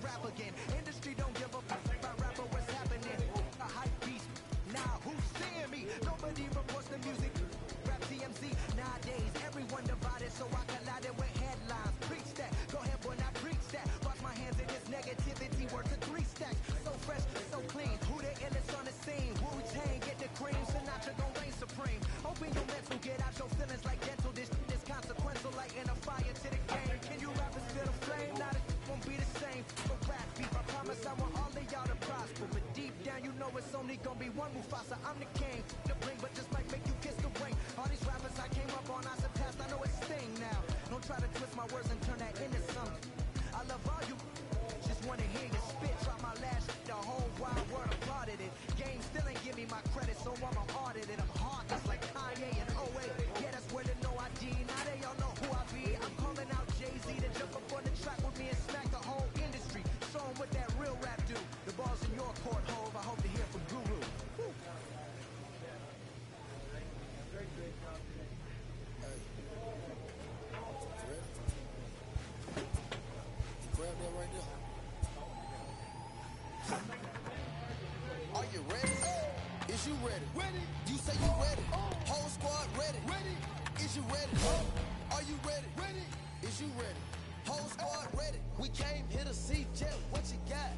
rap again. Industry don't give a fuck about rapper, what's happening. A hype beast. Now who's seeing me? Nobody reports the music. Rap TMZ. Nowadays, everyone divided, so I collided with headlines. Preach that. Go ahead, boy, now preach that. Wash my hands in this negativity. Worth of 3 stacks. So fresh, so clean. Who the illest on the scene? Wu-Tang, get the cream. Sinatra gon' reign supreme. Open your mental, get out your feelings like dental. This is consequential, like in a fire to the game. Can you rappers feel the flame? Not a won't be the same for rap beef. I promise I want all of y'all to prosper, but deep down you know it's only gonna be one Mufasa. I'm the king, the ring, but just might make you kiss the ring. All these rappers I came up on, I surpassed. I know it's Sting now. Don't try to twist my words and turn that into something. I love all you. Just wanna hear you spit. Drop my last. The whole wide world applauded it. Game still ain't give me my credit, so I'ma audit it. I'm heartless like Kanye and 08. Yeah, that's where the no ID. Now they all know who I be. I'm calling out Jay-Z to jump up on the track with me and smack the whole industry. Show 'em what that real rap do. The ball's in your court, Hov. I hope to hear from Guru. Woo. Grab that right there. Are you ready? Is you ready? Ready. You say you ready. Whole squad ready. Ready. Is you ready? Are you ready? Ready. Is you ready? Whole squad ready. We came here to see Jet. What you got?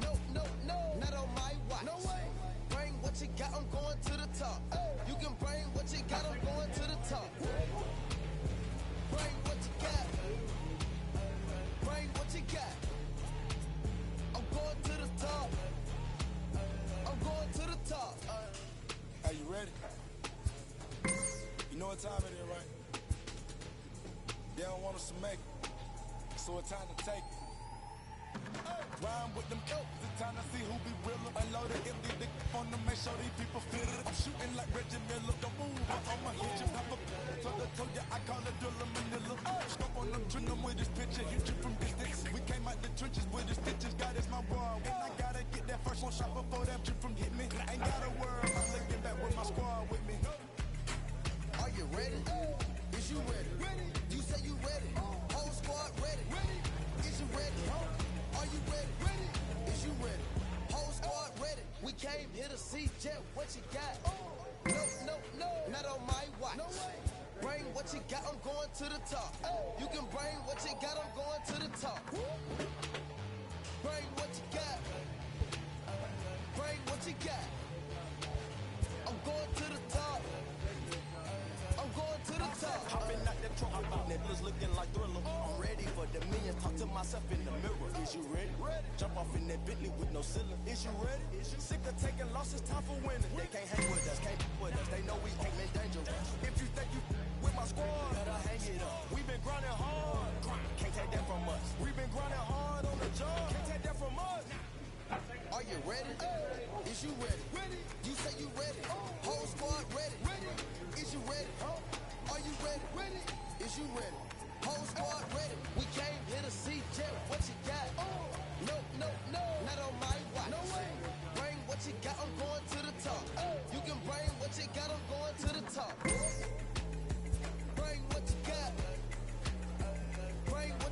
No, no, no. Not on my watch. No way. Bring what you got. I'm going to the top. You can bring what you got. I'm going to the top. Bring what you got. Bring what you got. I'm going to the top. I'm going to the top. Are you ready? You know what time it is, right? They don't want us to make it, so it's time to take it. Rhyme with them ilk, it's time to see who be realer. Unload it, empty the on them, make sure these people feel it. I'm shooting like Reggie Miller, don't move, I'ma hit you. Have a toe to I call it Dilla Manila. Scope on them, trim them with this picture, hit you from distance. We came out the trenches with the stitches, God is my boy. When I gotta get that first one shot before that trip from hit me. Ain't got a word, I'm looking back with my squad with me. Are you ready? Is you ready? Ready. You say you ready. Whole squad ready. Ready. Is you ready? Are you ready? Ready. Is you ready? Whole squad ready. We came here to see Jet. What you got? No, no, no. Not on my watch. No way. Bring what you got. I'm going to the top. You can bring what you got. I'm going to the top. Bring what you got. Bring what you got. I'm going to the top. I'm going to the top. Hopping out the truck, niggas looking like Thriller. I'm ready for the million. Talk to myself in the mirror. Is you ready? Ready. Jump off in that Bentley with no ceiling. Is you ready? Is you sick of taking losses? Time for winning. They can't hang with us, can't with us. They know we ain't in danger. If you think you with my squad, better hang it up. We've been grinding hard. Can't take that from us. We've been grinding hard on the job. Can't take that from us. Are you ready? Is you ready? Ready. You say you ready. Whole squad ready. Ready. Is you ready? Are you ready? Ready. Is you ready? Whole squad ready. We came here to see Jet. What you got? No, no, no. Not on my watch. No way. Bring what you got. I'm going to the top. You can bring what you got. I'm going to the top. Bring what you got. Bring what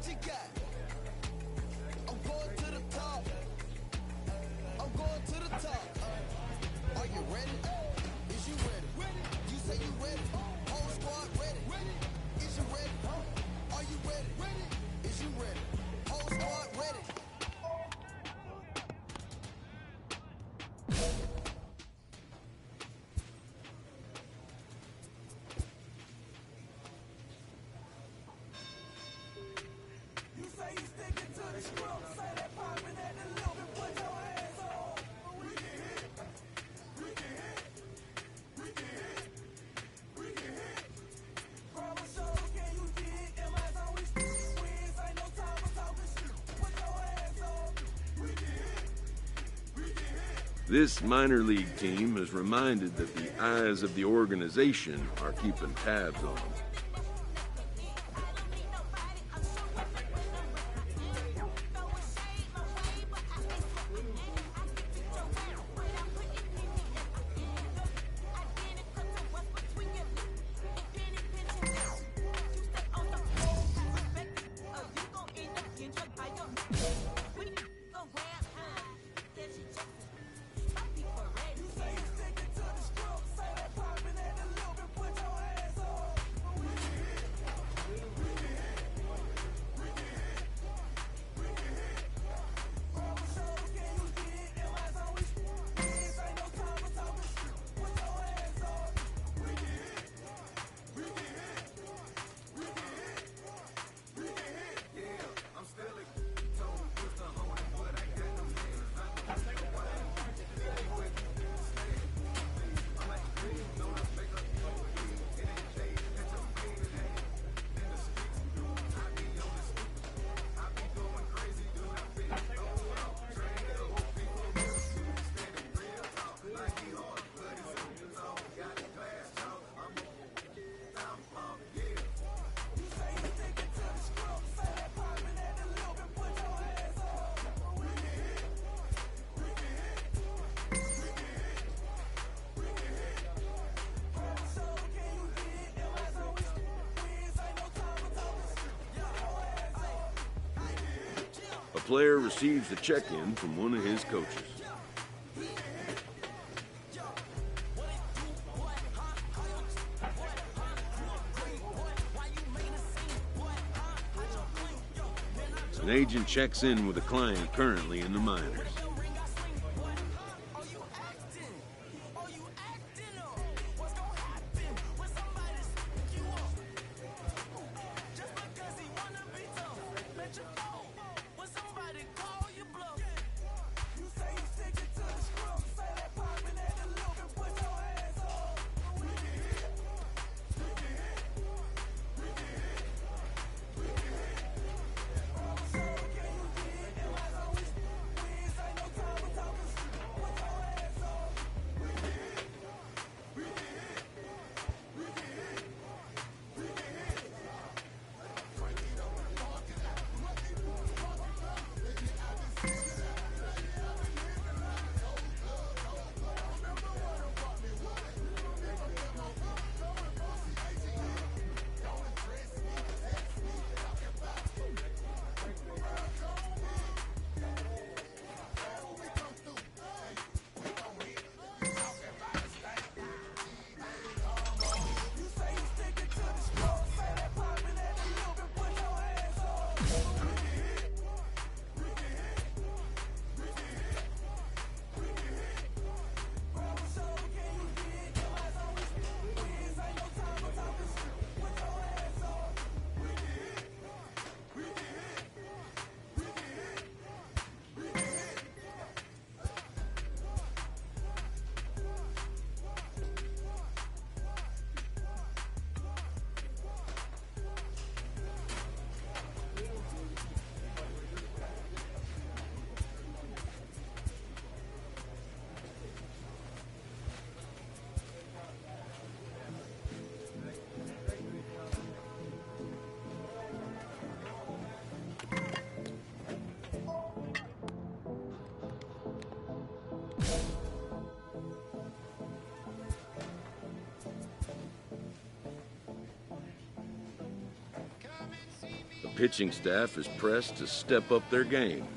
This minor league team is reminded that the eyes of the organization are keeping tabs on them. A player receives a check-in from one of his coaches. An agent checks in with a client currently in the minors. The pitching staff is pressed to step up their game.